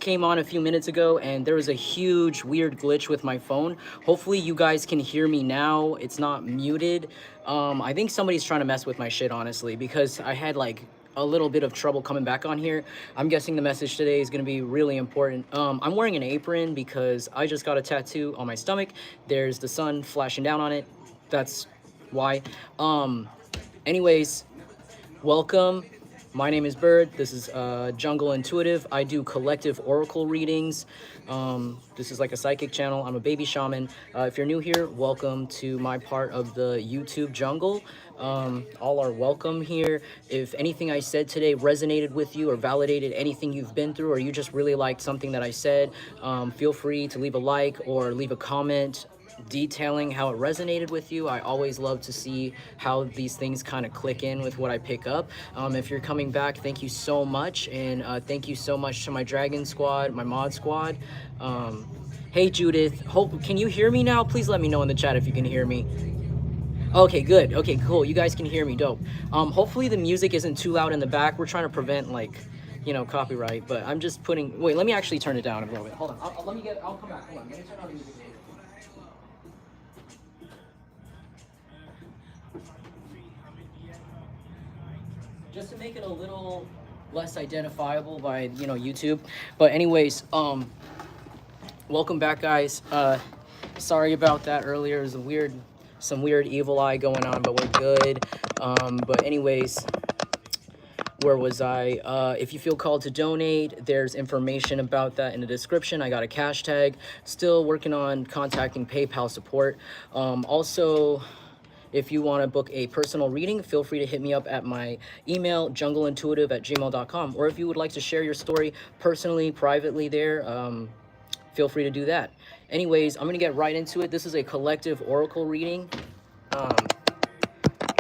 came on a few minutes ago and there was a huge weird glitch with my phone. Hopefully you guys can hear me now. It's not muted. I think somebody's trying to mess with my shit, honestly, because I had like a little bit of trouble coming back on here. I'm guessing the message today is going to be really important. I'm wearing an apron because I just got a tattoo on my stomach. There's the sun flashing down on it. That's why. Anyways, welcome. My name is Bird. This is Jungle Intuitive. I do collective oracle readings. This is like a psychic channel. I'm a baby shaman. If you're new here, welcome to my part of the YouTube jungle. All are welcome here. If anything I said today resonated with you or validated anything you've been through, or you just really liked something that I said, feel free to leave a like or leave a comment detailing how it resonated with you. I always love to see how these things kind of click in with what I pick up. If you're coming back, thank you so much, and thank you so much to my Dragon Squad, my mod squad. Hey Judith, can you hear me now? Please let me know in the chat if you can hear me. Okay, good. Okay, cool. You guys can hear me. Dope. Hopefully the music isn't too loud in the back. We're trying to prevent, like, you know, copyright, but I'm just putting, wait, let me actually turn it down a little bit. Hold on. I'll come back. Hold on. Let me turn on the music. Just to make it a little less identifiable by, you know, YouTube. But anyways, welcome back, guys. Sorry about that earlier. There's some weird evil eye going on, but we're good. But anyways, where was I? If you feel called to donate, there's information about that in the description. I got a cash tag. Still working on contacting PayPal support. Also, if you want to book a personal reading, feel free to hit me up at my email, jungleintuitive@gmail.com. Or if you would like to share your story personally, privately there, feel free to do that. Anyways, I'm going to get right into it. This is a collective oracle reading. All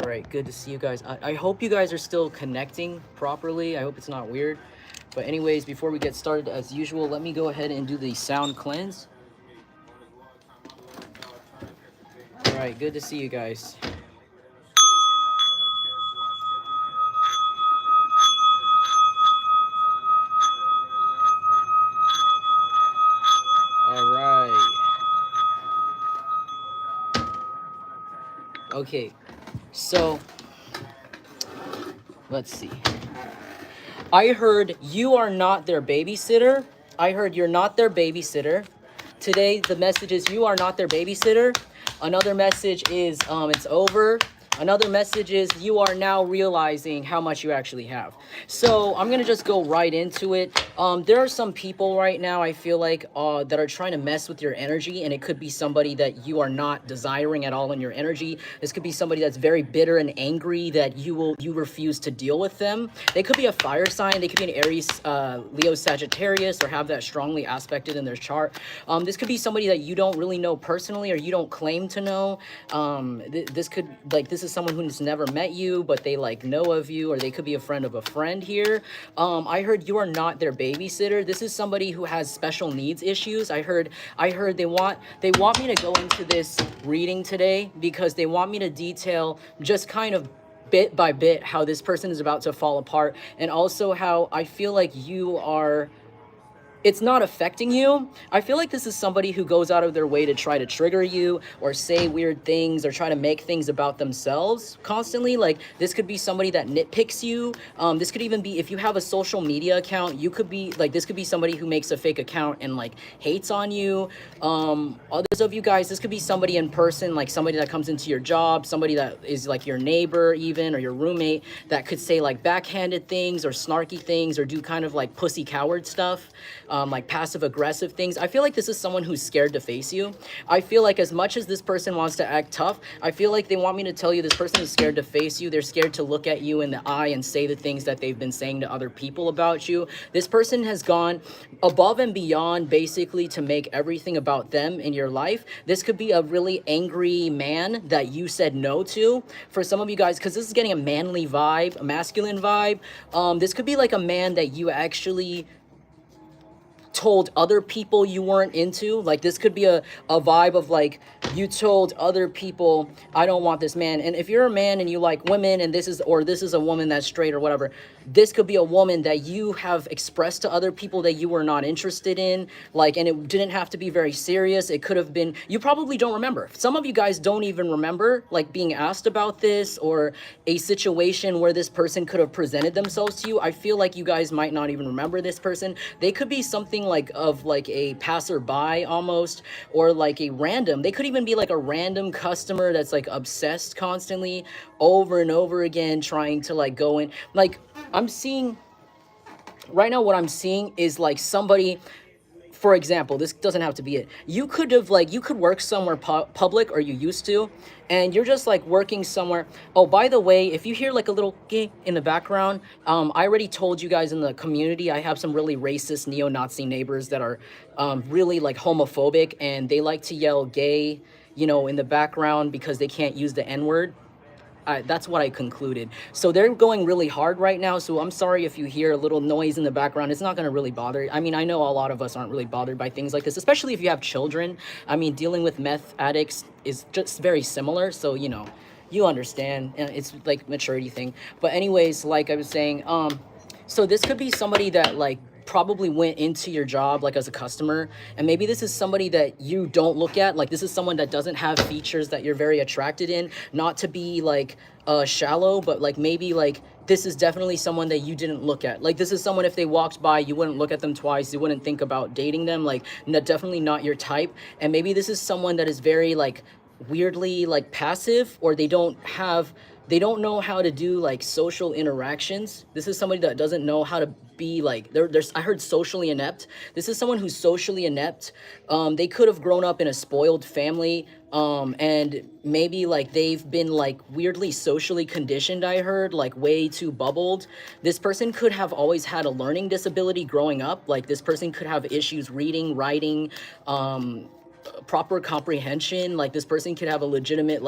right, good to see you guys. I hope you guys are still connecting properly. I hope it's not weird. But anyways, before we get started, as usual, let me go ahead and do the sound cleanse. All right, good to see you guys. All right. Okay, so let's see. I heard you are not their babysitter. I heard you're not their babysitter. Today, the message is you are not their babysitter. Another message is it's over. Another message is you are now realizing how much you actually have. So I'm going to just go right into it. There are some people right now, I feel like, that are trying to mess with your energy, and it could be somebody that you are not desiring at all in your energy. This could be somebody that's very bitter and angry that you refuse to deal with them. They could be a fire sign. They could be an Aries, Leo, Sagittarius, or have that strongly aspected in their chart. This could be somebody that you don't really know personally, or you don't claim to know. This is someone who's never met you, but they like know of you, or they could be a friend of a friend here. I heard you are not their babysitter. This is somebody who has special needs issues. I heard they want me to go into this reading today because they want me to detail just kind of bit by bit how this person is about to fall apart, and also how I feel like it's not affecting you. I feel like this is somebody who goes out of their way to try to trigger you or say weird things or try to make things about themselves constantly. Like, this could be somebody that nitpicks you. This could even be, if you have a social media account, you could be like, this could be somebody who makes a fake account and like hates on you. Others of you guys, this could be somebody in person, like somebody that comes into your job, somebody that is like your neighbor even, or your roommate, that could say like backhanded things or snarky things or do kind of like pussy coward stuff. Like passive aggressive things. I feel like this is someone who's scared to face you. I feel like as much as this person wants to act tough, I feel like they want me to tell you this person is scared to face you. They're scared to look at you in the eye and say the things that they've been saying to other people about you. This person has gone above and beyond basically to make everything about them in your life. This could be a really angry man that you said no to. For some of you guys, because this is getting a manly vibe, a masculine vibe. This could be like a man that you actually told other people you weren't into. Like, this could be a vibe of like, you told other people, I don't want this man. And if you're a man and you like women, and this is a woman that's straight or whatever, this could be a woman that you have expressed to other people that you were not interested in, like, and it didn't have to be very serious. It could have been, you probably don't remember. Some of you guys don't even remember like being asked about this, or a situation where this person could have presented themselves to you. I feel like you guys might not even remember this person. They could be something like of like a passerby almost, or like a random, they could even be like a random customer that's like obsessed constantly over and over again trying to like go in. Like, I'm seeing right now, what I'm seeing is like somebody, for example, this doesn't have to be it. You could have like, you could work somewhere public, or you used to, and you're just like working somewhere. Oh, by the way, if you hear like a little gay in the background, I already told you guys in the community, I have some really racist neo-Nazi neighbors that are really like homophobic, and they like to yell gay, you know, in the background because they can't use the N-word. That's what I concluded. So they're going really hard right now. So I'm sorry if you hear a little noise in the background. It's not going to really bother. I mean, I know a lot of us aren't really bothered by things like this, especially if you have children. I mean, dealing with meth addicts is just very similar. So, you know, you understand. It's like maturity thing. But anyways, like I was saying, so this could be somebody that like probably went into your job like as a customer, and maybe this is somebody that you don't look at. Like, this is someone that doesn't have features that you're very attracted in. Not to be like shallow, but like maybe like this is definitely someone that you didn't look at. Like, this is someone, if they walked by, you wouldn't look at them twice, you wouldn't think about dating them. Like, definitely not your type. And maybe this is someone that is very like weirdly like passive, or they don't know how to do like social interactions. This is somebody that doesn't know how to be like, there's, I heard socially inept. This is someone who's socially inept. They could have grown up in a spoiled family, and maybe like they've been like weirdly socially conditioned. I heard like way too bubbled. This person could have always had a learning disability growing up. Like, this person could have issues reading, writing, proper comprehension. Like, this person could have a legitimate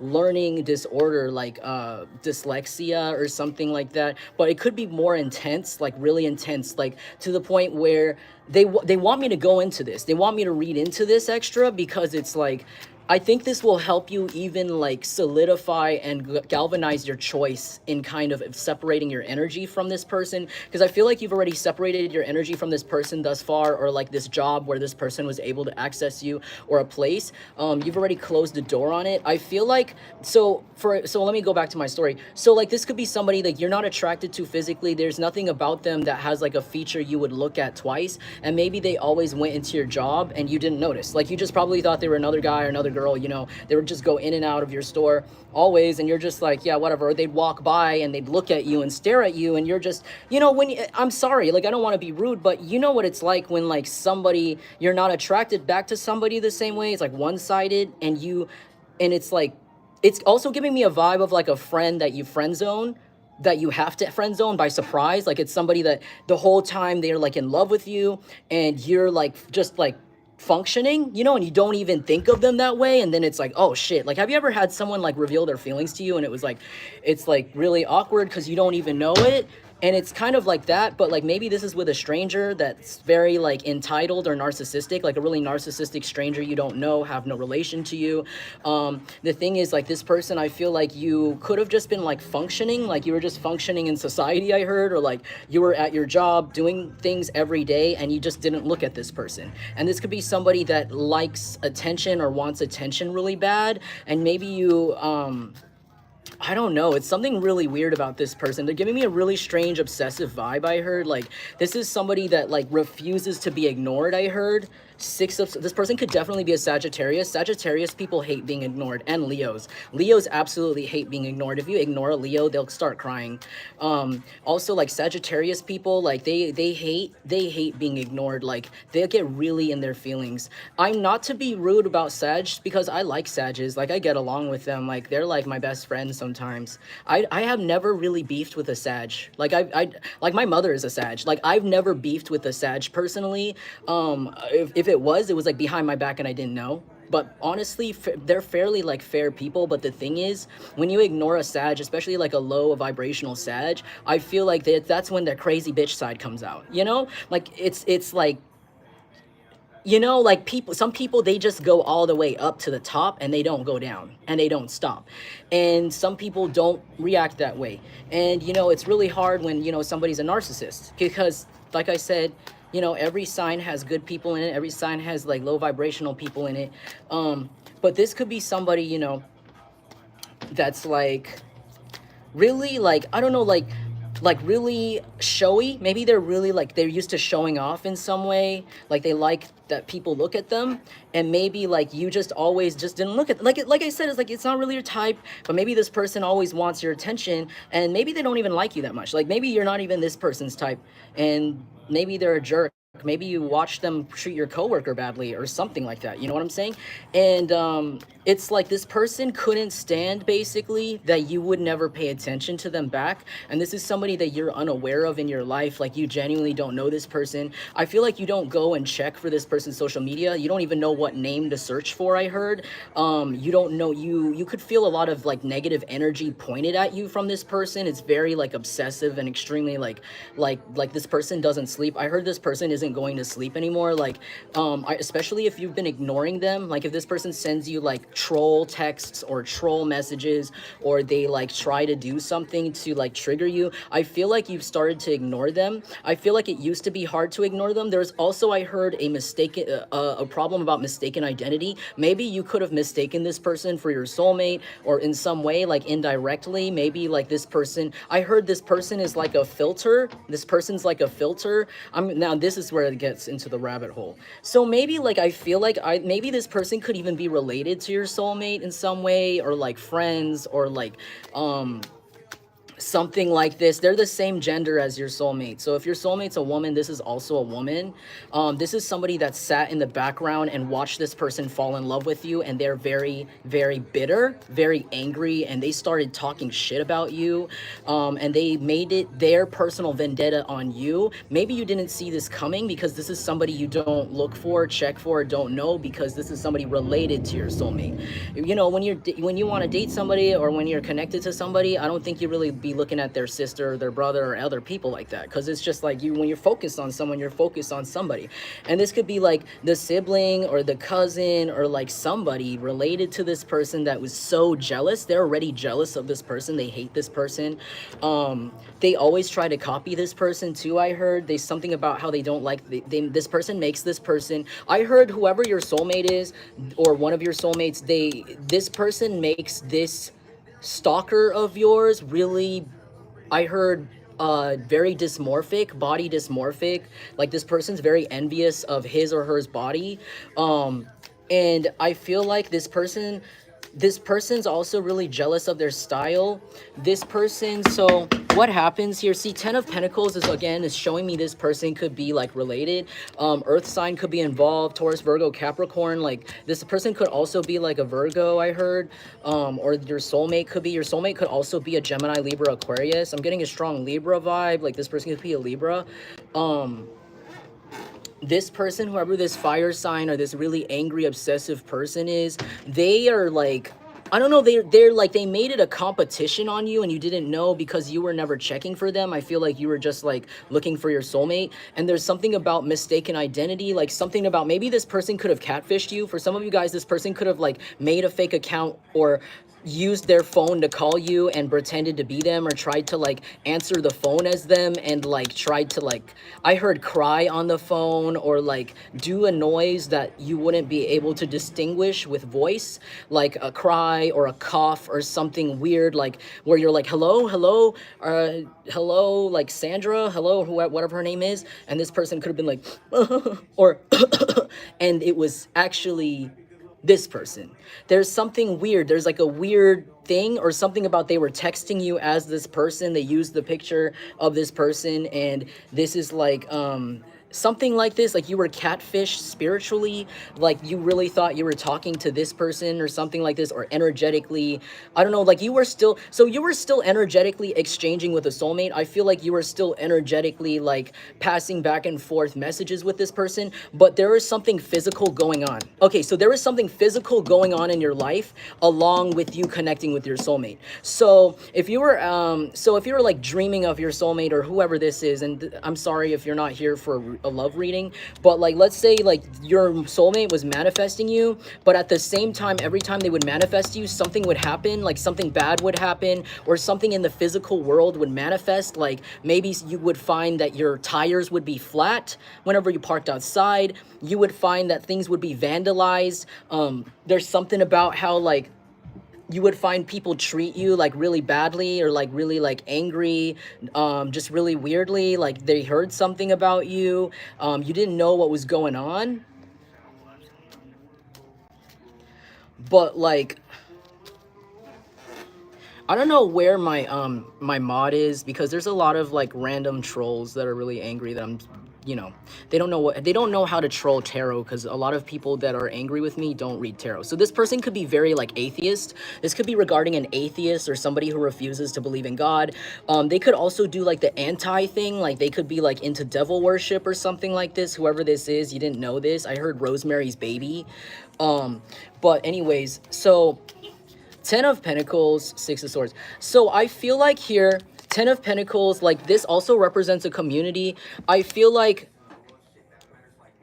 learning disorder, like dyslexia or something like that. But it could be more intense, like really intense, like to the point where they want me to go into this, they want me to read into this extra, because it's like, I think this will help you even like solidify and galvanize your choice in kind of separating your energy from this person. Because I feel like you've already separated your energy from this person thus far, or like this job where this person was able to access you, or a place. You've already closed the door on it. I feel like, so let me go back to my story. So like, this could be somebody like you're not attracted to physically. There's nothing about them that has like a feature you would look at twice. And maybe they always went into your job and you didn't notice. Like, you just probably thought they were another guy or another girl, you know, they would just go in and out of your store always, and you're just like, yeah, whatever. Or they'd walk by and they'd look at you and stare at you, and you're just, you know, I'm sorry, like, I don't want to be rude, but you know what it's like when like somebody, you're not attracted back to somebody the same way. It's like one-sided, and it's like, it's also giving me a vibe of like a friend that you friend zone, that you have to friend zone by surprise. Like, it's somebody that the whole time they're like in love with you, and you're like just like functioning, you know, and you don't even think of them that way. And then it's like, oh shit. Like, have you ever had someone like reveal their feelings to you, and it was like, it's like really awkward because you don't even know it? And it's kind of like that, but like maybe this is with a stranger that's very like entitled or narcissistic, like a really narcissistic stranger you don't know, have no relation to you. The thing is, like, this person, I feel like you could have just been like functioning, like you were just functioning in society, I heard, or like you were at your job doing things every day, and you just didn't look at this person. And this could be somebody that likes attention or wants attention really bad, and maybe you, I don't know. It's something really weird about this person. They're giving me a really strange obsessive vibe, I heard. Like, this is somebody that like refuses to be ignored, I heard. This person could definitely be a Sagittarius. Sagittarius people hate being ignored, and Leos. Leos absolutely hate being ignored. If you ignore a Leo, they'll start crying. Also, like, Sagittarius people, like they hate being ignored. Like, they get really in their feelings. I'm not to be rude about Sag, because I like Sages. Like, I get along with them. Like, they're like my best friends sometimes. I have never really beefed with a Sag. Like, I like, my mother is a Sag. Like, I've never beefed with a Sag personally. If it was like behind my back and I didn't know. But honestly, they're fairly like fair people. But the thing is, when you ignore a Sag, especially like a low vibrational Sag, I feel like that's when their crazy bitch side comes out, you know? Like, it's like, you know, like people, some people, they just go all the way up to the top and they don't go down and they don't stop. And some people don't react that way. And you know, it's really hard when, you know, somebody's a narcissist, because like I said, you know, every sign has good people in it, every sign has like low vibrational people in it. But this could be somebody, you know, that's like really, like, I don't know, like really showy. Maybe they're really like, they're used to showing off in some way, like they like that people look at them. And maybe like you just always just didn't look at, like it, like I said, it's like it's not really your type. But maybe this person always wants your attention, and maybe they don't even like you that much. Like maybe you're not even this person's type, and maybe they're a jerk. Maybe you watch them treat your coworker badly or something like that. You know what I'm saying? And it's like this person couldn't stand basically that you would never pay attention to them back. And this is somebody that you're unaware of in your life. Like you genuinely don't know this person. I feel like you don't go and check for this person's social media. You don't even know what name to search for. I heard you don't know, you could feel a lot of like negative energy pointed at you from this person. It's very like obsessive and extremely like this person doesn't sleep. I heard this person isn't going to sleep anymore. Like especially if you've been ignoring them. Like if this person sends you like troll texts or troll messages, or they like try to do something to like trigger you, I feel like you've started to ignore them. I feel like it used to be hard to ignore them. There's also, I heard, a mistaken a problem about mistaken identity. Maybe you could have mistaken this person for your soulmate, or in some way, like indirectly. Maybe like this person, I heard this person is like a filter. This person's like a filter. Now this is where it gets into the rabbit hole. So maybe like I feel like maybe this person could even be related to your soulmate in some way, or like friends, or like something like this. They're the same gender as your soulmate. So if your soulmate's a woman, this is also a woman. This is somebody that sat in the background and watched this person fall in love with you, and they're very, very bitter, very angry, and they started talking shit about you, and they made it their personal vendetta on you. Maybe you didn't see this coming, because this is somebody you don't look for, check for, don't know, because this is somebody related to your soulmate. You know, when you want to date somebody, or when you're connected to somebody, I don't think you really be looking at their sister or their brother or other people like that, because it's just like you, when you're focused on someone, you're focused on somebody. And this could be like the sibling or the cousin, or like somebody related to this person that was so jealous. They're already jealous of this person, they hate this person. They always try to copy this person too. I heard there's something about how they don't like this person makes this person, I heard, whoever your soulmate is, or one of your soulmates, this person makes this stalker of yours really, I heard, very dysmorphic, body dysmorphic. Like this person's very envious of his or her body. And I feel like this person's also really jealous of their style. This person, so what happens here, see, 10 of Pentacles is, again, is showing me this person could be like related. Earth sign could be involved, Taurus, Virgo, Capricorn. Like this person could also be like a Virgo, I heard. Or your soulmate could also be a Gemini, Libra, Aquarius. I'm getting a strong Libra vibe. Like this person could be a Libra. This person, whoever this fire sign or this really angry, obsessive person is, they are like, I don't know, they're like, they made it a competition on you, and you didn't know, because you were never checking for them. I feel like you were just like looking for your soulmate. And there's something about mistaken identity, like something about, maybe this person could have catfished you. For some of you guys, this person could have like made a fake account, or used their phone to call you and pretended to be them, or tried to like answer the phone as them, and like tried to, like, I heard, cry on the phone, or like do a noise that you wouldn't be able to distinguish with voice, like a cry or a cough or something weird, like where you're like, hello, hello, hello, like Sandra, hello, whatever her name is. And this person could have been like or and it was actually this person. There's something weird. There's like a weird thing, or something about, they were texting you as this person. They used the picture of this person, and this is like something like this, like you were catfished spiritually, like you really thought you were talking to this person or something like this, or energetically, I don't know, like you were still, so you were still energetically exchanging with a soulmate. I feel like you were still energetically like passing back and forth messages with this person, but there is something physical going on. Okay, so there is something physical going on in your life along with you connecting with your soulmate. So if you were like dreaming of your soulmate, or whoever this is, and I'm sorry if you're not here for a love reading, but like let's say like your soulmate was manifesting you, but at the same time, every time they would manifest you, something would happen, like something bad would happen, or something in the physical world would manifest. Like maybe you would find that your tires would be flat whenever you parked outside. You would find that things would be vandalized. There's something about how like you would find people treat you like really badly, or like really like angry, just really weirdly, like they heard something about you, you didn't know what was going on, but like I don't know where my mod is, because there's a lot of like random trolls that are really angry that I'm, you know, they don't know how to troll tarot, because a lot of people that are angry with me don't read tarot. So this person could be very like atheist. This could be regarding an atheist or somebody who refuses to believe in God. They could also do like the anti thing, like they could be like into devil worship or something like this. Whoever this is, you didn't know this. I heard Rosemary's Baby. But anyways, so 10 of Pentacles, 6 of Swords. So I feel like here, 10 of Pentacles, like this also represents a community. I feel like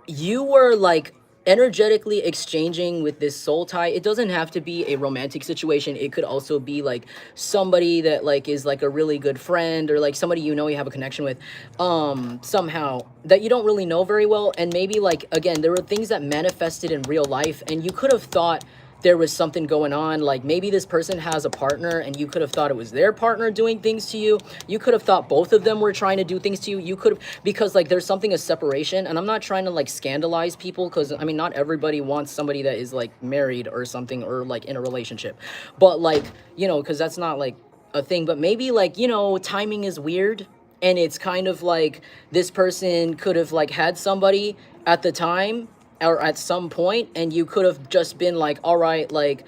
you were like energetically exchanging with this soul tie. It doesn't have to be a romantic situation. It could also be like somebody that like is like a really good friend, or like somebody you know you have a connection with somehow that you don't really know very well. And maybe like again, there were things that manifested in real life, and you could have thought there was something going on. Like maybe this person has a partner and you could have thought it was their partner doing things to you. You could have thought both of them were trying to do things to you. You could have, because like there's something of separation, and I'm not trying to like scandalize people, because I mean not everybody wants somebody that is like married or something, or like in a relationship, but like, you know, because that's not like a thing. But maybe like, you know, timing is weird, and it's kind of like this person could have like had somebody at the time or at some point, and you could have just been like, all right, like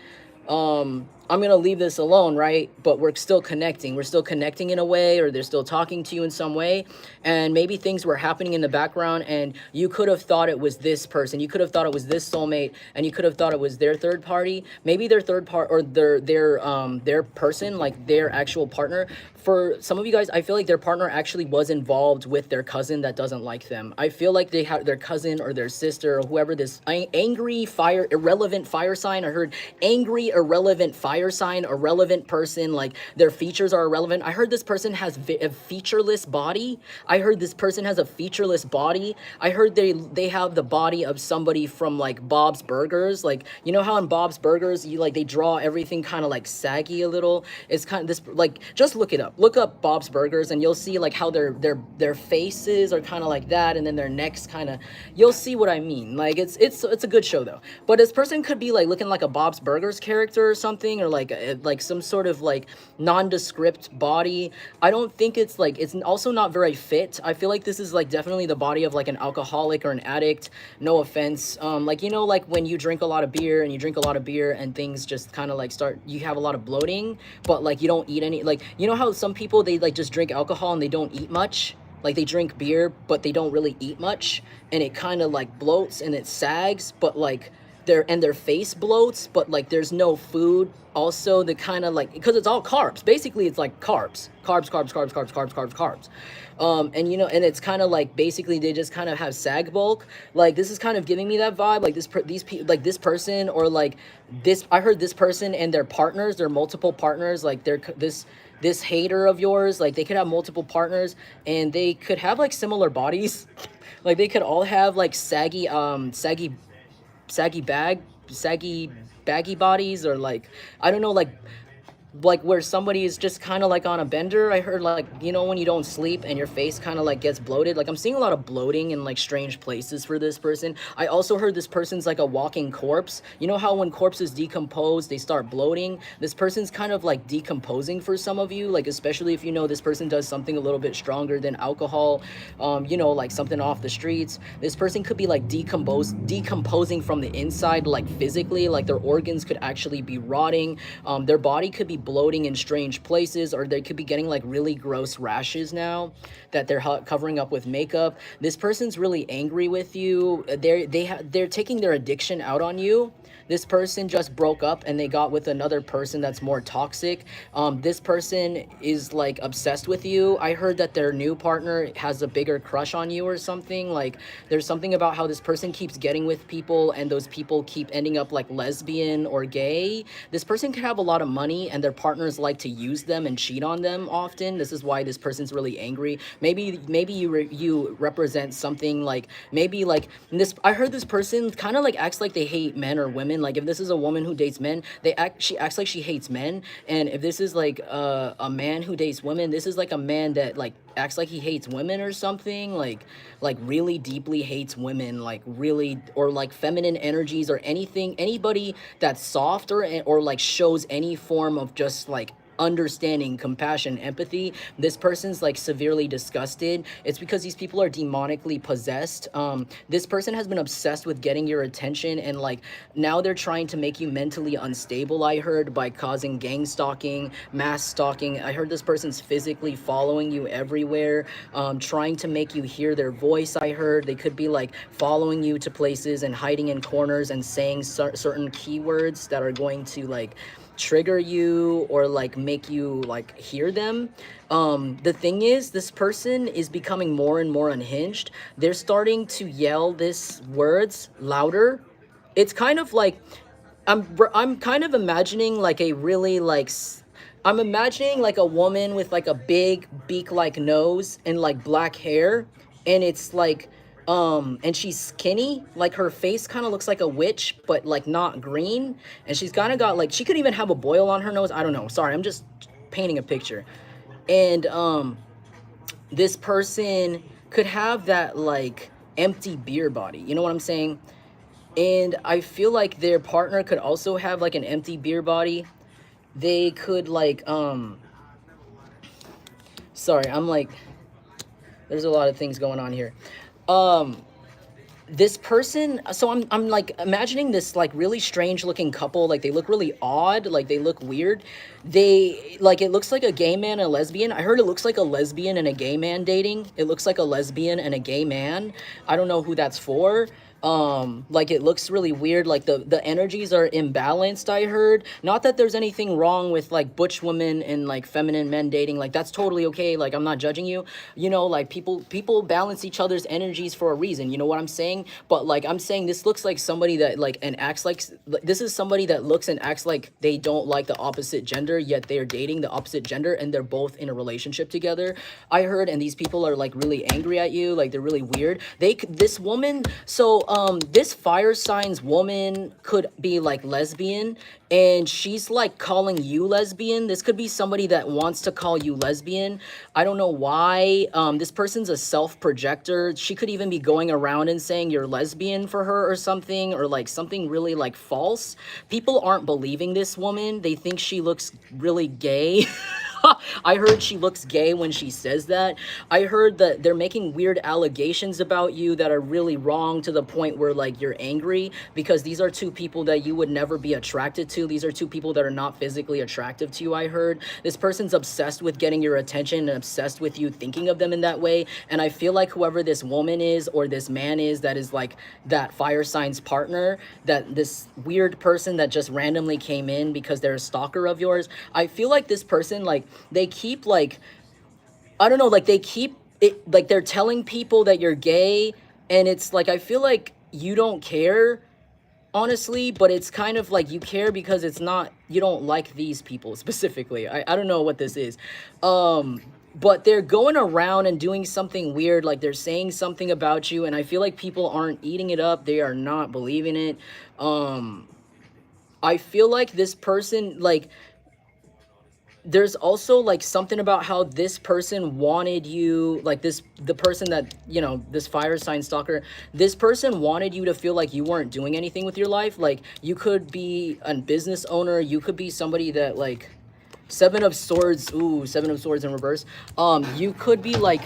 I'm gonna leave this alone, right? But we're still connecting. We're still connecting in a way, or they're still talking to you in some way. And maybe things were happening in the background, and you could have thought it was this person. You could have thought it was this soulmate, and you could have thought it was their third party. Maybe their third part, or their person, like their actual partner. For some of you guys, I feel like their partner actually was involved with their cousin that doesn't like them. I feel like they have their cousin or their sister or whoever, this angry irrelevant fire sign. I heard angry, irrelevant fire sign, irrelevant person, like their features are irrelevant. I heard this person has a featureless body. I heard this person has a featureless body. I heard they have the body of somebody from like Bob's Burgers. Like, you know how in Bob's Burgers, you like, they draw everything kind of like saggy a little. It's kind of this, like, just look it up. Look up Bob's Burgers, and you'll see like how their faces are kind of like that, and then their necks kind of, you'll see what I mean. Like it's a good show though. But this person could be like looking like a Bob's Burgers character or something, or like some sort of like nondescript body. I don't think it's like, it's also not very fit. I feel like this is like definitely the body of like an alcoholic or an addict. No offense. Like, you know, like when you drink a lot of beer and things just kind of like you have a lot of bloating, but like you don't eat any, like, you know how some people, they like just drink alcohol and they don't eat much. Like they drink beer, but they don't really eat much, and it kind of like bloats and it sags, but like their face bloats, but like there's no food. Also, the kind of like, because it's all carbs. Basically, it's like carbs. And you know, and it's kind of like basically they just kind of have sag bulk. Like this is kind of giving me that vibe. Like this person, or like this. I heard this person and their partners. Their multiple partners. Like this hater of yours, like they could have multiple partners, and they could have like similar bodies. Like they could all have like saggy baggy bodies, or like, I don't know, like where somebody is just kind of like on a bender. I heard like, you know, when you don't sleep and your face kind of like gets bloated. Like I'm seeing a lot of bloating in like strange places for this person. I also heard this person's like a walking corpse. You know how when corpses decompose, they start bloating? This person's kind of like decomposing for some of you, like especially if you know this person does something a little bit stronger than alcohol, you know, like something off the streets. This person could be like decomposing from the inside, like physically, like their organs could actually be rotting. Their body could be bloating in strange places, or they could be getting like really gross rashes now that they're covering up with makeup. This person's really angry with you. They're taking their addiction out on you. this person just broke up and they got with another person that's more toxic. This person is like obsessed with you. I heard that their new partner has a bigger crush on you or something. Like there's something about how this person keeps getting with people and those people keep ending up like lesbian or gay. This person could have a lot of money and their partners like to use them and cheat on them often. This is why this person's really angry. Maybe you represent something like, maybe like this. I heard this person kind of like acts like they hate men or women. Like if this is a woman who dates men, she acts like she hates men. And if this is like a man who dates women, this is like a man that like acts like he hates women or something, like really deeply hates women, like really, or like feminine energies or anything, anybody that's soft or like shows any form of just like understanding, compassion, empathy. This person's like severely disgusted. It's because these people are demonically possessed. This person has been obsessed with getting your attention, and like now they're trying to make you mentally unstable, I heard, by causing gang stalking, mass stalking. I heard this person's physically following you everywhere, trying to make you hear their voice. I heard they could be like following you to places and hiding in corners and saying certain keywords that are going to like trigger you or like make you like hear them. The thing is, this person is becoming more and more unhinged. They're starting to yell these words louder. It's kind of like I'm kind of imagining like a really like I'm imagining like a woman with like a big beak-like nose and like black hair, and it's like and she's skinny, like her face kind of looks like a witch but like not green, and she's kind of got like, she could even have a boil on her nose. I don't know, sorry, I'm just painting a picture. And this person could have that like empty beer body, you know what I'm saying? And I feel like their partner could also have like an empty beer body. They could like sorry, I'm like, there's a lot of things going on here. This person, so I'm like imagining this like really strange looking couple. Like they look really odd, like they look weird. They like, it looks like a gay man and a lesbian. I heard it looks like a lesbian and a gay man dating. It looks like a lesbian and a gay man. I don't know who that's for. Like it looks really weird, like the energies are imbalanced, I heard. Not that there's anything wrong with like butch women and like feminine men dating, like that's totally okay, like I'm not judging you, you know, like people balance each other's energies for a reason, you know what I'm saying? But like I'm saying, this looks like somebody that like and acts like, this is somebody that looks and acts like they don't like the opposite gender, yet they're dating the opposite gender and they're both in a relationship together, I heard. And these people are like really angry at you, like they're really weird. This woman, so this fire signs woman could be like lesbian, and she's like calling you lesbian. This could be somebody that wants to call you lesbian. I don't know why. This person's a self-projector. She could even be going around and saying you're lesbian for her or something, or like something really like false. People aren't believing this woman. They think she looks really gay. I heard she looks gay when she says that. I heard that they're making weird allegations about you that are really wrong, to the point where like you're angry, because these are two people that you would never be attracted to. These are two people that are not physically attractive to you, I heard. This person's obsessed with getting your attention and obsessed with you thinking of them in that way. And I feel like whoever this woman is or this man is that is like that fire sign's partner, that this weird person that just randomly came in because they're a stalker of yours, I feel like this person, like they keep like, I don't know, like they keep it, like they're telling people that you're gay, and it's like I feel like you don't care, honestly, but it's kind of like you care because it's not, you don't like these people specifically. I don't know what this is. But they're going around and doing something weird, like they're saying something about you, and I feel like people aren't eating it up. They are not believing it. I feel like this person, like, there's also like something about how this person wanted you, like the person that, you know, this fire sign stalker, this person wanted you to feel like you weren't doing anything with your life. Like you could be a business owner, you could be somebody that like, Seven of Swords, ooh, Seven of Swords in reverse. You could be like,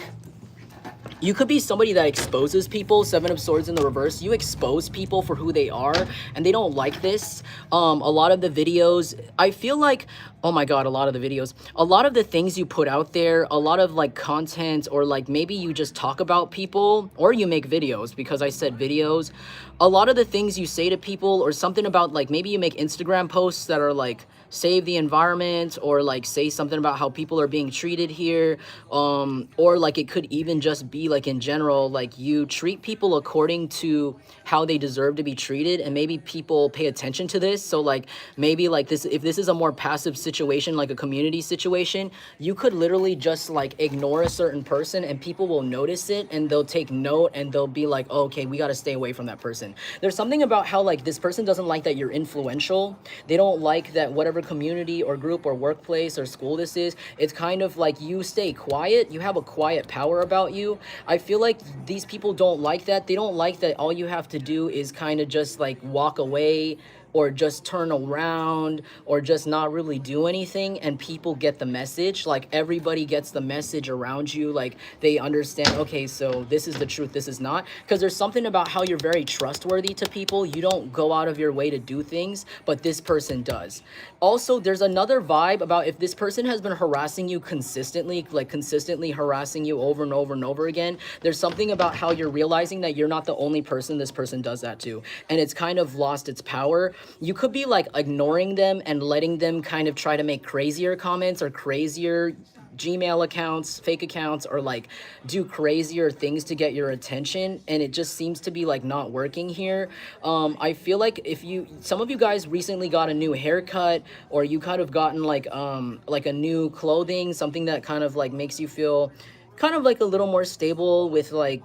You could be somebody that exposes people. Seven of Swords in the reverse. You expose people for who they are, and they don't like this. A lot of the videos, I feel like, oh my god, a lot of the videos, a lot of the things you put out there, a lot of like content, or like maybe you just talk about people, or you make videos, because I said videos. A lot of the things you say to people, or something about like maybe you make Instagram posts that are like save the environment, or like say something about how people are being treated here, or like it could even just be like in general, like you treat people according to how they deserve to be treated, and maybe people pay attention to this. So like maybe like this, if this is a more passive situation, like a community situation, you could literally just like ignore a certain person and people will notice it and they'll take note and they'll be like, oh, okay, we got to stay away from that person. There's something about how like this person doesn't like that you're influential. They don't like that whatever community or group or workplace or school this is, it's kind of like you stay quiet. You have a quiet power about you. I feel like these people don't like that. They don't like that all you have to do is kind of just like walk away, or just turn around, or just not really do anything, and people get the message. Like everybody gets the message around you, like they understand, okay, so this is the truth, this is not. Because there's something about how you're very trustworthy to people. You don't go out of your way to do things, but this person does. Also, there's another vibe about if this person has been harassing you consistently, like consistently harassing you over and over and over again, there's something about how you're realizing that you're not the only person this person does that to, and it's kind of lost its power. You could be like ignoring them and letting them kind of try to make crazier comments or crazier Gmail accounts, fake accounts, or like do crazier things to get your attention, and it just seems to be like not working here. I feel like if you, some of you guys recently got a new haircut, or you kind of gotten like a new clothing, something that kind of like makes you feel kind of like a little more stable with like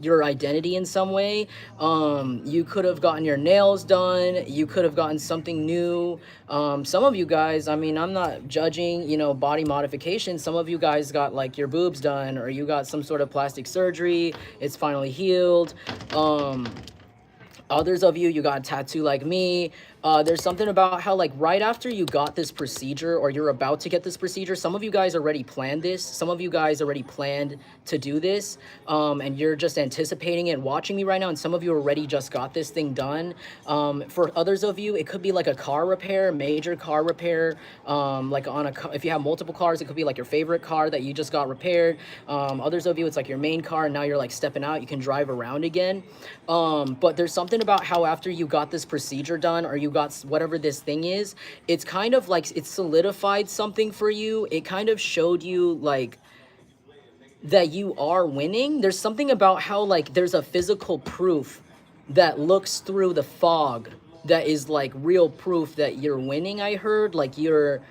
your identity in some way. You could have gotten your nails done, you could have gotten something new. Some of you guys, I mean, I'm not judging, you know, body modification. Some of you guys got like your boobs done, or you got some sort of plastic surgery, it's finally healed. Others of you, you got a tattoo like me. There's something about how like right after you got this procedure, or you're about to get this procedure, some of you guys already planned this. Some of you guys already planned to do this, and you're just anticipating it and watching me right now, and some of you already just got this thing done. For others of you, it could be like a car repair, major car repair, like on a car. If you have multiple cars, it could be like your favorite car that you just got repaired. Others of you, it's like your main car, and now you're like stepping out, you can drive around again. But there's something about how after you got this procedure done, or you got whatever this thing is, it's kind of like it solidified something for you. It kind of showed you like that you are winning. There's something about how like there's a physical proof that looks through the fog that is like real proof that you're winning. I heard like you're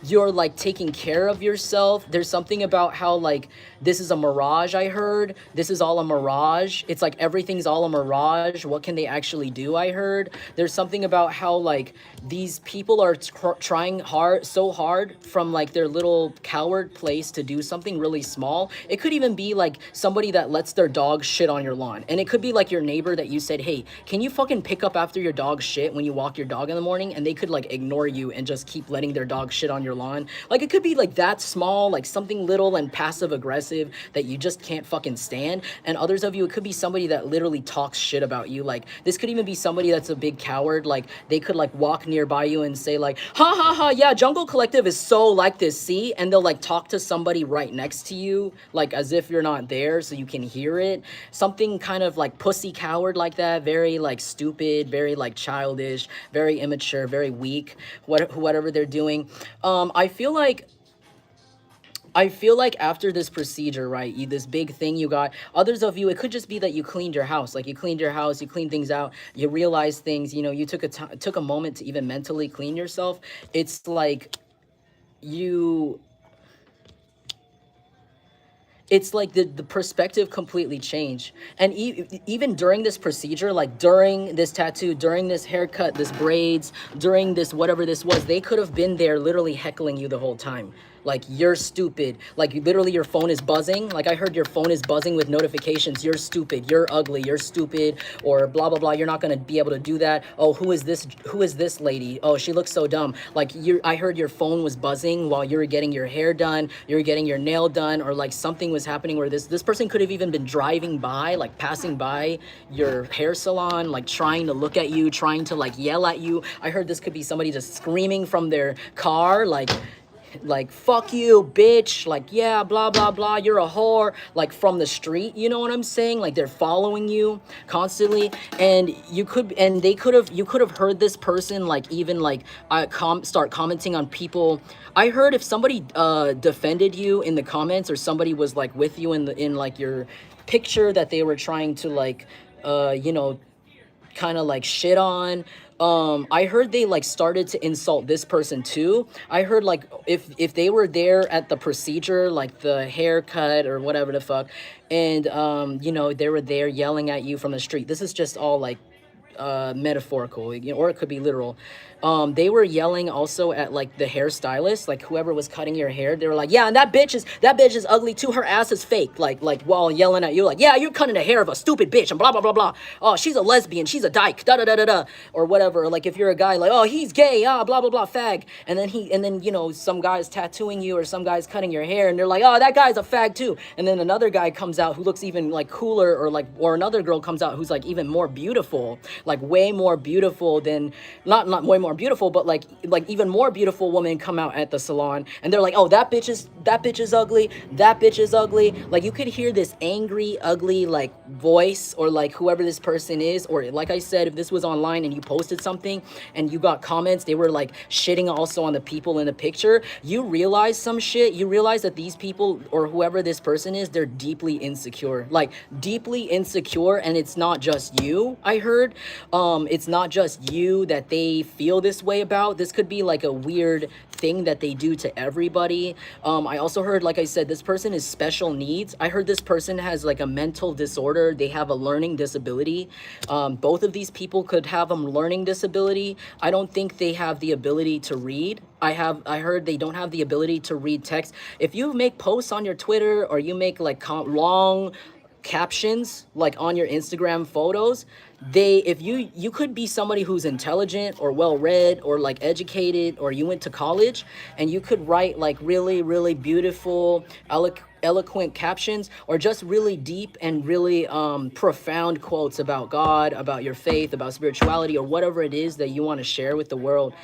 like taking care of yourself. There's something about how like this is a mirage. I heard this is all a mirage. It's like everything's all a mirage. What can they actually do? I heard there's something about how like these people are trying so hard from like their little coward place to do something really small. It could even be like somebody that lets their dog shit on your lawn, and it could be like your neighbor that you said, hey, can you fucking pick up after your dog shit when you walk your dog in the morning, and they could like ignore you and just keep letting their dog shit on your lawn. Like it could be like that small, like something little and passive aggressive that you just can't fucking stand. And others of you, it could be somebody that literally talks shit about you. Like this could even be somebody that's a big coward. Like they could like walk nearby you and say like, ha ha ha, yeah, Jungle Collective is so like this, see? And they'll like talk to somebody right next to you, like as if you're not there so you can hear it. Something kind of like pussy coward like that, very like stupid, very like childish, very immature, very weak, whatever they're doing. I feel like after this procedure, right, this big thing you got, others of you, it could just be that you cleaned your house. Like you cleaned your house, you cleaned things out, you realized things, you know, you took a moment to even mentally clean yourself. It's like it's like the perspective completely changed. And even during this procedure, like during this tattoo, during this haircut, this braids, during this whatever this was, they could have been there literally heckling you the whole time. like you're stupid, like literally your phone is buzzing, like I heard your phone is buzzing with notifications, you're stupid, you're ugly, you're stupid, or blah blah blah, you're not going to be able to do that. Oh, who is this lady? Oh, she looks so dumb. Like I heard your phone was buzzing while you were getting your hair done, you were getting your nail done, or like something was happening where this person could have even been driving by, like passing by your hair salon, like trying to look at you, trying to like yell at you. I heard this could be somebody just screaming from their car, like fuck you bitch, like yeah blah blah blah, you're a whore, like from the street, you know what I'm saying? Like they're following you constantly, and you could have heard this person like even like start commenting on people. I heard if somebody defended you in the comments, or somebody was like with you in like your picture that they were trying to like you know, kind of like shit on. I heard they like started to insult this person too. I heard like if they were there at the procedure, like the haircut or whatever the fuck, and you know, they were there yelling at you from the street. This is just all like metaphorical, you know, or it could be literal. They were yelling also at like the hairstylist, like whoever was cutting your hair. They were like, yeah, and that bitch is ugly too. Her ass is fake. Like while yelling at you, like, yeah, you're cutting the hair of a stupid bitch and blah blah blah blah. Oh, she's a lesbian. She's a dyke. Da da da da da. Or whatever. Like if you're a guy, like, oh, he's gay. Ah, blah blah blah, fag. And then you know, some guy's tattooing you or some guy's cutting your hair, and they're like, oh, that guy's a fag too. And then another guy comes out who looks even like cooler, or another girl comes out who's like even more beautiful, like way more beautiful than not way more beautiful, but like even more beautiful women come out at the salon, and they're like, oh, that bitch is ugly, that bitch is ugly. Like you could hear this angry, ugly like voice, or like whoever this person is, or like I said, if this was online and you posted something and you got comments, they were like shitting also on the people in the picture. You realize some shit. You realize that these people, or whoever this person is, they're deeply insecure, like deeply insecure, and it's not just you. I heard it's not just you that they feel this way about. This could be like a weird thing that they do to everybody. I also heard, like I said, this person is special needs. I heard this person has like a mental disorder. They have a learning disability. Both of these people could have a learning disability. I don't think they have the ability to read. I heard they don't have the ability to read text. If you make posts on your Twitter, or you make like long captions like on your Instagram photos, if you could be somebody who's intelligent or well read or like educated, or you went to college, and you could write like really really beautiful eloquent captions, or just really deep and really profound quotes about God, about your faith, about spirituality, or whatever it is that you want to share with the world.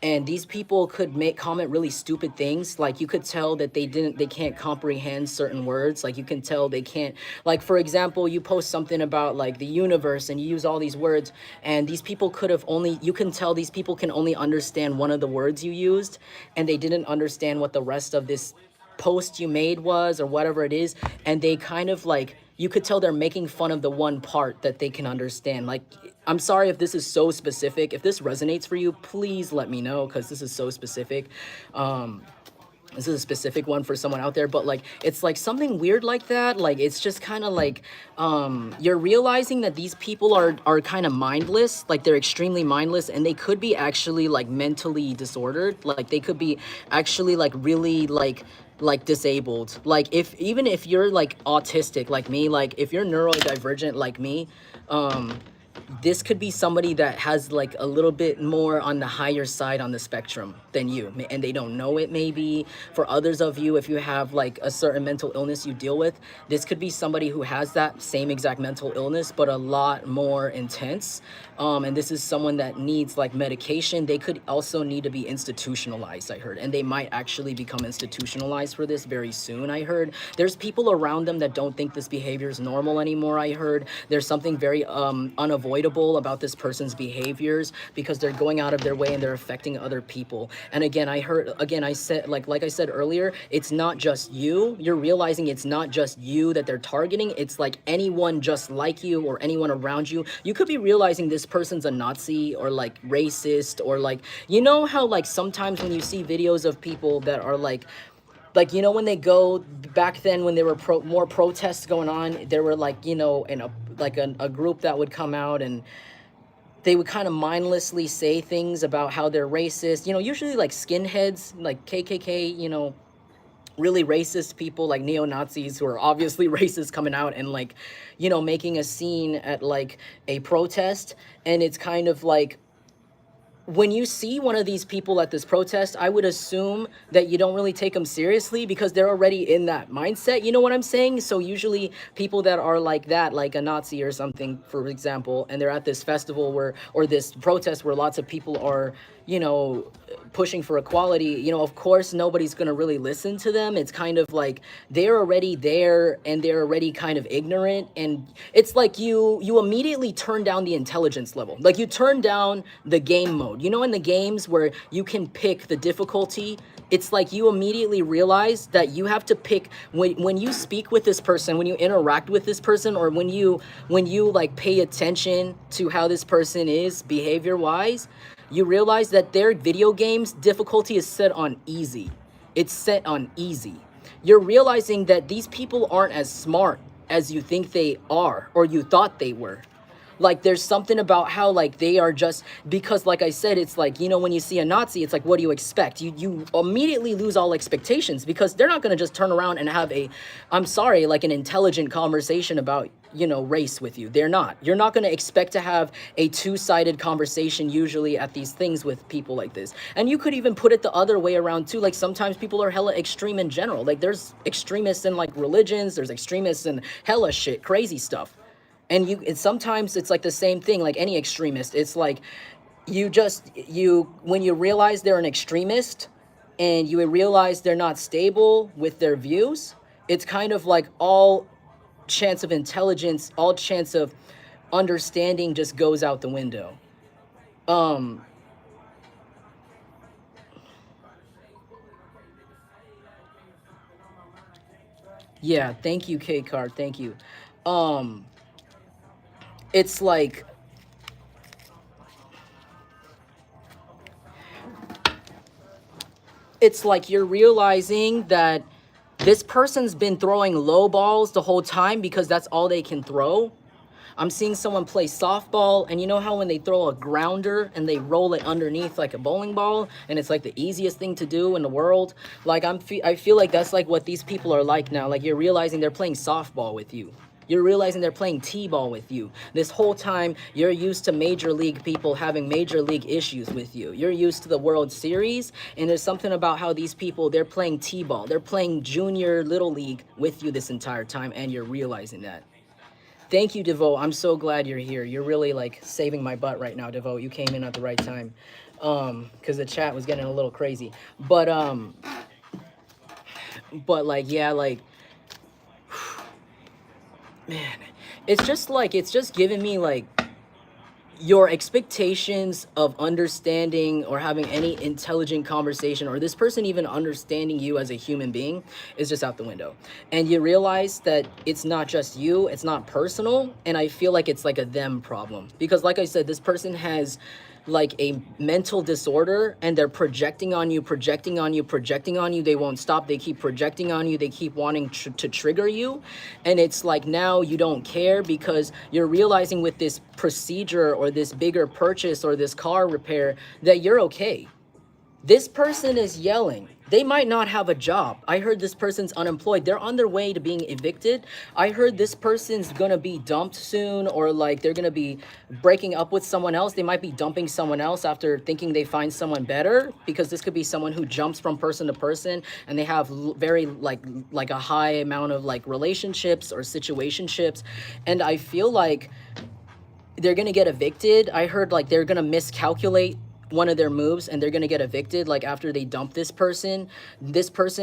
And these people could comment really stupid things. Like you could tell that they can't comprehend certain words. Like you can tell they can't, like for example, you post something about like the universe and you use all these words, and these people could have only, you can tell these people can only understand one of the words you used, and they didn't understand what the rest of this post you made was, or whatever it is. And they kind of like, you could tell they're making fun of the one part that they can understand. Like, I'm sorry if this is so specific. If this resonates for you, please let me know, because this is so specific. This is a specific one for someone out there, but like it's like something weird like that. Like it's just kind of like you're realizing that these people are kind of mindless. Like they're extremely mindless, and they could be actually like mentally disordered. Like they could be actually like really like disabled. Like even if you're like autistic like me, like if you're neurodivergent like me, this could be somebody that has like a little bit more on the higher side on the spectrum than you, and they don't know it. Maybe for others of you, if you have like a certain mental illness you deal with, this could be somebody who has that same exact mental illness but a lot more intense. And this is someone that needs like medication. They could also need to be institutionalized, I heard, and they might actually become institutionalized for this very soon. I heard there's people around them that don't think this behavior is normal anymore. I heard there's something very unavoidable about this person's behaviors, because they're going out of their way and they're affecting other people. And again, I said like I said earlier, it's not just you. You're realizing it's not just you that they're targeting. It's like anyone just like you or anyone around you. You could be realizing this person's a Nazi or like racist, or like, you know how like sometimes when you see videos of people that are like you know, when they go back then when there were more protests going on, there were like, you know, in a group that would come out and they would kind of mindlessly say things about how they're racist, you know, usually like skinheads, like KKK, you know, really racist people like neo-Nazis who are obviously racist coming out and like, you know, making a scene at like a protest. And it's kind of like, when you see one of these people at this protest, I would assume that you don't really take them seriously because they're already in that mindset. You know what I'm saying? So usually people that are like that, like a Nazi or something, for example, and they're at this festival where, or this protest where lots of people are, you know, pushing for equality, you know, of course nobody's going to really listen to them. It's kind of like they're already there and they're already kind of ignorant, and it's like you immediately turn down the intelligence level. Like you turn down the game mode. You know, in the games where you can pick the difficulty, it's like you immediately realize that you have to pick when you speak with this person, when you interact with this person, or when you like pay attention to how this person is behavior wise, you realize that their video games difficulty is set on easy. It's set on easy. You're realizing that these people aren't as smart as you think they are or you thought they were. Like there's something about how like they are just, because like I said, it's like, you know, when you see a Nazi, it's like, what do you expect? You immediately lose all expectations because they're not going to just turn around and have a, I'm sorry, like an intelligent conversation about, you know, race with you. They're not. You're not going to expect to have a two-sided conversation usually at these things with people like this. And you could even put it the other way around too. Like sometimes people are hella extreme in general. Like there's extremists in like religions, there's extremists in hella shit, crazy stuff. And sometimes it's like the same thing, like any extremist. It's like when you realize they're an extremist and you realize they're not stable with their views, it's kind of like all chance of intelligence, all chance of understanding just goes out the window. Um yeah, thank you, K Card, thank you. Um it's like you're realizing that this person's been throwing low balls the whole time because that's all they can throw. I'm seeing someone play softball, and you know how when they throw a grounder and they roll it underneath like a bowling ball, and it's like the easiest thing to do in the world? Like I feel like that's like what these people are like now. Like you're realizing they're playing softball with you. You're realizing they're playing t-ball with you. This whole time, you're used to major league people having major league issues with you. You're used to the World Series, and there's something about how these people, they're playing t-ball. They're playing junior little league with you this entire time, and you're realizing that. Thank you, Devo. I'm so glad you're here. You're really like saving my butt right now, Devo. You came in at the right time. Because the chat was getting a little crazy. But like, yeah, like, man, it's just giving me like your expectations of understanding or having any intelligent conversation, or this person even understanding you as a human being, is just out the window. And you realize that it's not just you, it's not personal, and I feel like it's like a them problem. Because like I said, this person has like a mental disorder, and they're projecting on you, projecting on you, projecting on you. They won't stop. They keep projecting on you. They keep wanting to trigger you. And it's like now you don't care because you're realizing with this procedure or this bigger purchase or this car repair that you're okay. This person is yelling. They might not have a job. I heard this person's unemployed. They're on their way to being evicted. I heard this person's gonna be dumped soon, or like they're gonna be breaking up with someone else. They might be dumping someone else after thinking they find someone better, because this could be someone who jumps from person to person and they have very like a high amount of like relationships or situationships. And I feel like they're gonna get evicted. I heard like they're gonna miscalculate one of their moves and they're gonna get evicted. Like after they dump this person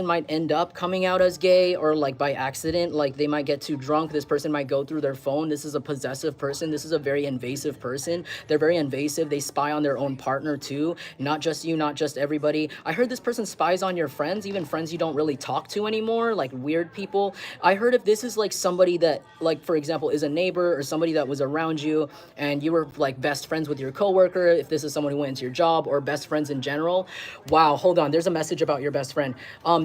might end up coming out as gay, or like by accident, like they might get too drunk, this person might go through their phone. This is a possessive person. This is a very invasive person. They're very invasive. They spy on their own partner too, not just you, not just everybody. I heard this person spies on your friends, even friends you don't really talk to anymore, like weird people. I heard if this is like somebody that, like for example, is a neighbor or somebody that was around you and you were like best friends with your coworker, if this is someone who went into your job, or best friends in general. Wow, hold on, there's a message about your best friend.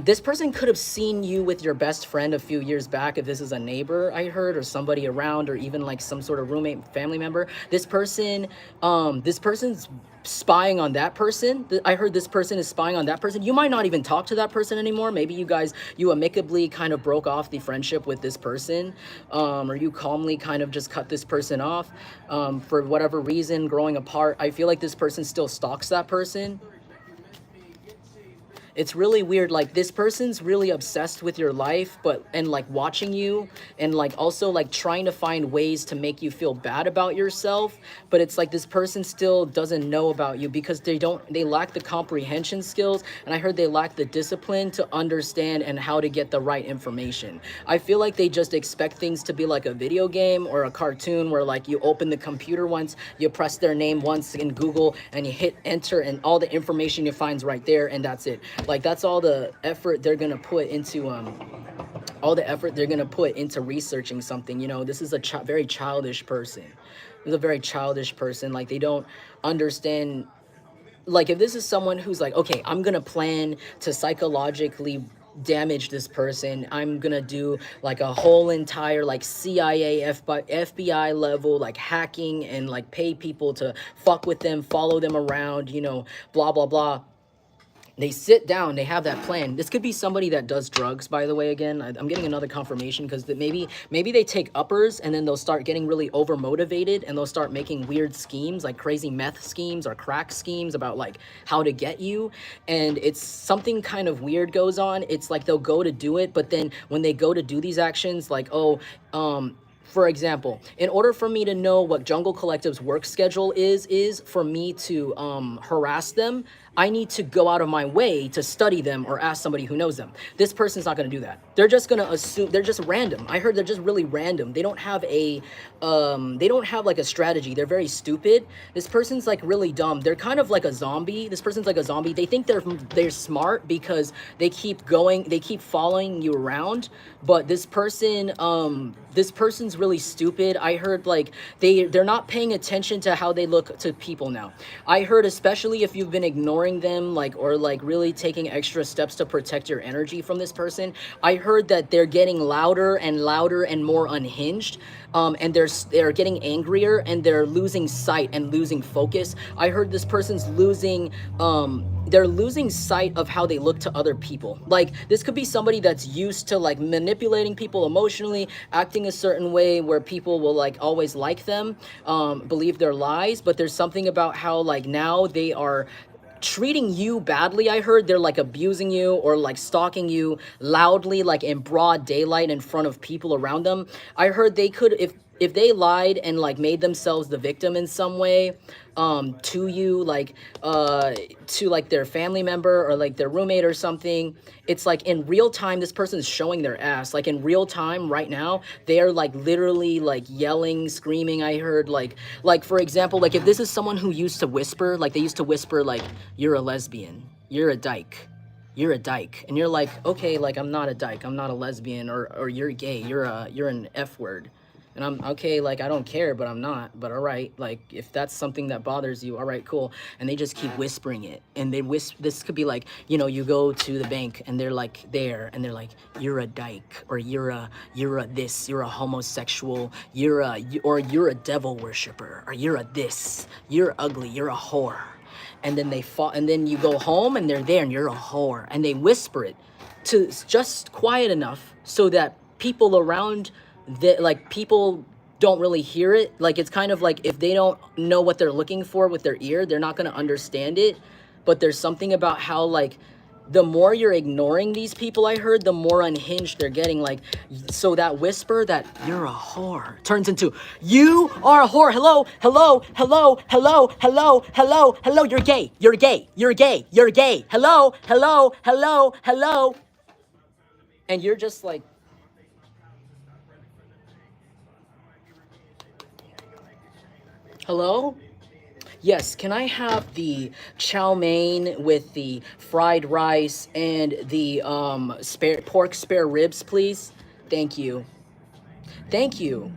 This person could have seen you with your best friend a few years back, if this is a neighbor, I heard, or somebody around, or even like some sort of roommate, family member. This person's spying on that person. I heard this person is spying on that person. You might not even talk to that person anymore. Maybe you amicably kind of broke off the friendship with this person, or you calmly kind of just cut this person off for whatever reason, growing apart. I feel like this person still stalks that person. It's really weird. Like, this person's really obsessed with your life, and like watching you, and like also like trying to find ways to make you feel bad about yourself. But it's like this person still doesn't know about you because they lack the comprehension skills. And I heard they lack the discipline to understand and how to get the right information. I feel like they just expect things to be like a video game or a cartoon where like you open the computer once, you press their name once in Google, and you hit enter, and all the information you find's right there, and that's it. Like, that's all the effort they're gonna put into researching something. You know, this is a very childish person. This is a very childish person. Like, they don't understand. Like, if this is someone who's like, okay, I'm gonna plan to psychologically damage this person, I'm gonna do like a whole entire like CIA, FBI level like hacking, and like pay people to fuck with them, follow them around, you know, blah blah blah. They sit down, they have that plan. This could be somebody that does drugs, by the way. Again, I'm getting another confirmation, because maybe they take uppers, and then they'll start getting really over motivated, and they'll start making weird schemes, like crazy meth schemes or crack schemes about like how to get you. And it's something kind of weird goes on. It's like they'll go to do it, but then when they go to do these actions, like, for example, in order for me to know what Jungle Collective's work schedule is for me to harass them, I need to go out of my way to study them or ask somebody who knows them. This person's not going to do that. They're just going to assume. They're just random. I heard they're just really random. They don't have like a strategy. They're very stupid. This person's like really dumb. They're kind of like a zombie. This person's like a zombie. They think they're smart because they keep following you around. But this person's really stupid. I heard like they're not paying attention to how they look to people now. I heard, especially if you've been ignoring them, like, or like really taking extra steps to protect your energy from this person, I heard that they're getting louder and louder and more unhinged, and they're getting angrier, and they're losing sight and losing focus. I heard this person's losing they're losing sight of how they look to other people. Like, this could be somebody that's used to like manipulating people emotionally, acting a certain way where people will like always like them, believe their lies. But there's something about how like now they are treating you badly. I heard they're like abusing you or like stalking you loudly, like in broad daylight in front of people around them. I heard they could, if they lied and like made themselves the victim in some way, to you, like to like their family member or like their roommate or something, it's like in real time this person's showing their ass. Like in real time right now, they are like literally like yelling, screaming. I heard like for example, like if this is someone who used to whisper, like they used to whisper like, you're a lesbian, you're a dyke, you're a dyke, and you're like, okay, like I'm not a dyke, I'm not a lesbian, or you're gay, you're an F word. And I'm okay, like I don't care, but I'm not. But all right, like if that's something that bothers you, all right, cool. And they just keep whispering it, and they this could be like, you know, you go to the bank and they're like there, and they're like, you're a dyke, or you're a this, you're a homosexual, you're a devil worshiper, or you're a this, you're ugly, you're a whore. And then and then you go home and they're there and you're a whore, and they whisper it to just quiet enough so that people around that, like, people don't really hear it. Like, it's kind of like if they don't know what they're looking for with their ear, they're not going to understand it. But there's something about how, like, the more you're ignoring these people, I heard, the more unhinged they're getting. Like, so that whisper that you're a whore turns into, you are a whore. Hello, hello, hello, hello, hello, hello, hello. You're gay. You're gay. You're gay. You're gay. Hello, hello, hello, hello. And you're just like, hello? Yes, can I have the chow mein with the fried rice and the pork spare ribs, please? Thank you. Thank you.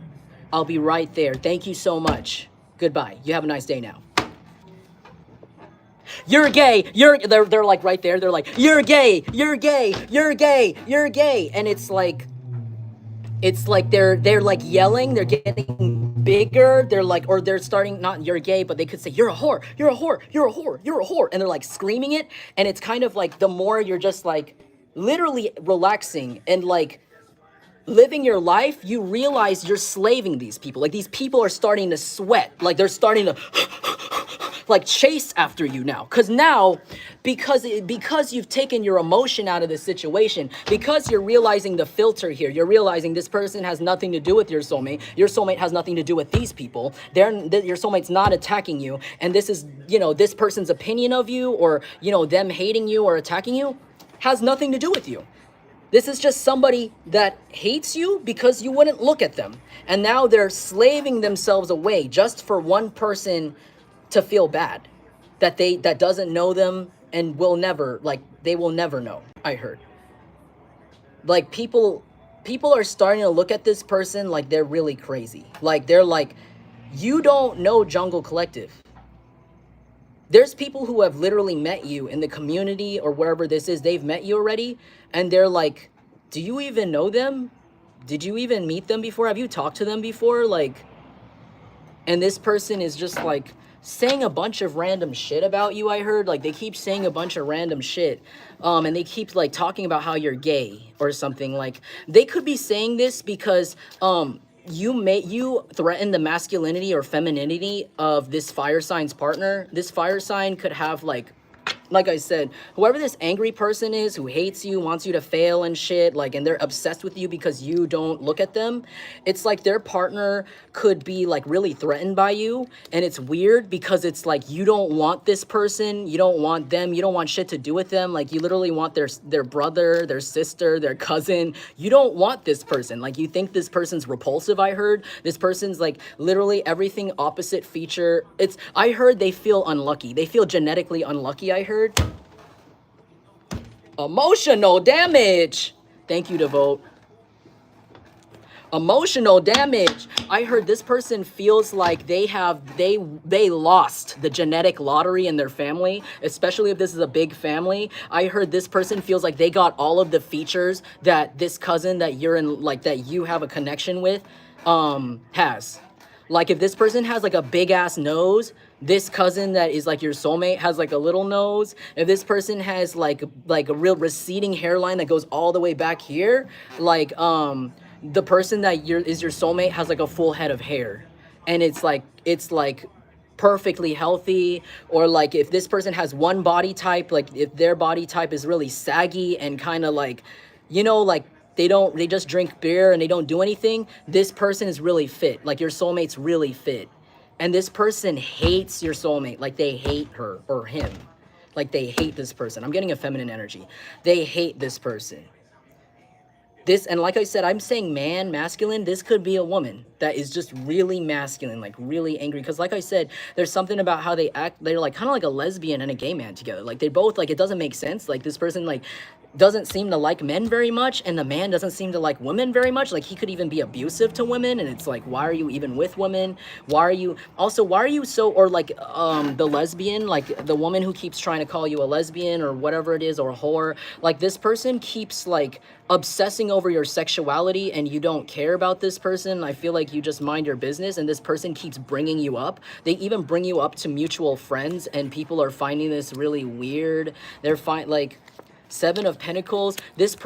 I'll be right there. Thank you so much. Goodbye. You have a nice day now. You're gay. They're like right there. They're like, you're gay. You're gay. You're gay. You're gay. And it's like they're like yelling. They're getting bigger, they're like, or they're starting, not you're gay, but they could say, you're a whore, you're a whore, you're a whore, you're a whore. And they're like screaming it. And it's kind of like the more you're just like literally relaxing and like living your life, you realize you're slaving these people. Like these people are starting to sweat. Like they're starting to like chase after you now. Cause now, because you've taken your emotion out of the situation, because you're realizing the filter here, you're realizing this person has nothing to do with your soulmate. Your soulmate has nothing to do with these people. Your soulmate's not attacking you. And this is, you know, this person's opinion of you, or, you know, them hating you or attacking you has nothing to do with you. This is just somebody that hates you because you wouldn't look at them. And now they're slaving themselves away just for one person to feel bad. That doesn't know them and will never, like, they will never know, I heard. Like people are starting to look at this person like they're really crazy. Like they're like, you don't know Jungle Collective. There's people who have literally met you in the community or wherever this is. They've met you already. And they're like, do you even know them? Did you even meet them before? Have you talked to them before? Like, and this person is just like saying a bunch of random shit about you, I heard. Like they keep saying a bunch of random shit. And they keep like talking about how you're gay or something. Like they could be saying this because, you threaten the masculinity or femininity of this fire sign's partner. This fire sign could have like I said, whoever this angry person is who hates you, wants you to fail and shit, like, and they're obsessed with you because you don't look at them, it's like their partner could be like really threatened by you. And it's weird because it's like you don't want this person, you don't want them, you don't want shit to do with them. Like you literally want their brother, their sister, their cousin. You don't want this person. Like you think this person's repulsive, I heard. This person's like literally everything opposite feature. I heard they feel unlucky. They feel genetically unlucky, I heard. Emotional damage. Thank you, Devote. Emotional damage. I heard this person feels like they lost the genetic lottery in their family, especially if this is a big family. I heard this person feels like they got all of the features that this cousin that you're in, like that you have a connection with, has. Like if this person has like a big ass nose, this cousin that is like your soulmate has like a little nose. If this person has like a real receding hairline that goes all the way back here, like the person that is your soulmate has like a full head of hair. And it's like perfectly healthy. Or like if this person has one body type, like if their body type is really saggy and kind of like, you know, like they just drink beer and they don't do anything, this person is really fit. Like your soulmate's really fit. And this person hates your soulmate. Like they hate her or him. Like they hate this person. I'm getting a feminine energy. They hate this person. This, and like I said, I'm saying man, masculine. This could be a woman that is just really masculine, like really angry. Because like I said, there's something about how they act. They're like kind of like a lesbian and a gay man together. Like they both, like, it doesn't make sense. Like this person like doesn't seem to like men very much, and the man doesn't seem to like women very much. Like he could even be abusive to women, and it's like, why are you even with women? Why are you so, or like the lesbian, like the woman who keeps trying to call you a lesbian or whatever it is, or a whore. Like this person keeps like obsessing over your sexuality, and you don't care about this person. I feel like you just mind your business, and this person keeps bringing you up. They even bring you up to mutual friends, and people are finding this really weird. They're like Seven of Pentacles. These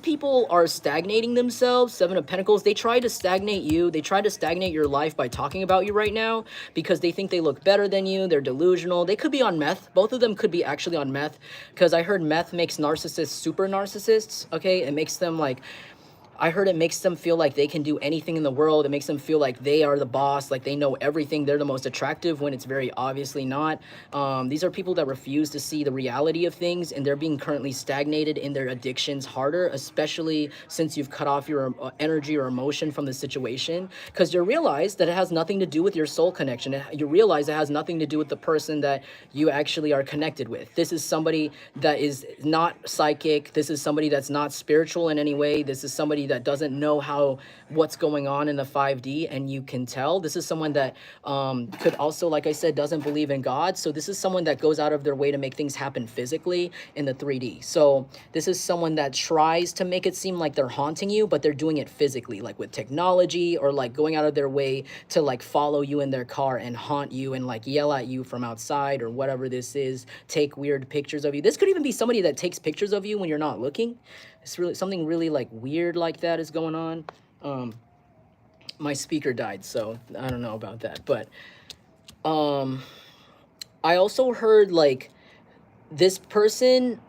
people are stagnating themselves. Seven of Pentacles. They try to stagnate you. They try to stagnate your life by talking about you right now because they think they look better than you. They're delusional. They could be on meth. Both of them could be actually on meth, because I heard meth makes narcissists super narcissists. Okay, it makes them like, I heard it makes them feel like they can do anything in the world. It makes them feel like they are the boss, like they know everything. They're the most attractive when it's very obviously not. These are people that refuse to see the reality of things, and they're being currently stagnated in their addictions harder, especially since you've cut off your energy or emotion from the situation, because you realize that it has nothing to do with your soul connection. You realize it has nothing to do with the person that you actually are connected with. This is somebody that is not psychic. This is somebody that's not spiritual in any way. This is somebody that doesn't know how what's going on in the 5D, and you can tell. This is someone that could also, like I said, doesn't believe in God. So this is someone that goes out of their way to make things happen physically in the 3D. So this is someone that tries to make it seem like they're haunting you, but they're doing it physically, like with technology, or like going out of their way to like follow you in their car and haunt you and like yell at you from outside or whatever this is, take weird pictures of you. This could even be somebody that takes pictures of you when you're not looking. It's really something really like weird like that is going on. My speaker died, so I don't know about that. But I also heard like this person,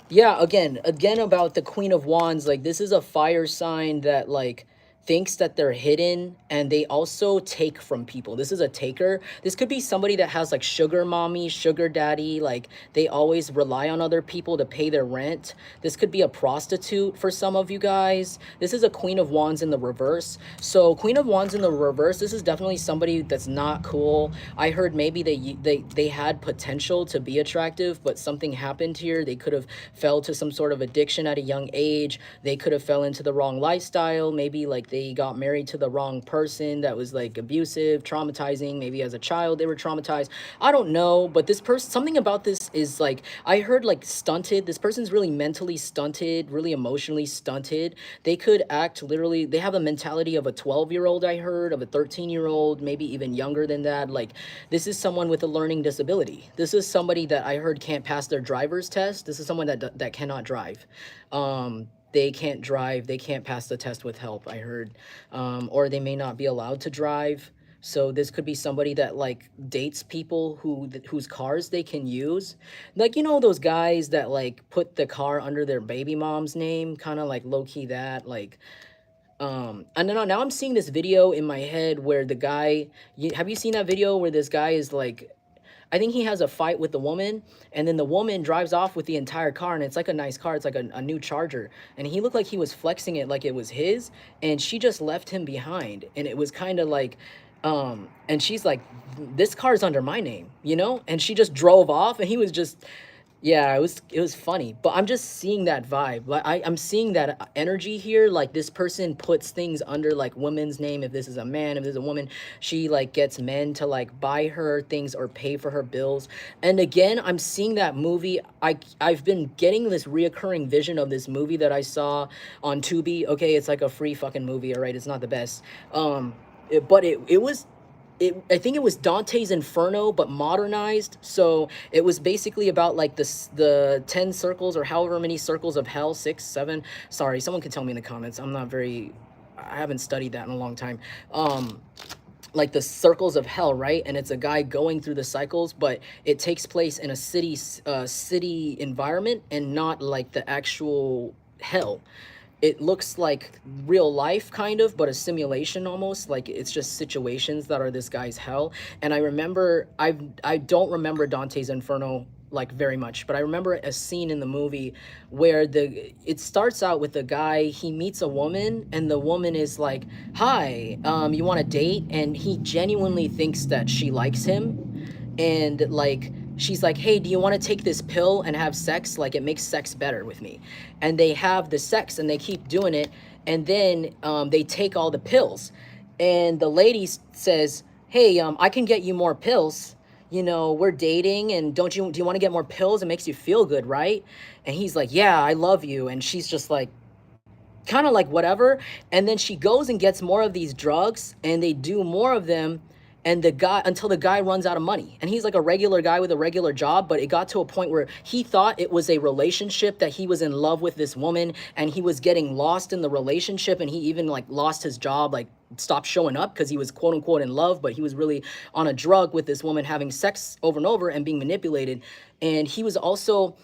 yeah, again about the Queen of Wands, like this is a fire sign that like thinks that they're hidden, and they also take from people. This is a taker. This could be somebody that has like sugar mommy, sugar daddy, like they always rely on other people to pay their rent. This could be a prostitute for some of you guys. This is a Queen of Wands in the reverse. So Queen of Wands in the reverse, this is definitely somebody that's not cool. I heard maybe they had potential to be attractive, but something happened here. They could have fell to some sort of addiction at a young age. They could have fell into the wrong lifestyle. Maybe like they got married to the wrong person that was like abusive, traumatizing. Maybe as a child they were traumatized. I don't know, but this person, something about this is like, I heard like stunted. This person's really mentally stunted, really emotionally stunted. They could act literally, they have a mentality of a 12-year-old, I heard, of a 13-year-old, maybe even younger than that. Like this is someone with a learning disability. This is somebody that I heard can't pass their driver's test. This is someone that cannot drive. They can't drive, they can't pass the test with help, I heard. Or they may not be allowed to drive. So this could be somebody that like dates people whose cars they can use. Like, you know, those guys that like put the car under their baby mom's name, kind of like low-key that, like, and then now I'm seeing this video in my head where the guy, have you seen that video where this guy is like, I think he has a fight with the woman, and then the woman drives off with the entire car, and it's like a nice car. It's like a new Charger, and he looked like he was flexing it like it was his, and she just left him behind, and it was kind of like, and she's like, this car's under my name, you know, and she just drove off, and he was just, yeah, it was funny, but I'm just seeing that vibe. Like I'm seeing that energy here. Like this person puts things under like women's name. If this is a man, if this is a woman, she like gets men to like buy her things or pay for her bills. And again, I'm seeing that movie. I've been getting this reoccurring vision of this movie that I saw on Tubi. Okay, it's like a free fucking movie. All right, it's not the best. But it was, I think it was Dante's Inferno, but modernized. So it was basically about like the 10 circles or however many circles of hell, 6, 7. Sorry, someone could tell me in the comments. I haven't studied that in a long time. Like the circles of hell, right? And it's a guy going through the cycles, but it takes place in a city environment and not like the actual hell. It looks like real life kind of, but a simulation almost. Like it's just situations that are this guy's hell. And I remember, I don't remember Dante's Inferno like very much, but I remember a scene in the movie where it starts out with a guy, he meets a woman, and the woman is like, hi, you want to date? And he genuinely thinks that she likes him, and like she's like, hey, do you want to take this pill and have sex? Like it makes sex better with me. And they have the sex and they keep doing it, and then they take all the pills, and the lady says, hey, I can get you more pills, you know, we're dating, and do you want to get more pills? It makes you feel good, right? And he's like, yeah, I love you. And she's just like, kind of like whatever. And then she goes and gets more of these drugs, and they do more of them, and the guy, until the guy runs out of money. And he's like a regular guy with a regular job, but it got to a point where he thought it was a relationship, that he was in love with this woman, and he was getting lost in the relationship, and he even like lost his job, like stopped showing up because he was quote unquote in love, but he was really on a drug with this woman, having sex over and over and being manipulated. And he was also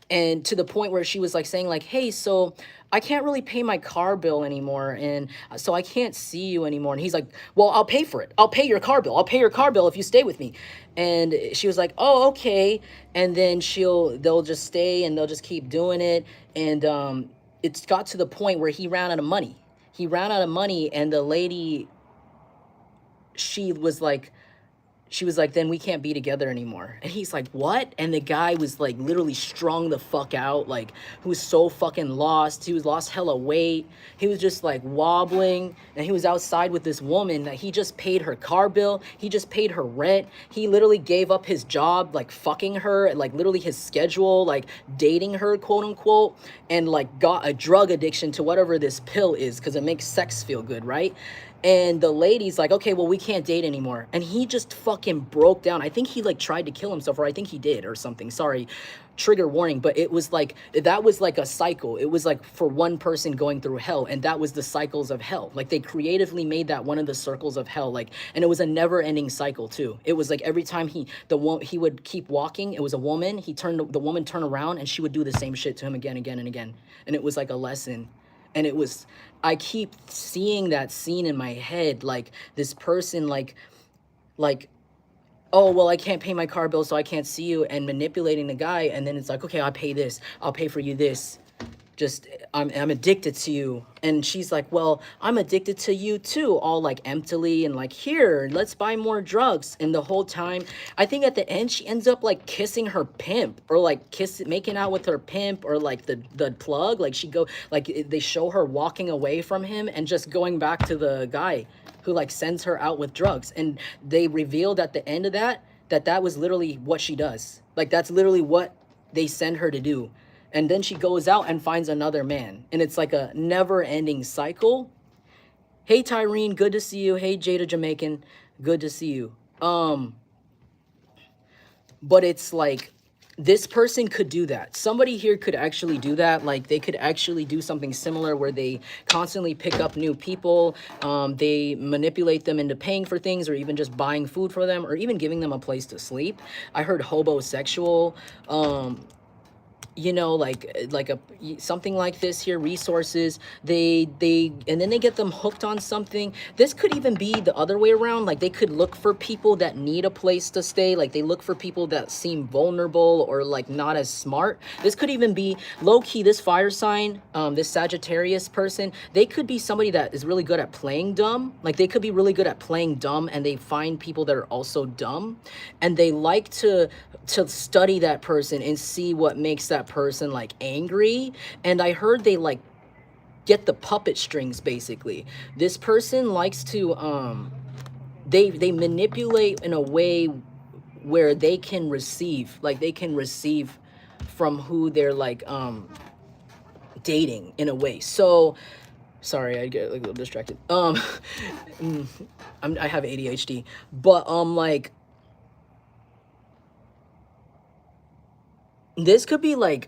and to the point where she was like saying like, hey, so I can't really pay my car bill anymore, and so I can't see you anymore. And he's like, well, I'll pay for it. I'll pay your car bill. I'll pay your car bill if you stay with me. And she was like, oh, okay. And then they'll just stay, and they'll just keep doing it. And it's got to the point where he ran out of money. And the lady, she was like, she was like, then we can't be together anymore. And he's like, what? And the guy was like literally strung the fuck out. Like, he was so fucking lost. He was lost hella weight. He was just like wobbling. And he was outside with this woman that he just paid her car bill. He just paid her rent. He literally gave up his job, like fucking her, like literally his schedule, like dating her, quote unquote, and like got a drug addiction to whatever this pill is because it makes sex feel good, right? And the lady's like, okay, well, we can't date anymore. And he just fucking broke down. I think he like tried to kill himself, or I think he did or something. Sorry, trigger warning. But it was like, that was like a cycle. It was like for one person going through hell. And that was the cycles of hell. Like they creatively made that one of the circles of hell. Like, and it was a never ending cycle too. It was like every time he would keep walking, it was a woman. The woman turned around and she would do the same shit to him again, again, and again. And it was like a lesson. And it was, I keep seeing that scene in my head, like this person like, oh, well, I can't pay my car bill, so I can't see you, and manipulating the guy. And then it's like, okay, I'll pay this, I'll pay for you this. Just, I'm addicted to you. And she's like, well, I'm addicted to you too, all like emptily, and like, here, let's buy more drugs. And the whole time, I think at the end, she ends up like kissing her pimp, or like making out with her pimp, or like the plug. Like they show her walking away from him and just going back to the guy who like sends her out with drugs. And they revealed at the end of that was literally what she does. Like that's literally what they send her to do. And then she goes out and finds another man. And it's like a never-ending cycle. Hey, Tyrene, good to see you. Hey, Jada Jamaican, good to see you. But it's like, this person could do that. Somebody here could actually do that. Like, they could actually do something similar where they constantly pick up new people. They manipulate them into paying for things, or even just buying food for them, or even giving them a place to sleep. I heard hobosexual. You know, like something like this here, resources, and then they get them hooked on something. This could even be the other way around. Like they could look for people that need a place to stay. Like they look for people that seem vulnerable or like not as smart. This could even be low-key, this fire sign, this Sagittarius person, they could be somebody that is really good at playing dumb. Like they could be really good at playing dumb, and they find people that are also dumb, and they like to study that person and see what makes that person like angry. And I heard they like get the puppet strings. Basically, this person likes to they manipulate in a way where they can receive, like they can receive from who they're like dating in a way. So sorry, I get like a little distracted. I have ADHD, but like, this could be like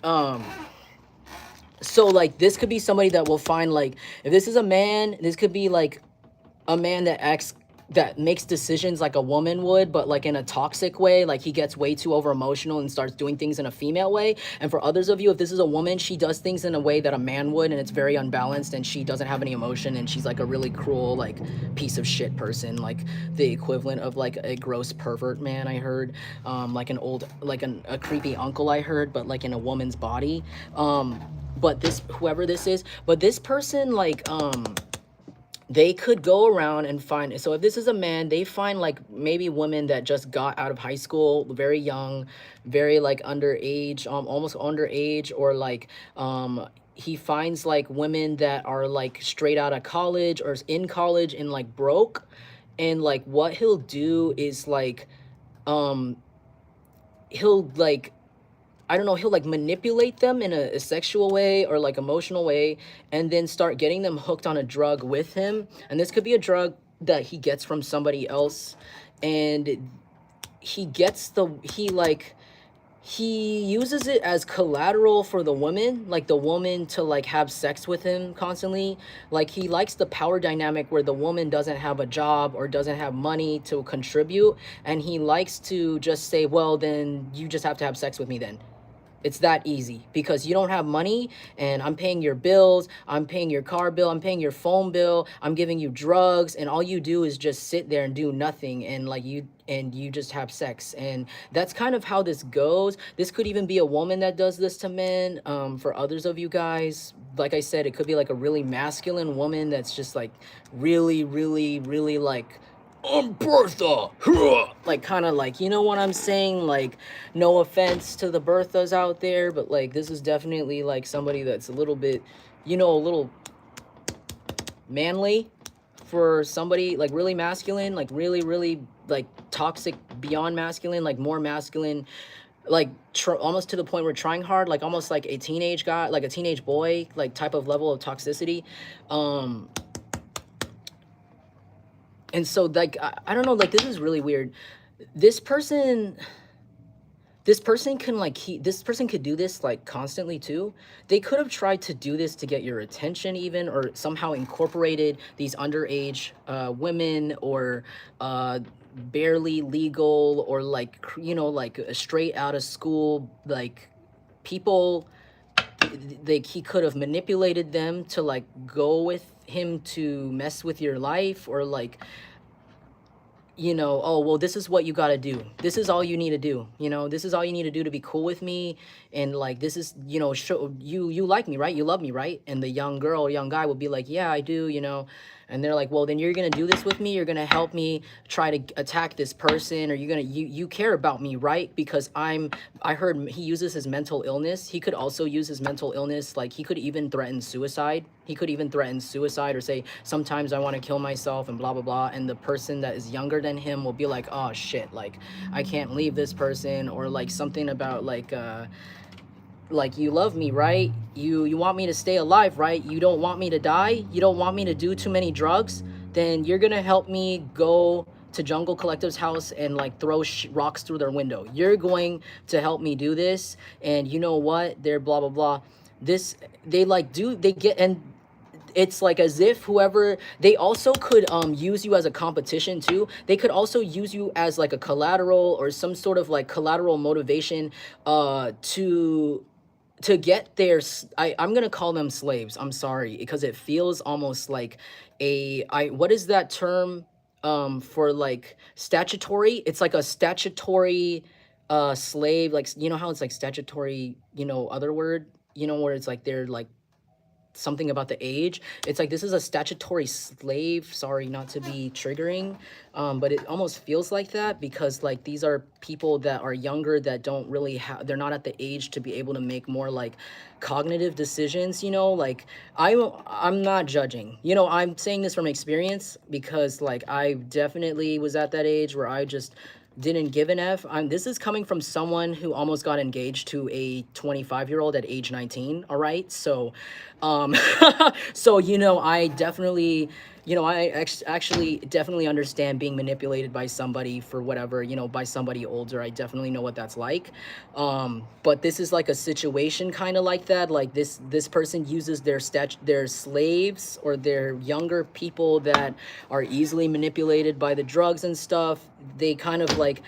so like this could be somebody that will find, like, if this is a man, this could be like a man that makes decisions like a woman would, but like in a toxic way. Like he gets way too over emotional and starts doing things in a female way. And for others of you, if this is a woman, she does things in a way that a man would, and it's very unbalanced, and she doesn't have any emotion, and she's like a really cruel, like, piece of shit person, like the equivalent of like a gross pervert man, I heard, like an old, like a creepy uncle, I heard, but like in a woman's body. But whoever this is, but this person, like, they could go around and find, so if this is a man, they find like maybe women that just got out of high school, very young, very like underage, almost underage, or like he finds like women that are like straight out of college or in college and like broke. And like what he'll do is like he'll like, I don't know, he'll like manipulate them in a sexual way or like emotional way, and then start getting them hooked on a drug with him. And this could be a drug that he gets from somebody else, and he uses it as collateral for the woman, like the woman to like have sex with him constantly. Like he likes the power dynamic where the woman doesn't have a job or doesn't have money to contribute, and he likes to just say, well, then you just have to have sex with me then. It's that easy, because you don't have money, and I'm paying your bills, I'm paying your car bill, I'm paying your phone bill, I'm giving you drugs, and all you do is just sit there and do nothing, and like you just have sex. And that's kind of how this goes. This could even be a woman that does this to men. For others of you guys, like I said, it could be like a really masculine woman that's just like really, really, really like I'm Bertha. Huh. Like, kind of like, you know what I'm saying? Like, no offense to the Berthas out there, but like, this is definitely like somebody that's a little bit, you know, a little manly for somebody like really masculine, like really like toxic beyond masculine, like more masculine, like almost to the point where trying hard, like almost like a teenage guy, like a teenage boy, like type of level of toxicity. And so like I don't know, like this is really weird. This person can like this person could do this like constantly too. They could have tried to do this to get your attention even, or somehow incorporated these underage women, or barely legal, or like, you know, like straight out of school, like people. Like he could have manipulated them to like go with him to mess with your life, or like, you know, oh, well, this is what you got to do. This is all you need to do. You know, this is all you need to do to be cool with me. And like, this is, you know, show you like me, right? You love me, right? And the young girl or young guy will be like, yeah, I do, you know. And they're like, well, then you're going to do this with me. You're going to help me try to attack this person, or you're going to, you care about me, right? Because I heard he uses his mental illness. He could also use his mental illness. Like he could even threaten suicide. He could even threaten suicide, or say, sometimes I want to kill myself and blah, blah, blah. And the person that is younger than him will be like, oh shit, like I can't leave this person, or like something about like, you love me, right? You want me to stay alive, right? You don't want me to die? You don't want me to do too many drugs? Then you're gonna help me go to Jungle Collective's house and like throw rocks through their window. You're going to help me do this, and you know what? They're blah blah blah. This they like do they get, and it's like as if whoever, they also could use you as a competition too. They could also use you as like a collateral, or some sort of like collateral motivation to get their I'm gonna call them slaves. I'm sorry, because it feels almost like what is that term for like statutory? It's like a statutory slave, like, you know how it's like statutory, you know, other word, you know, where it's like they're like something about the age. It's like this is a statutory slave. Sorry, not to be triggering, but it almost feels like that, because like these are people that are younger, that don't really have, they're not at the age to be able to make more like cognitive decisions, you know. Like I'm not judging, you know, I'm saying this from experience, because like I definitely was at that age where I just didn't give an F. This is coming from someone who almost got engaged to a 25-year-old at age 19. All right. So, so, you know, I definitely, you know, I actually definitely understand being manipulated by somebody for whatever, you know, by somebody older. I definitely know what that's like. But this is like a situation kind of like that. Like this person uses their slaves, or their younger people that are easily manipulated by the drugs and stuff. They kind of like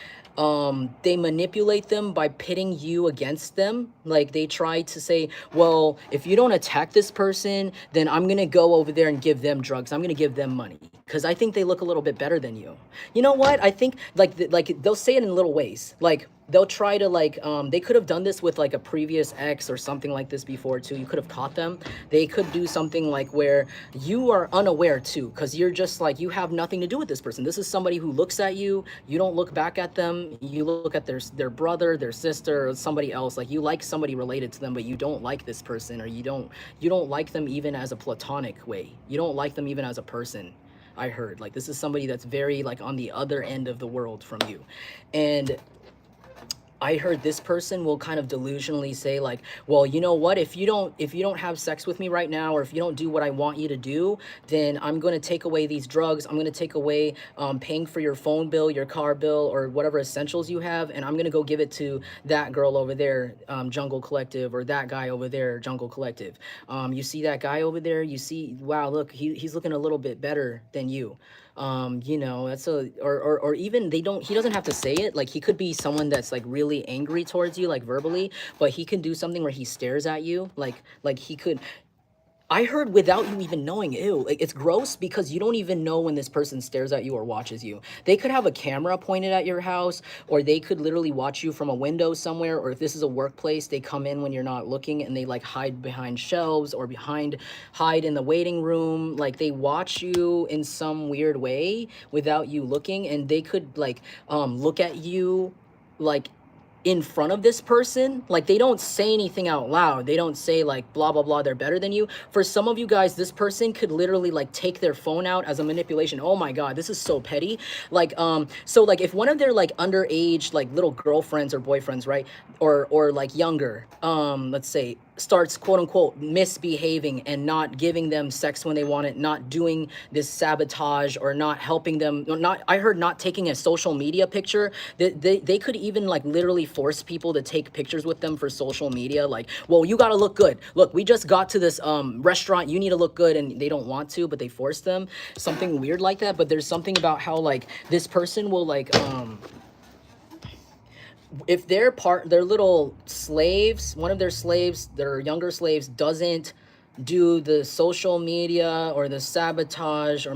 they manipulate them by pitting you against them. Like they try to say, well, if you don't attack this person, then I'm gonna go over there and give them drugs. I'm gonna give them money because I think they look a little bit better than you. You know what? I think like they'll say it in little ways. Like they'll try to like they could have done this with like a previous ex or something like this before too. You could have caught them. They could do something like where you are unaware too, because you're just like, you have nothing to do with this person. This is somebody who looks at you, you don't look back at them, you look at their brother, their sister, or somebody else. Like you like somebody related to them, but you don't like this person, or you don't like them even as a platonic way. You don't like them even as a person. I heard like this is somebody that's very like on the other end of the world from you. And I heard this person will kind of delusionally say like, well, you know what, if you don't have sex with me right now, or if you don't do what I want you to do, then I'm going to take away these drugs. I'm going to take away paying for your phone bill, your car bill, or whatever essentials you have, and I'm going to go give it to that girl over there, Jungle Collective, or that guy over there, Jungle Collective. You see that guy over there, you see, wow, look, he's looking a little bit better than you. You know, that's or even he doesn't have to say it. Like he could be someone that's like really angry towards you, like verbally, but he can do something where he stares at you, like he could, I heard without you even knowing. Ew, like it's gross because you don't even know when this person stares at you or watches you. They could have a camera pointed at your house, or they could literally watch you from a window somewhere, or if this is a workplace, they come in when you're not looking and they like hide behind shelves or hide in the waiting room. Like they watch you in some weird way without you looking, and they could like look at you like in front of this person. Like they don't say anything out loud, they don't say like blah blah blah, they're better than you. For some of you guys, this person could literally like take their phone out as a manipulation. Oh my god, this is so petty. Like so like if one of their like underage like little girlfriends or boyfriends, right, or like younger, let's say, starts quote unquote misbehaving and not giving them sex when they want it, not doing this sabotage, or not helping them, not, I heard, not taking a social media picture. They could even like literally force people to take pictures with them for social media. Like, well, you got to look good. Look, we just got to this restaurant, you need to look good. And they don't want to, but they force them. Something weird like that. But there's something about how like this person will like if their little slaves, one of their slaves, their younger slaves, doesn't do the social media or the sabotage or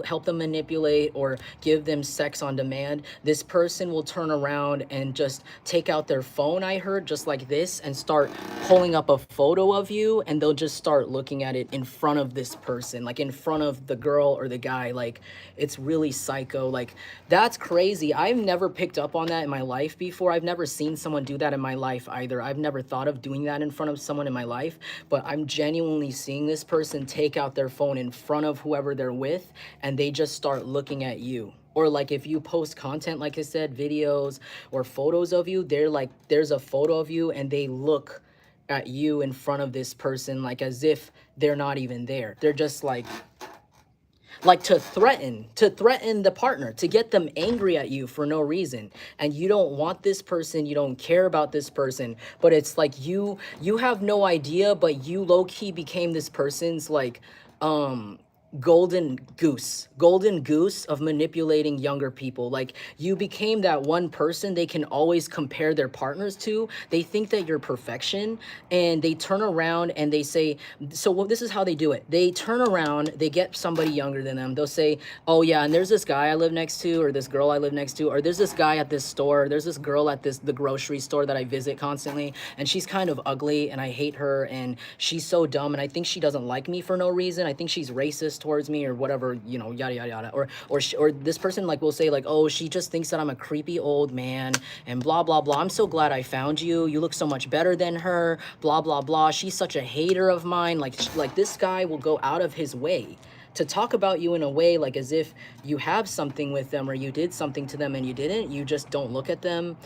help them manipulate or give them sex on demand, this person will turn around and just take out their phone, I heard, just like this, and start pulling up a photo of you, and they'll just start looking at it in front of this person, like in front of the girl or the guy. Like it's really psycho. Like that's crazy. I've never picked up on that in my life before. I've never seen someone do that in my life either. I've never thought of doing that in front of someone in my life, but I'm genuinely seeing this person take out their phone in front of whoever they're with, and they just start looking at you. Or like if you post content, like I said, videos or photos of you, they're like, there's a photo of you and they look at you in front of this person like as if they're not even there. They're just like to threaten the partner, to get them angry at you for no reason. And you don't want this person, you don't care about this person, but it's like you have no idea, but you low-key became this person's like golden goose of manipulating younger people. Like you became that one person they can always compare their partners to. They think that you're perfection, and they turn around and they say, so well, this is how they do it. They turn around, they get somebody younger than them, they'll say, oh yeah, and there's this guy I live next to, or this girl I live next to, or there's this guy at this store, there's this girl at the grocery store that I visit constantly, and she's kind of ugly and I hate her, and she's so dumb, and I think she doesn't like me for no reason. I think she's racist towards me or whatever, you know, yada yada yada. Or this person like will say like, oh, she just thinks that I'm a creepy old man and blah blah blah. I'm so glad I found you. You look so much better than her. Blah blah blah. She's such a hater of mine. Like this guy will go out of his way to talk about you in a way like as if you have something with them or you did something to them and you didn't. You just don't look at them.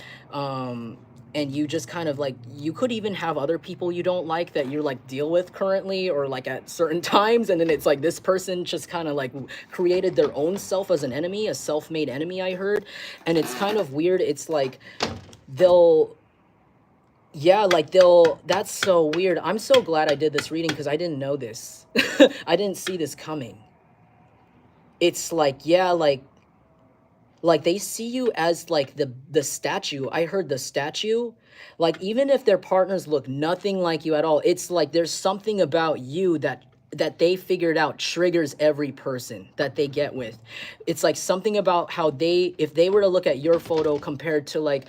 And you just kind of like, you could even have other people you don't like that you're like deal with currently or like at certain times, and then it's like this person just kind of like created their own self as an enemy, a self-made enemy, I heard. And it's kind of weird. It's like that's so weird. I'm so glad I did this reading because I didn't know this. I didn't see this coming. It's like, yeah, like they see you as like the statue. I heard the statue. Like even if their partners look nothing like you at all, it's like there's something about you that they figured out triggers every person that they get with. It's like something about how if they were to look at your photo compared to like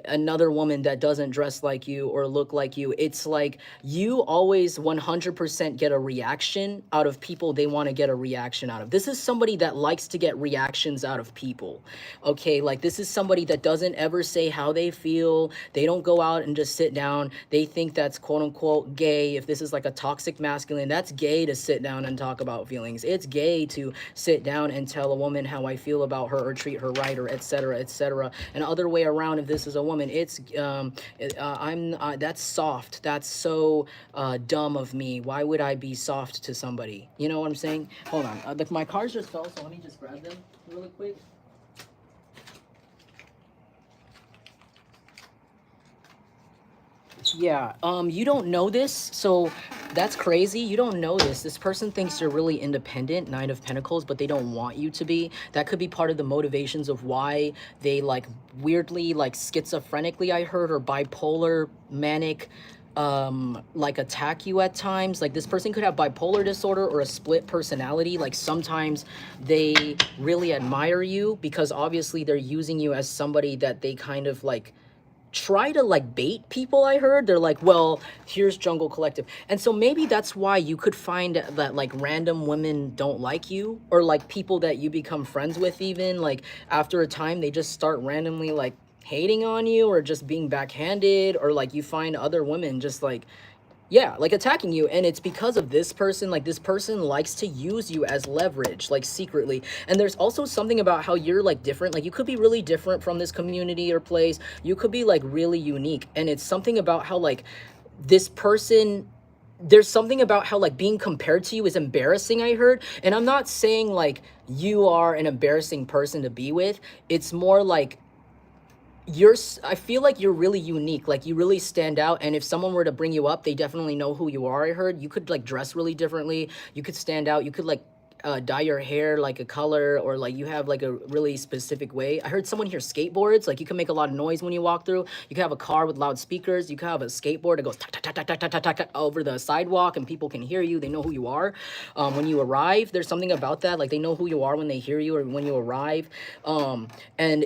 another woman that doesn't dress like you or look like you, it's like you always 100% get a reaction out of people they want to get a reaction out of. This is somebody that likes to get reactions out of people. Okay, like this is somebody that doesn't ever say how they feel. They don't go out and just sit down. They think that's quote unquote gay. If this is like a toxic masculine, that's gay to sit down and talk about feelings. It's gay to sit down and tell a woman how I feel about her or treat her right or etc etc. And other way around, if this is a woman, it's that's soft. That's so dumb of me. Why would I be soft to somebody? You know what I'm saying? Hold on, my cards just fell, so let me just grab them really quick. Yeah, you don't know this, so that's crazy. You don't know this. This person thinks you're really independent, Nine of Pentacles, but they don't want you to be. That could be part of the motivations of why they like weirdly, like schizophrenically, I heard, or bipolar, manic, like attack you at times. Like this person could have bipolar disorder or a split personality. Like sometimes they really admire you because obviously they're using you as somebody that they kind of like try to like bait people. I heard they're like, well, here's Jungle Collective, and so maybe that's why you could find that like random women don't like you, or like people that you become friends with, even like after a time they just start randomly like hating on you or just being backhanded, or like you find other women just like, yeah, like attacking you, and it's because of this person. Like this person likes to use you as leverage, like secretly. And there's also something about how you're like different. Like you could be really different from this community or place. You could be like really unique, and it's something about how like this person, there's something about how like being compared to you is embarrassing, I heard. And I'm not saying like you are an embarrassing person to be with. It's more like I feel like you're really unique. Like you really stand out, and if someone were to bring you up, they definitely know who you are. I heard you could like dress really differently, you could stand out, you could like dye your hair like a color, or like you have like a really specific way. I heard someone here skateboards, like you can make a lot of noise when you walk through. You can have a car with loudspeakers, you can have a skateboard that goes tack, tack, tack, tack, tack, tack, tack, tack, over the sidewalk, and people can hear you, they know who you are. When you arrive, there's something about that, like they know who you are when they hear you or when you arrive. And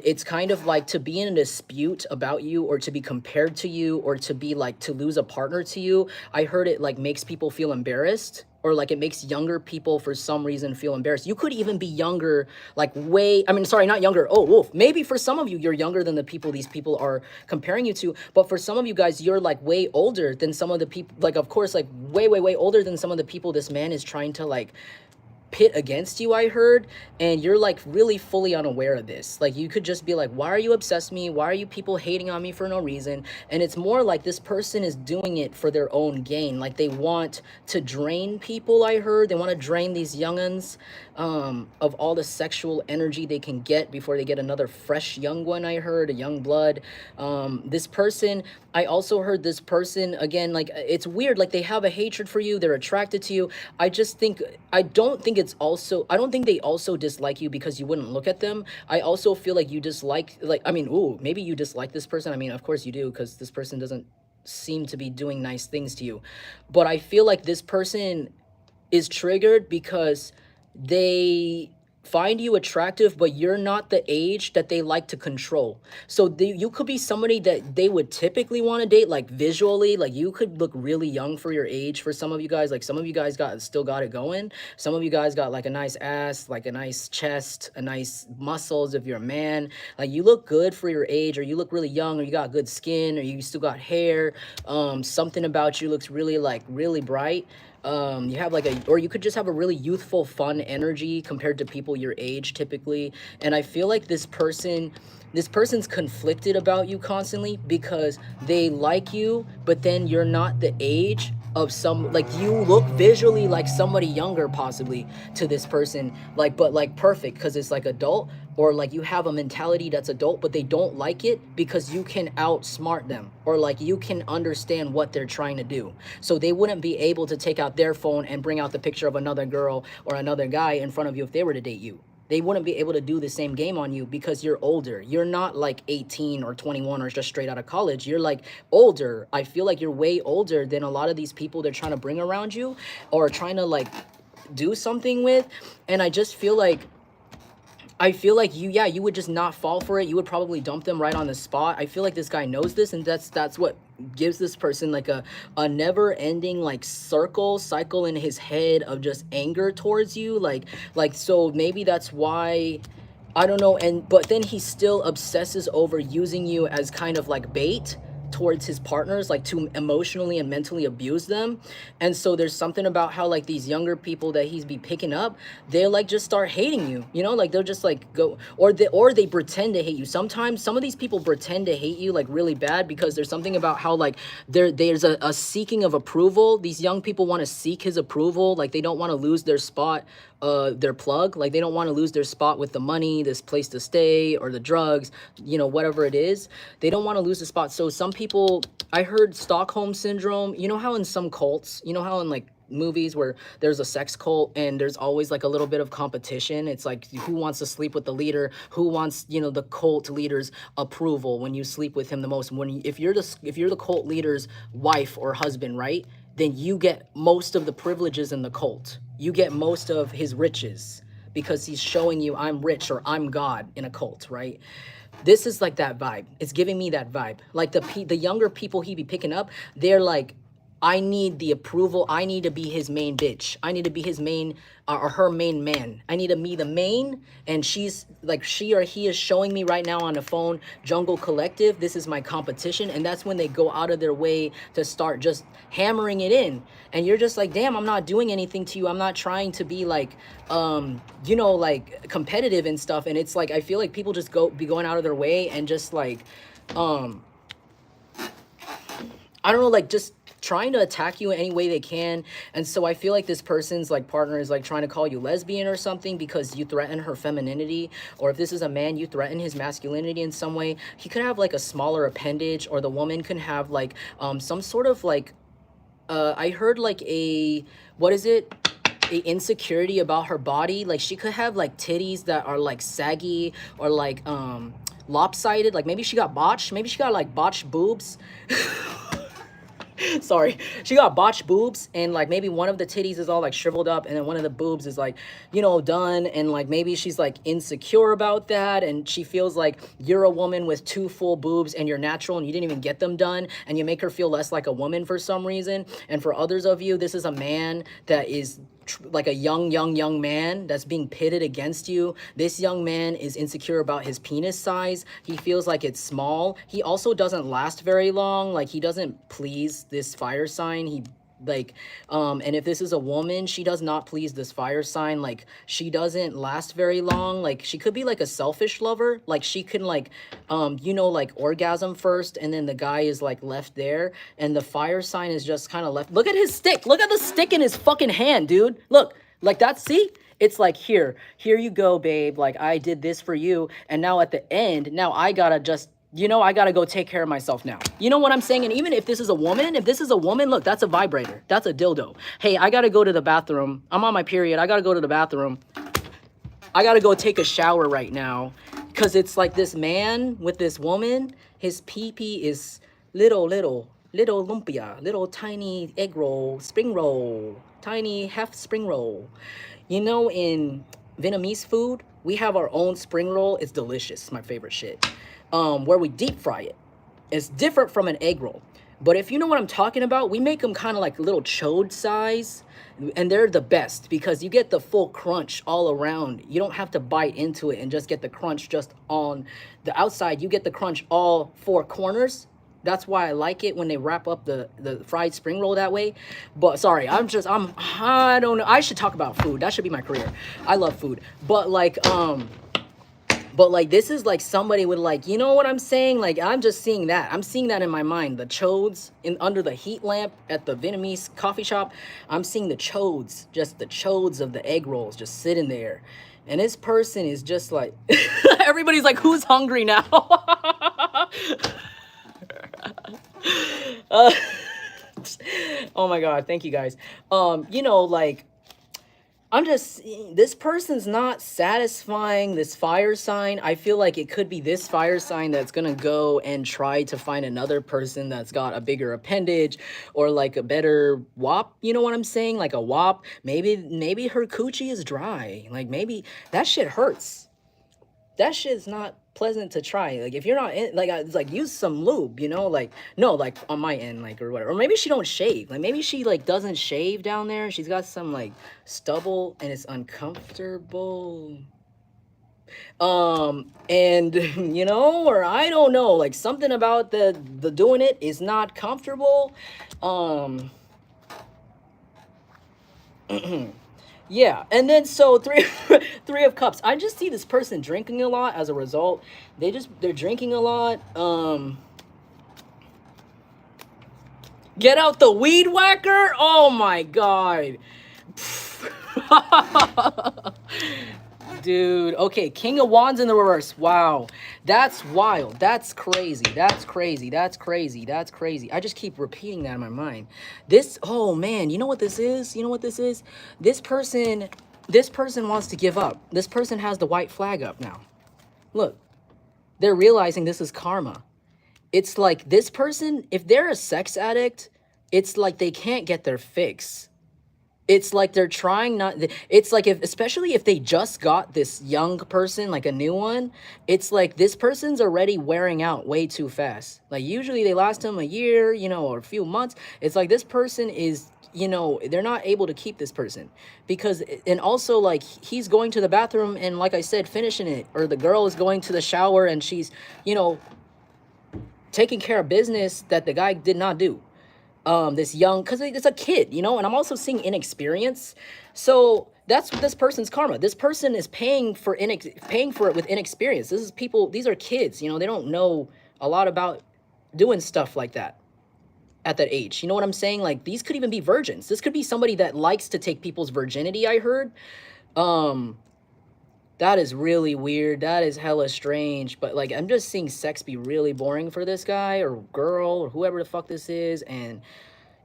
it's kind of like to be in a dispute about you, or to be compared to you, or to be like to lose a partner to you. I heard it like makes people feel embarrassed, or like it makes younger people for some reason feel embarrassed. You could even be younger, like way, I mean, sorry, not younger. Oh, wolf. Maybe for some of you, you're younger than the people these people are comparing you to. But for some of you guys, you're like way older than some of the people, like, of course, like way, way, way older than some of the people this man is trying to like pit against you, I heard. And you're like really fully unaware of this. Like you could just be like, why are you obsessed with me? Why are you people hating on me for no reason? And it's more like this person is doing it for their own gain. Like they want to drain people, I heard. They want to drain these young'uns of all the sexual energy they can get before they get another fresh young one, I heard, a young blood. This person, I also heard this person, again, like it's weird, like they have a hatred for you, they're attracted to you. I don't think it's also, I don't think they also dislike you because you wouldn't look at them. I also feel like you dislike, like, I mean, ooh, maybe you dislike this person. I mean, of course you do, because this person doesn't seem to be doing nice things to you. But I feel like this person is triggered because they find you attractive, but you're not the age that they like to control. So you could be somebody that they would typically want to date, like visually, like you could look really young for your age. For some of you guys, like some of you guys still got it going. Some of you guys got like a nice ass, like a nice chest, a nice muscles if you're a man. Like you look good for your age, or you look really young, or you got good skin, or you still got hair. Something about you looks really like really bright. You have like or you could just have a really youthful, fun energy compared to people your age typically. And I feel like this person's conflicted about you constantly because they like you, but then you're not the age of some, like you look visually like somebody younger possibly to this person, like, but like perfect because it's like adult, or like you have a mentality that's adult, but they don't like it because you can outsmart them, or like you can understand what they're trying to do. So they wouldn't be able to take out their phone and bring out the picture of another girl or another guy in front of you if they were to date you. They wouldn't be able to do the same game on you because you're older. You're not like 18 or 21 or just straight out of college. You're like older. I feel like you're way older than a lot of these people they're trying to bring around you or trying to like do something with. And I feel like you, yeah, you would just not fall for it. You would probably dump them right on the spot. I feel like this guy knows this, and that's what gives this person like a never-ending like cycle in his head of just anger towards you. Like so maybe that's why, I don't know. And but then he still obsesses over using you as kind of like bait towards his partners, like to emotionally and mentally abuse them. And so there's something about how like these younger people that he's be picking up, they'll like just start hating you, you know, like they'll just like go, or they pretend to hate you. Sometimes some of these people pretend to hate you like really bad because there's something about how like there's a seeking of approval. These young people want to seek his approval, like they don't want to lose their spot, their plug, like they don't want to lose their spot with the money, this place to stay, or the drugs, you know, whatever it is. They don't want to lose the spot. So some people, I heard Stockholm syndrome, you know how in some cults, you know how in like movies where there's a sex cult and there's always like a little bit of competition. It's like who wants to sleep with the leader, who wants, you know, the cult leader's approval when you sleep with him the most. If you're the cult leader's wife or husband, right, then you get most of the privileges in the cult. You get most of his riches because he's showing you I'm rich or I'm God in a cult, right? This is like that vibe. It's giving me that vibe. Like the younger people he be picking up, they're like, I need the approval. I need to be his main bitch. I need to be his main or her main man. I need to be the main. And she's like, she or he is showing me right now on the phone, Jungle Collective, this is my competition. And that's when they go out of their way to start just hammering it in. And you're just like, damn, I'm not doing anything to you. I'm not trying to be like, you know, like competitive and stuff. And it's like, I feel like people just be going out of their way and just like, I don't know, like just trying to attack you in any way they can. And so I feel like this person's like partner is like trying to call you lesbian or something because you threaten her femininity. Or if this is a man, you threaten his masculinity in some way. He could have like a smaller appendage, or the woman can have like some sort of like I heard like a insecurity about her body. Like she could have like titties that are like saggy or like lopsided. Like maybe she got botched. Maybe she got like botched boobs. Sorry, she got botched boobs, and like maybe one of the titties is all like shriveled up, and then one of the boobs is like, you know, done, and like maybe she's like insecure about that, and she feels like you're a woman with 2 full boobs and you're natural and you didn't even get them done, and you make her feel less like a woman for some reason. And for others of you, this is a man that is like a young man that's being pitted against you. This young man is insecure about his penis size. He feels like it's small. He also doesn't last very long. Like he doesn't please this fire sign. He like and if this is a woman, she does not please this fire sign. Like she doesn't last very long. Like she could be like a selfish lover. Like she can like you know, like orgasm first, and then the guy is like left there, and the fire sign is just kind of left. Look at his stick. Look at the stick in his fucking hand, dude. Look, like that. See, it's like, here you go, babe, like I did this for you, and now at the end, now I gotta just, you know, I gotta go take care of myself now. You know what I'm saying? And even if this is a woman, look, that's a vibrator. That's a dildo. Hey, I gotta go to the bathroom. I'm on my period. I gotta go to the bathroom. I gotta go take a shower right now. Because it's like this man with this woman, his pee-pee is little lumpia, little tiny egg roll, spring roll, tiny half spring roll. You know, in Vietnamese food, we have our own spring roll. It's delicious. It's my favorite shit. Where we deep fry it. It's different from an egg roll. But if you know what I'm talking about, we make them kind of like little chode size. And they're the best because you get the full crunch all around. You don't have to bite into it and just get the crunch just on the outside. You get the crunch all 4 corners. That's why I like it when they wrap up the fried spring roll that way. But sorry, I don't know. I should talk about food. That should be my career. I love food. But like, this is like somebody with like, you know what I'm saying? Like, I'm just seeing that. I'm seeing that in my mind. The chodes under the heat lamp at the Vietnamese coffee shop. I'm seeing the chodes, just the chodes of the egg rolls just sitting there. And this person is just like, everybody's like, who's hungry now? Oh my God. Thank you guys. You know, like, I'm just, this person's not satisfying this fire sign. I feel like it could be this fire sign that's gonna go and try to find another person that's got a bigger appendage or like a better wop. You know what I'm saying? Like a wop. Maybe her coochie is dry. Like maybe that shit hurts. That shit's not pleasant to try. Like if you're not in, like, it's like use some lube, you know, like no, like on my end, like or whatever. Or maybe she don't shave. Like maybe she like doesn't shave down there. She's got some like stubble and it's uncomfortable. And you know, or I don't know, like something about the doing it is not comfortable. Yeah, and then so three of cups. I just see this person drinking a lot as a result. They're drinking a lot. Get out the weed whacker. Oh my God. Dude, okay, King of Wands in the reverse. Wow. That's wild. That's crazy. That's crazy. That's crazy. That's crazy. I just keep repeating that in my mind. This, oh man, you know what this is? You know what this is? This person, this person wants to give up. This person has the white flag up now. Look, they're realizing this is karma. It's like this person, if they're a sex addict, it's like they can't get their fix. It's like they're trying not, it's like if, especially if they just got this young person, like a new one, it's like this person's already wearing out way too fast. Like usually they last them a year, you know, or a few months. It's like this person is, you know, they're not able to keep this person because, and also like he's going to the bathroom and like I said, finishing it, or the girl is going to the shower and she's, you know, taking care of business that the guy did not do. This young, because it's a kid, you know, and I'm also seeing inexperience. So that's this person's karma. This person is paying for paying for it with inexperience. This is people, these are kids, you know, they don't know a lot about doing stuff like that at that age. You know what I'm saying? Like these could even be virgins. This could be somebody that likes to take people's virginity, I heard. Um, that is really weird. That is hella strange. But like I'm just seeing sex be really boring for this guy or girl or whoever the fuck this is, and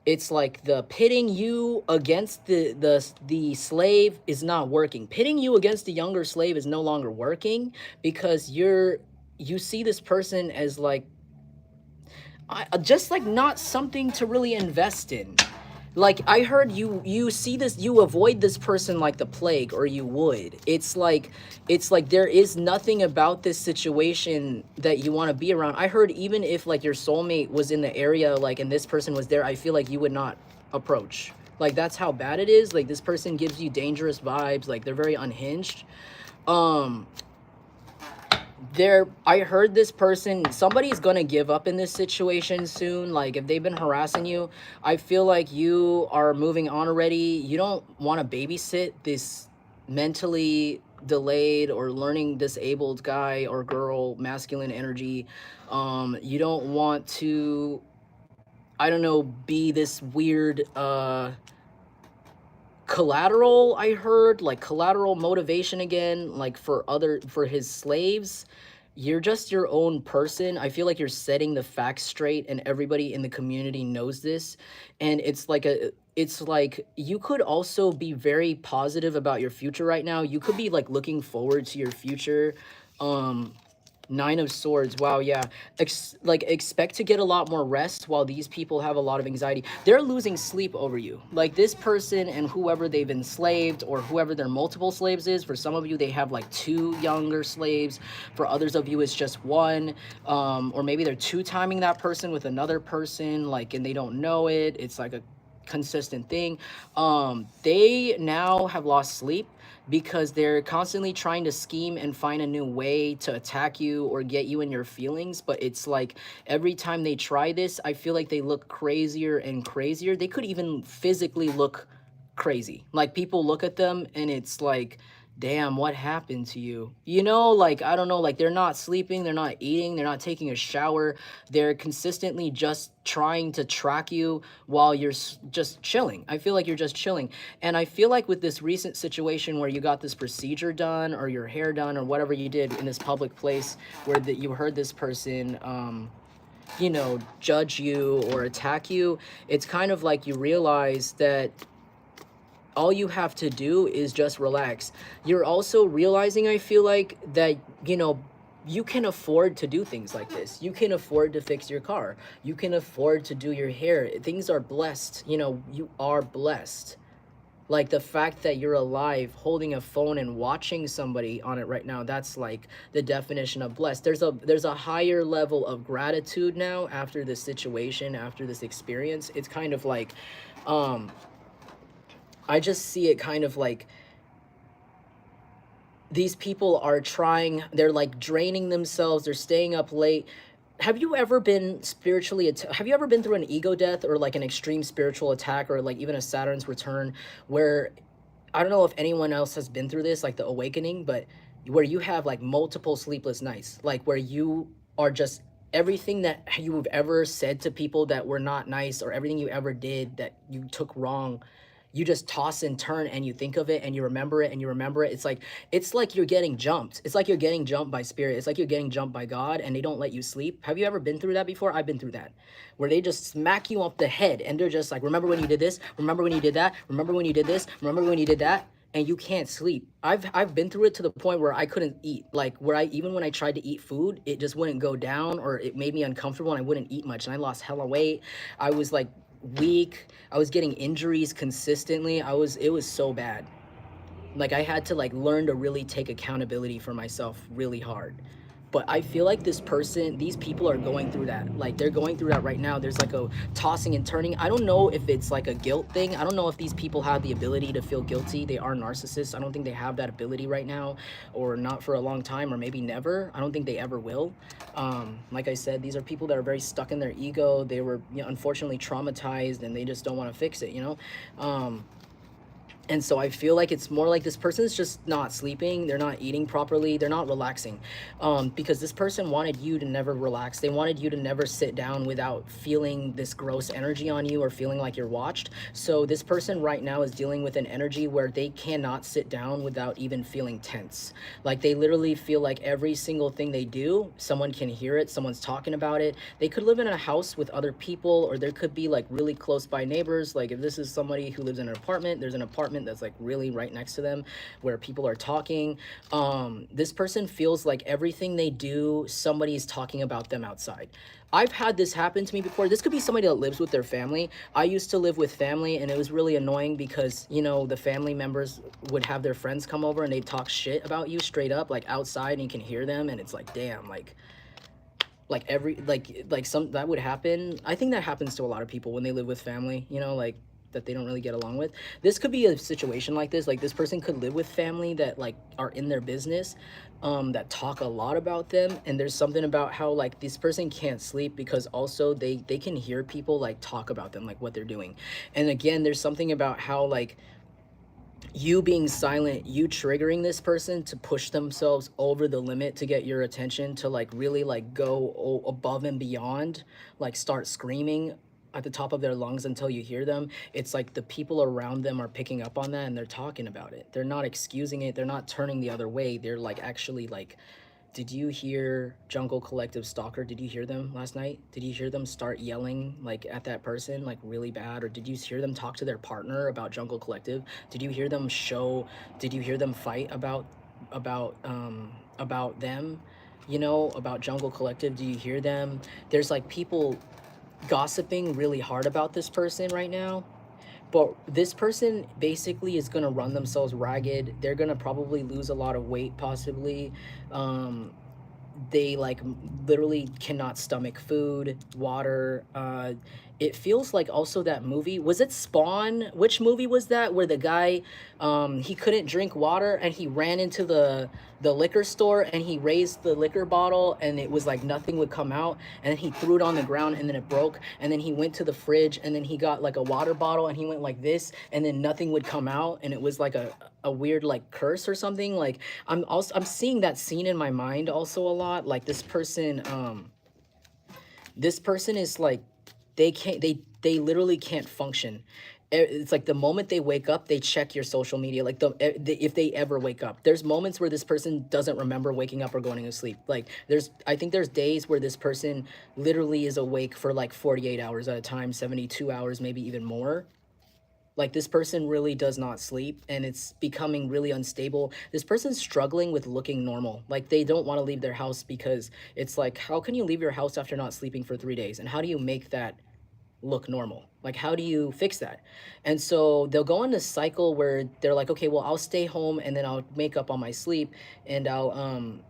it's like the pitting you against the slave is not working. Pitting you against the younger slave is no longer working because you see this person as like just like not something to really invest in. Like I heard you see this, you avoid this person like the plague, or you would. It's like there is nothing about this situation that you want to be around. I heard even if like your soulmate was in the area, like, and this person was there, I feel like you would not approach. Like that's how bad it is. Like this person gives you dangerous vibes. Like they're very unhinged. um I heard this person, somebody's gonna give up in this situation soon. Like if they've been harassing you, I feel like you are moving on already. You don't want to babysit this mentally delayed or learning disabled guy or girl, masculine energy. You don't want to, I don't know, be this weird collateral. I heard like collateral motivation again, like for his slaves. You're just your own person. I feel like you're setting the facts straight and everybody in the community knows this. And it's like you could also be very positive about your future right now. You could be like looking forward to your future. um Nine of Swords. Wow, yeah. Like expect to get a lot more rest while these people have a lot of anxiety. They're losing sleep over you. Like this person and whoever they've enslaved or whoever their multiple slaves is. For some of you, they have like two younger slaves. For others of you, it's just one. Or maybe they're two-timing that person with another person, like, and they don't know it. It's like a consistent thing. They now have lost sleep because they're constantly trying to scheme and find a new way to attack you or get you in your feelings. But it's like every time they try this, I feel like they look crazier and crazier. They could even physically look crazy. Like people look at them and it's like, damn, what happened to you? You know, like, I don't know, like they're not sleeping, they're not eating, they're not taking a shower. They're consistently just trying to track you while you're just chilling. I feel like you're just chilling. And I feel like with this recent situation where you got this procedure done or your hair done or whatever you did in this public place where that you heard this person, you know, judge you or attack you, it's kind of like you realize that all you have to do is just relax. You're also realizing, I feel like, that, you know, you can afford to do things like this. You can afford to fix your car. You can afford to do your hair. Things are blessed. You know, you are blessed. Like the fact that you're alive, holding a phone and watching somebody on it right now, that's like the definition of blessed. There's a higher level of gratitude now after this situation, after this experience. It's kind of like, I just see it kind of like these people are trying, they're like draining themselves, they're staying up late. Have you ever been spiritually, have you ever been through an ego death or like an extreme spiritual attack or like even a Saturn's return where, I don't know if anyone else has been through this, like the awakening, but where you have like multiple sleepless nights, like where you are just, everything that you've ever said to people that were not nice or everything you ever did that you took wrong, you just toss and turn and you think of it and you remember it and you remember it. It's like you're getting jumped. It's like you're getting jumped by spirit. It's like you're getting jumped by God and they don't let you sleep. Have you ever been through that before? I've been through that. Where they just smack you off the head and they're just like, remember when you did this? Remember when you did that? Remember when you did this? Remember when you did that? And you can't sleep. I've been through it to the point where I couldn't eat. Like where I even when I tried to eat food, it just wouldn't go down or it made me uncomfortable and I wouldn't eat much and I lost hella weight. I was like weak. I was getting injuries consistently. It was so bad. Like I had to like learn to really take accountability for myself really hard. But I feel like these people are going through that. Like they're going through that right now. There's like a tossing and turning. I don't know if it's like a guilt thing. I don't know if these people have the ability to feel guilty. They are narcissists. I don't think they have that ability right now, or not for a long time, or maybe never. I don't think they ever will. Like I said, these are people that are very stuck in their ego. They were, you know, unfortunately traumatized, and they just don't want to fix it. You know. And so I feel like it's more like this person's just not sleeping. They're not eating properly. They're not relaxing. Because this person wanted you to never relax. They wanted you to never sit down without feeling this gross energy on you or feeling like you're watched. So this person right now is dealing with an energy where they cannot sit down without even feeling tense. Like they literally feel like every single thing they do, someone can hear it. Someone's talking about it. They could live in a house with other people, or there could be like really close by neighbors. Like if this is somebody who lives in an apartment, there's an apartment that's like really right next to them where people are talking. This person feels like everything they do, somebody's talking about them outside. I've had this happen to me before. This could be somebody that lives with their family. I used to live with family and it was really annoying because, you know, the family members would have their friends come over and they'd talk shit about you straight up, like outside, and you can hear them, and it's like, damn, like some that would happen. I think that happens to a lot of people when they live with family, you know, like that they don't really get along with. This could be a situation like this. Like this person could live with family that like are in their business, that talk a lot about them, and there's something about how like this person can't sleep because also they can hear people like talk about them, like what they're doing. And again, there's something about how like you being silent, you triggering this person to push themselves over the limit to get your attention, to like really like go above and beyond, like start screaming at the top of their lungs until you hear them. It's like the people around them are picking up on that and they're talking about it. They're not excusing it. They're not turning the other way. They're like actually like, did you hear Jungle Collective Stalker? Did you hear them last night? Did you hear them start yelling like at that person like really bad? Or did you hear them talk to their partner about Jungle Collective? Did you hear them did you hear them fight about them, you know, about Jungle Collective? Do you hear them? There's like people gossiping really hard about this person right now. But this person basically is going to run themselves ragged. They're going to probably lose a lot of weight, possibly. They like literally cannot stomach food, water. It feels like also that movie, was it Spawn? Which movie was that where the guy, he couldn't drink water and he ran into the liquor store and he raised the liquor bottle and it was like nothing would come out, and then he threw it on the ground and then it broke, and then he went to the fridge and then he got like a water bottle and he went like this and then nothing would come out, and it was like a weird like curse or something. Like I'm seeing that scene in my mind also a lot. Like this person is like, they literally can't function. It's like the moment they wake up, they check your social media. Like if they ever wake up, there's moments where this person doesn't remember waking up or going to sleep. Like I think there's days where this person literally is awake for like 48 hours at a time, 72 hours, maybe even more. Like this person really does not sleep and it's becoming really unstable. This person's struggling with looking normal. Like they don't want to leave their house because it's like, how can you leave your house after not sleeping for 3 days? And how do you make that look normal? Like, how do you fix that? And so they'll go on this cycle where they're like, okay, well, I'll stay home and then I'll make up on my sleep and I'll,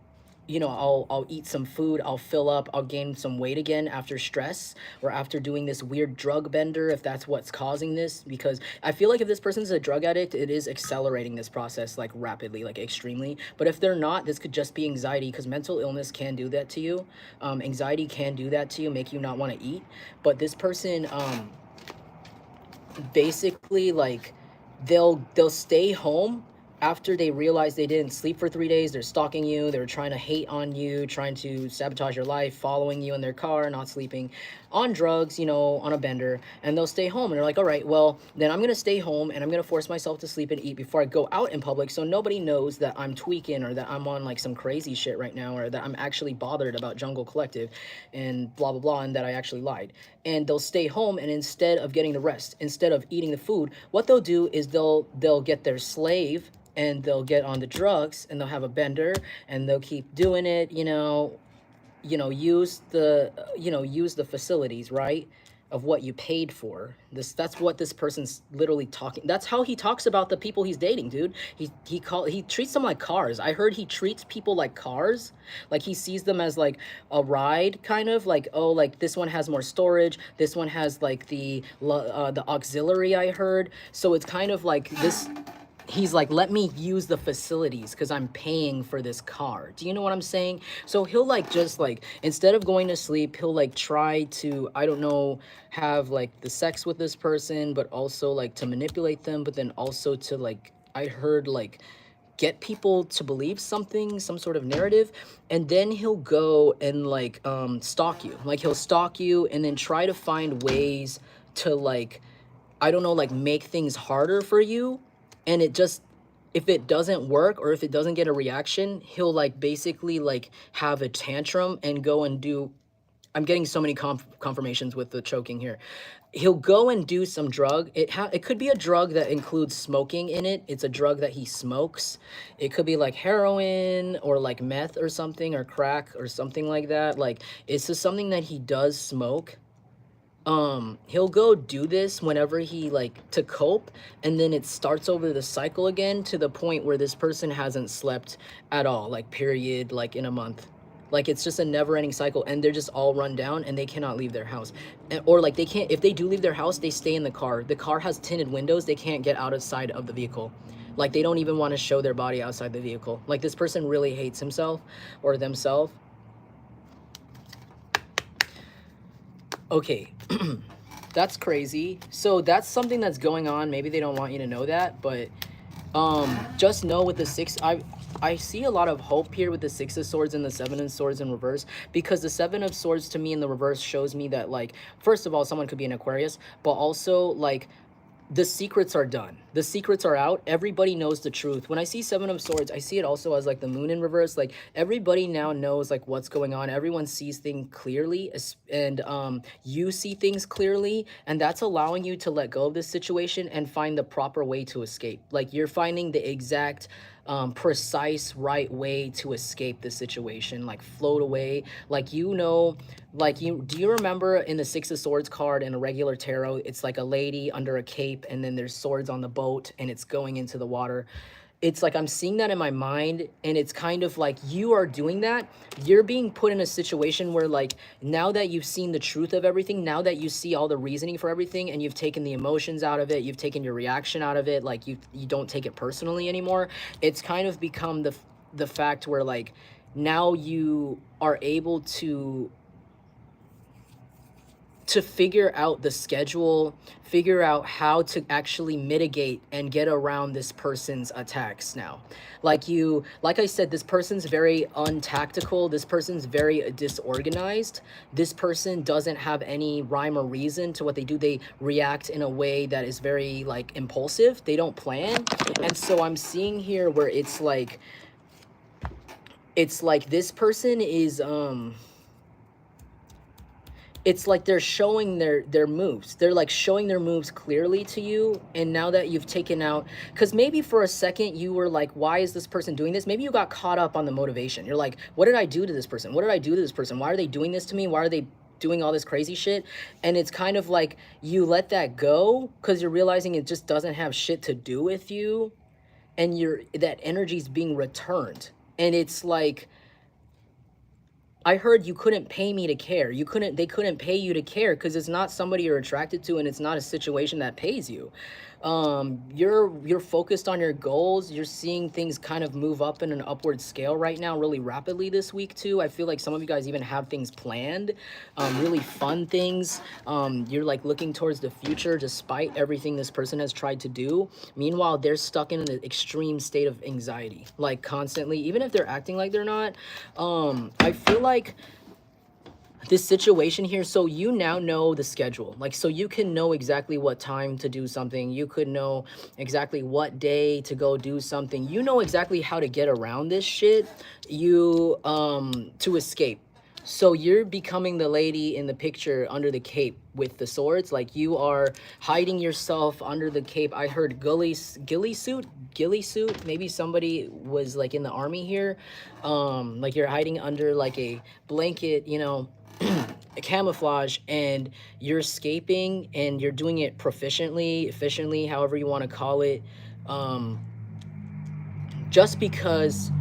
you know, I'll eat some food, I'll fill up, I'll gain some weight again after stress or after doing this weird drug bender, if that's what's causing this. Because I feel like if this person's a drug addict, it is accelerating this process like rapidly, like extremely. But if they're not, this could just be anxiety, because mental illness can do that to you. Anxiety can do that to you, make you not want to eat. But this person, basically like they'll stay home after they realize they didn't sleep for 3 days, they're stalking you, they're trying to hate on you, trying to sabotage your life, following you in their car, not sleeping, on drugs, you know, on a bender, and they'll stay home. And they're like, all right, well, then I'm gonna stay home and I'm gonna force myself to sleep and eat before I go out in public so nobody knows that I'm tweaking or that I'm on like some crazy shit right now or that I'm actually bothered about Jungle Collective and blah blah blah and that I actually lied. And they'll stay home, and instead of getting the rest, instead of eating the food, what they'll do is they'll get their slave and they'll get on the drugs and they'll have a bender and they'll keep doing it, use the use the facilities, right, of what you paid for. That's what this person's literally talking. That's how he talks about the people he's dating, dude. He treats them like cars. I heard he treats people like cars. Like he sees them as like a ride, kind of like, oh, like this one has more storage, this one has like the auxiliary, I heard. So it's kind of like this. He's like, let me use the facilities because I'm paying for this car. Do you know what I'm saying? So he'll like just like, instead of going to sleep, he'll like try to, I don't know, have like the sex with this person, but also like to manipulate them, but then also to like, I heard like get people to believe something, some sort of narrative, and then he'll go and like stalk you. Like he'll stalk you and then try to find ways to like, I don't know, like make things harder for you. And it just, if it doesn't work or if it doesn't get a reaction, he'll like basically like have a tantrum and go and do, I'm getting so many confirmations with the choking here. He'll go and do some drug. It could be a drug that includes smoking in it. It's a drug that he smokes. It could be like heroin or like meth or something or crack or something like that. Like it's just something that he does smoke. He'll go do this whenever he like to cope, and then it starts over the cycle again to the point where this person hasn't slept at all, like period, like in a month. Like it's just a never-ending cycle, and they're just all run down and they cannot leave their house. Or like they can't, if they do leave their house, they stay in the car. The car has tinted windows, they can't get outside of the vehicle. Like they don't even want to show their body outside the vehicle. Like this person really hates himself or themselves. Okay. That's crazy. So that's something that's going on. Maybe they don't want you to know that, but just know with the six, I see a lot of hope here with the Six of Swords and the Seven of Swords in reverse, because the Seven of Swords to me in the reverse shows me that, like, first of all, someone could be an Aquarius, but also like the secrets are done. The secrets are out. Everybody knows the truth. When I see Seven of Swords, I see it also as like the moon in reverse. Like everybody now knows like what's going on. Everyone sees things clearly, and you see things clearly, and that's allowing you to let go of this situation and find the proper way to escape. Like you're finding the exact precise right way to escape the situation, like float away. Like, you know, like do you remember in the Six of Swords card in a regular tarot, it's like a lady under a cape and then there's swords on the boat and it's going into the water. It's like I'm seeing that in my mind, and it's kind of like you are doing that. You're being put in a situation where, like, now that you've seen the truth of everything, now that you see all the reasoning for everything, and you've taken the emotions out of it, you've taken your reaction out of it, like you don't take it personally anymore. It's kind of become the fact where, like, now you are able to figure out the schedule, figure out how to actually mitigate and get around this person's attacks now. Like I said, this person's very untactical. This person's very disorganized. This person doesn't have any rhyme or reason to what they do. They react in a way that is very, like, impulsive. They don't plan. And so I'm seeing here where it's like this person is, it's like they're showing their moves. They're like showing their moves clearly to you. And now that you've taken out, because maybe for a second you were like, why is this person doing this? Maybe you got caught up on the motivation. You're like, what did I do to this person? What did I do to this person? Why are they doing this to me? Why are they doing all this crazy shit? And it's kind of like you let that go because you're realizing it just doesn't have shit to do with you. And that energy's being returned. And it's like, I heard you couldn't pay me to care. They couldn't pay you to care because it's not somebody you're attracted to, and it's not a situation that pays you. You're focused on your goals. You're seeing things kind of move up in an upward scale right now really rapidly this week too. I feel like some of you guys even have things planned, really fun things. You're like looking towards the future despite everything this person has tried to do. Meanwhile, they're stuck in an extreme state of anxiety, like constantly, even if they're acting like they're not. I feel like this situation here, so you now know the schedule, like, so you can know exactly what time to do something. You could know exactly what day to go do something. You know exactly how to get around this shit, you to escape. So you're becoming the lady in the picture under the cape with the swords. Like, you are hiding yourself under the cape. I heard ghillie suit. Maybe somebody was like in the army here. Like, you're hiding under like a blanket, you know, camouflage, and you're escaping, and you're doing it proficiently, efficiently, however you want to call it. Just because,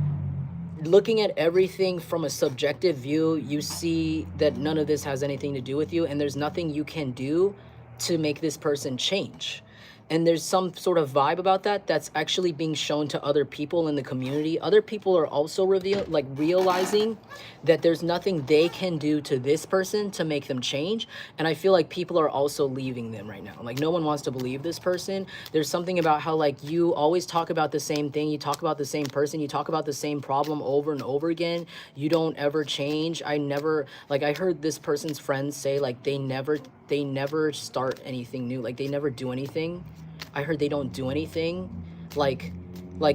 looking at everything from a subjective view, you see that none of this has anything to do with you, and there's nothing you can do to make this person change. And there's some sort of vibe about that that's actually being shown to other people in the community. Other people are also realizing that there's nothing they can do to this person to make them change. And I feel like people are also leaving them right now. Like, no one wants to believe this person. There's something about how, like, you always talk about the same thing. You talk about the same person. You talk about the same problem over and over again. You don't ever change. I heard this person's friends say, like, they never start anything new. Like, they never do anything. I heard they don't do anything. Like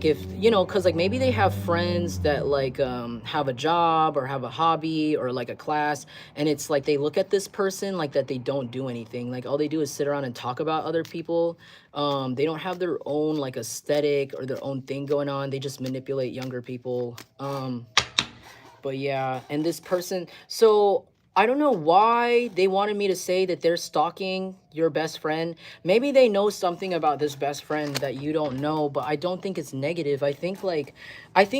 if, you know, because like maybe they have friends that like have a job or have a hobby or like a class, and it's like they look at this person like that they don't do anything. Like, all they do is sit around and talk about other people. They don't have their own like aesthetic or their own thing going on. They just manipulate younger people. But yeah, and this person, so I don't know why they wanted me to say that they're stalking your best friend. Maybe they know something about this best friend that you don't know, but I don't think it's negative. I think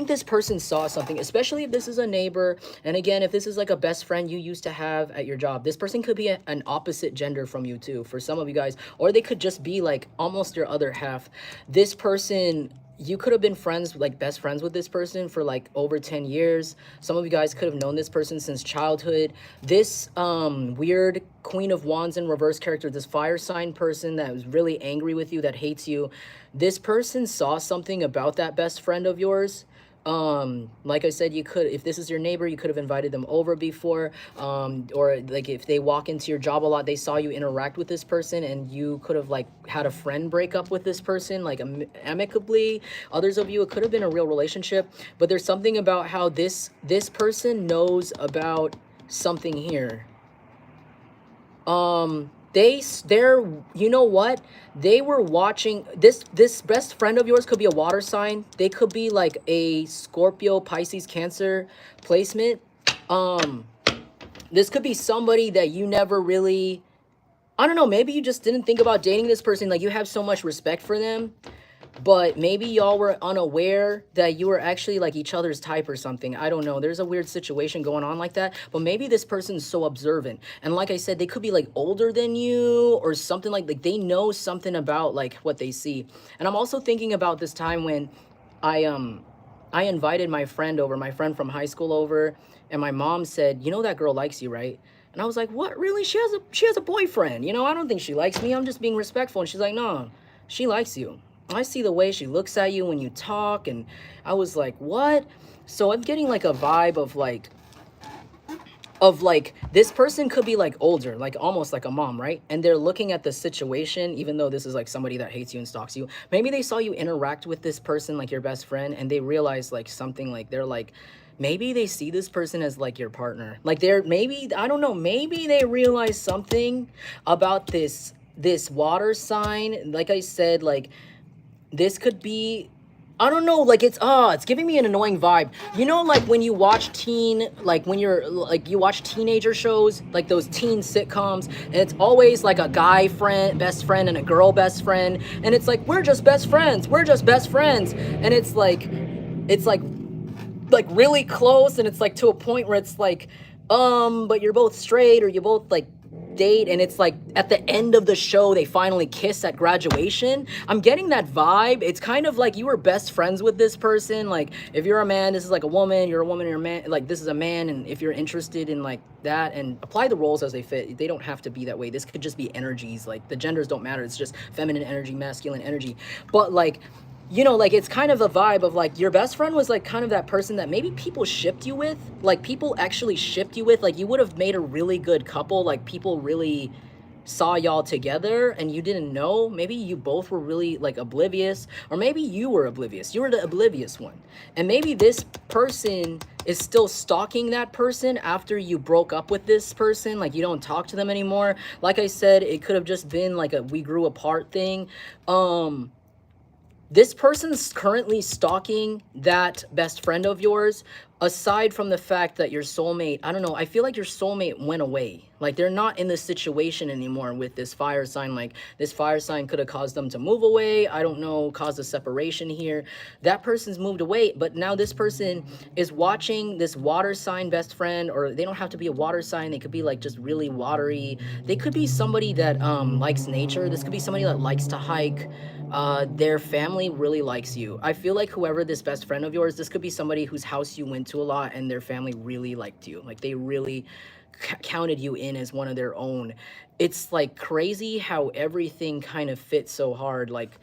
this person saw something, especially if this is a neighbor. And again, if this is like a best friend you used to have at your job, this person could be an opposite gender from you too, for some of you guys, or they could just be like almost your other half. This person, you could have been friends, like best friends with this person for like over 10 years. Some of you guys could have known this person since childhood. This weird Queen of Wands in reverse character, this fire sign person that was really angry with you, that hates you, this person saw something about that best friend of yours. Like I said, you could, if this is your neighbor, you could have invited them over before, or like if they walk into your job a lot, they saw you interact with this person, and you could have like had a friend break up with this person, like amicably. Others of you, it could have been a real relationship, but there's something about how this person knows about something here. They're, you know what, they were watching this best friend of yours. Could be a water sign. They could be like a Scorpio, Pisces, Cancer placement. This could be somebody that you never really, I don't know, maybe you just didn't think about dating this person. Like, you have so much respect for them, but maybe y'all were unaware that you were actually like each other's type or something. I don't know. There's a weird situation going on like that. But maybe this person's so observant. And like I said, they could be like older than you or something, like they know something about like what they see. And I'm also thinking about this time when I invited my friend over, my friend from high school over, and my mom said, "You know that girl likes you, right?" And I was like, "What? Really? She has a boyfriend. You know, I don't think she likes me. I'm just being respectful." And she's like, "No, she likes you. I see the way she looks at you when you talk." And I was like, "What?" So I'm getting like a vibe of like this person could be like older, like almost like a mom, right? And they're looking at the situation, even though this is like somebody that hates you and stalks you. Maybe they saw you interact with this person, like your best friend, and they realize like something, like they're like, maybe they see this person as like your partner. Like, they're, maybe, I don't know, maybe they realize something about this water sign. Like I said, like, this could be, I don't know, like it's giving me an annoying vibe. You know, like when you watch when you're like, you watch teenager shows, like those teen sitcoms, and it's always like a guy friend, best friend, and a girl best friend, and it's like, we're just best friends, and it's like really close, and it's like to a point where it's like, but you're both straight, or you both like date and it's like at the end of the show they finally kiss at graduation. I'm getting that vibe. It's kind of like you were best friends with this person. Like if you're a man, this is like a woman, you're a woman, you're a man, like this is a man. And if you're interested in like that, and apply the roles as they fit, they don't have to be that way. This could just be energies. Like the genders don't matter. It's just feminine energy, masculine energy. But like, you know, like it's kind of a vibe of like your best friend was like kind of that person that maybe people shipped you with. Like people actually shipped you with. Like you would have made a really good couple. Like people really saw y'all together and you didn't know. Maybe you both were really like oblivious, or maybe you were oblivious. You were the oblivious one. And maybe this person is still stalking that person after you broke up with this person. Like you don't talk to them anymore. Like I said, it could have just been like a we grew apart thing. This person's currently stalking that best friend of yours, aside from the fact that your soulmate, I don't know, I feel like your soulmate went away. Like they're not in this situation anymore with this fire sign. Like this fire sign could have caused them to move away. I don't know, caused a separation here. That person's moved away, but now this person is watching this water sign best friend, or they don't have to be a water sign. They could be like just really watery. They could be somebody that likes nature. This could be somebody that likes to hike. Their family really likes you. I feel like whoever this best friend of yours, this could be somebody whose house you went to a lot and their family really liked you. Like they really counted you in as one of their own. It's like crazy how everything kind of fits so hard. Like,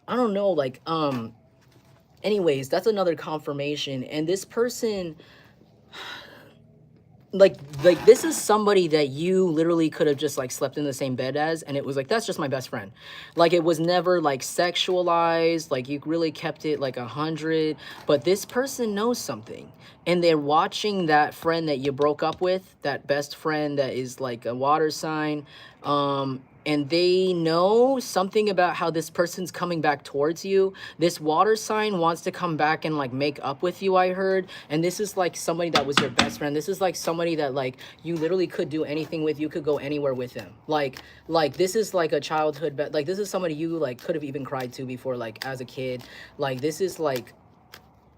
I don't know, like, anyways, that's another confirmation. And this person, like this is somebody that you literally could have just like slept in the same bed as, and it was like, that's just my best friend. Like it was never like sexualized, like you really kept it like 100. But this person knows something, and they're watching that friend that you broke up with, that best friend that is like a water sign, and they know something about how this person's coming back towards you. This water sign wants to come back and like make up with you, I heard. And this is like somebody that was your best friend. This is like somebody that like you literally could do anything with. You could go anywhere with them. Like this is like a childhood, like this is somebody you like could have even cried to before, like as a kid. Like this is like,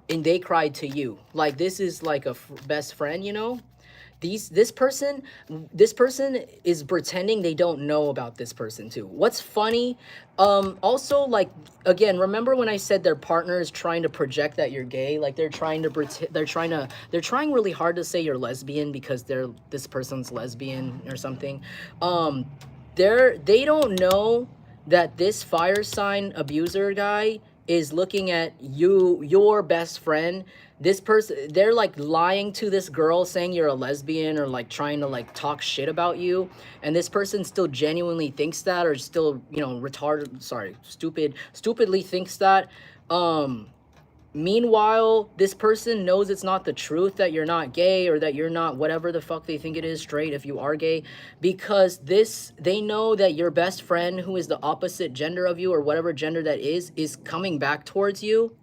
and they cried to you. Like this is like a best friend, you know? This person is pretending they don't know about this person too. What's funny, also, like, again, remember when I said their partner is trying to project that you're gay? Like they're trying really hard to say you're lesbian because this person's lesbian or something. They don't know that this fire sign abuser guy is looking at you, your best friend. This person, they're like lying to this girl saying you're a lesbian, or like trying to like talk shit about you, and this person still genuinely thinks that, or still, you know, stupidly thinks that. Meanwhile, this person knows it's not the truth, that you're not gay, or that you're not whatever the fuck they think it is, straight, if you are gay, because they know that your best friend, who is the opposite gender of you, or whatever gender that is coming back towards you.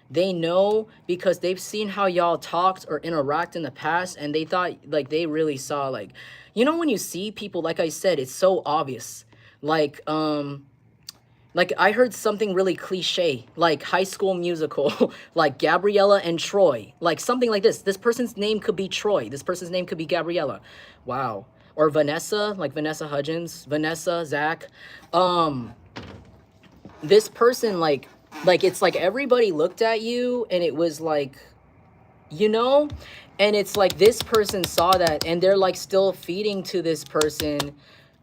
They know because they've seen how y'all talked or interact in the past, and they thought, like, they really saw, like, you know, when you see people, like I said, it's so obvious. Like I heard something really cliche, like High School Musical, like Gabriella and Troy, like something like this. This person's name could be Troy. This person's name could be Gabriella. Wow. Or Vanessa, like Vanessa Hudgens, Vanessa, Zach. This person, like it's like everybody looked at you and it was like, you know, and it's like this person saw that and they're like still feeding to this person.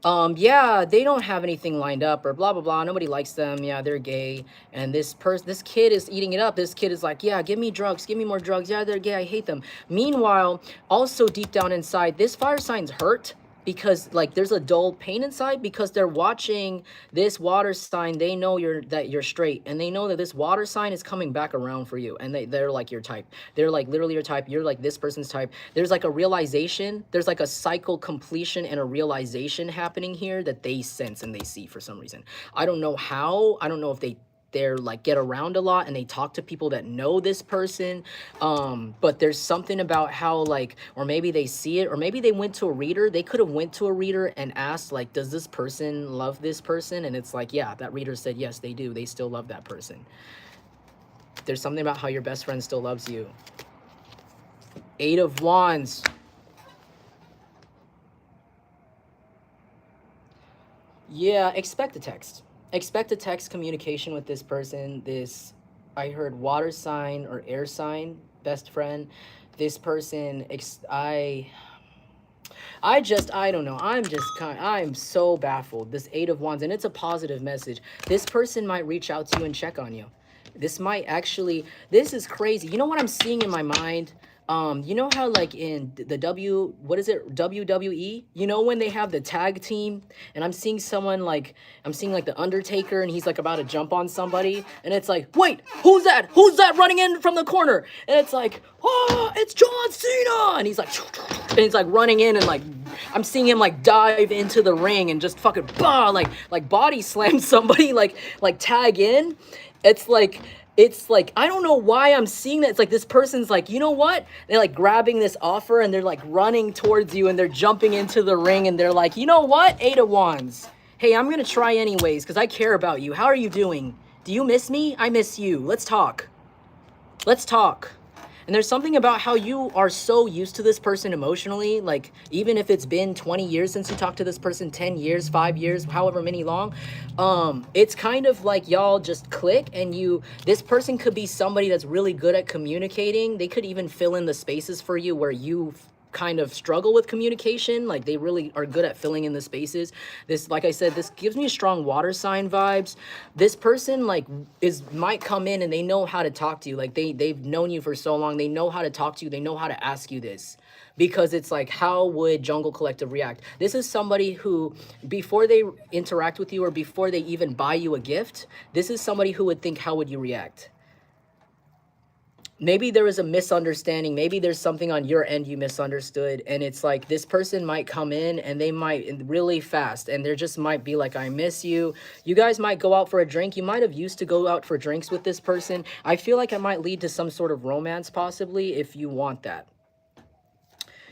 Yeah, they don't have anything lined up, or blah blah blah, nobody likes them, yeah, they're gay. And this kid is eating it up. This kid is like, yeah, give me drugs, give me more drugs, yeah, they're gay, I hate them. Meanwhile, also deep down inside, this fire sign's hurt, because like there's a dull pain inside, because they're watching this water sign. They know that you're straight, and they know that this water sign is coming back around for you, and they're like your type. They're like literally your type. You're like this person's type. There's like a realization, there's like a cycle completion and a realization happening here that they sense and they see for some reason. I don't know how. I don't know if they're like get around a lot and they talk to people that know this person, but there's something about how, like, or maybe they see it, or maybe they went to a reader. They could have went to a reader and asked, like, does this person love this person? And it's like, yeah, that reader said yes, they do, they still love that person. There's something about how your best friend still loves you. 8 of Wands. Yeah, expect a text. Expect a text communication with this person. This, I heard water sign or air sign, best friend. This person, I don't know. I'm so baffled. This Eight of Wands, and it's a positive message. This person might reach out to you and check on you. This might actually, this is crazy. You know what I'm seeing in my mind? You know how like in the what is it, WWE? You know when they have the tag team, and I'm seeing someone like, I'm seeing like the Undertaker, and he's like about to jump on somebody, and it's like, wait, who's that? Who's that running in from the corner? And it's like, oh, it's John Cena, and he's like running in, and like I'm seeing him like dive into the ring and just fucking bah, like body slam somebody, like tag in. It's like, I don't know why I'm seeing that. It's like this person's like, you know what? They're like grabbing this offer, and they're like running towards you, and they're jumping into the ring, and they're like, you know what? Eight of Wands. Hey, I'm gonna try anyways because I care about you. How are you doing? Do you miss me? I miss you. Let's talk. Let's talk. And there's something about how you are so used to this person emotionally, like even if it's been 20 years since you talked to this person, 10 years, 5 years, however many long, it's kind of like y'all just click, and this person could be somebody that's really good at communicating. They could even fill in the spaces for you where you kind of struggle with communication. Like they really are good at filling in the spaces. This, like I said, this gives me strong water sign vibes. This person like might come in and they know how to talk to you. Like they've known you for so long. They know how to talk to you. They know how to ask you this. Because it's like, how would Jungle Collective react? This is somebody who, before they interact with you or before they even buy you a gift, this is somebody who would think, how would you react? Maybe there was a misunderstanding. Maybe there's something on your end you misunderstood. And it's like this person might come in and they might really fast. And there just might be like, I miss you. You guys might go out for a drink. You might have used to go out for drinks with this person. I feel like it might lead to some sort of romance possibly if you want that.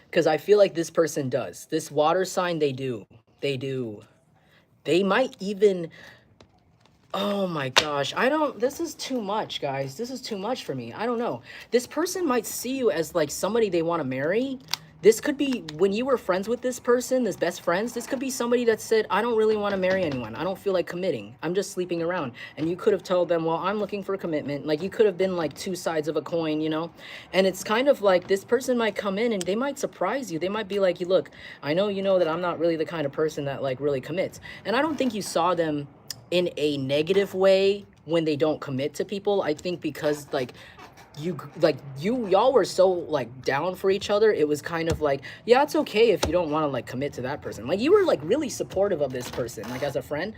Because I feel like this person does. This water sign, they do. They do. They might even... Oh my gosh, this is too much, guys. This is too much for me. I don't know. This person might see you as like somebody they want to marry. This could be when you were friends with this person, this best friends, this could be somebody that said, I don't really want to marry anyone. I don't feel like committing. I'm just sleeping around. And you could have told them, well, I'm looking for a commitment. Like you could have been like two sides of a coin, you know? And it's kind of like this person might come in and they might surprise you. They might be like, look, I know you know that I'm not really the kind of person that like really commits. And I don't think you saw them in a negative way when they don't commit to people. I think because like y'all were so like down for each other, it was kind of like, yeah, it's okay if you don't want to like commit to that person. Like you were like really supportive of this person, like as a friend.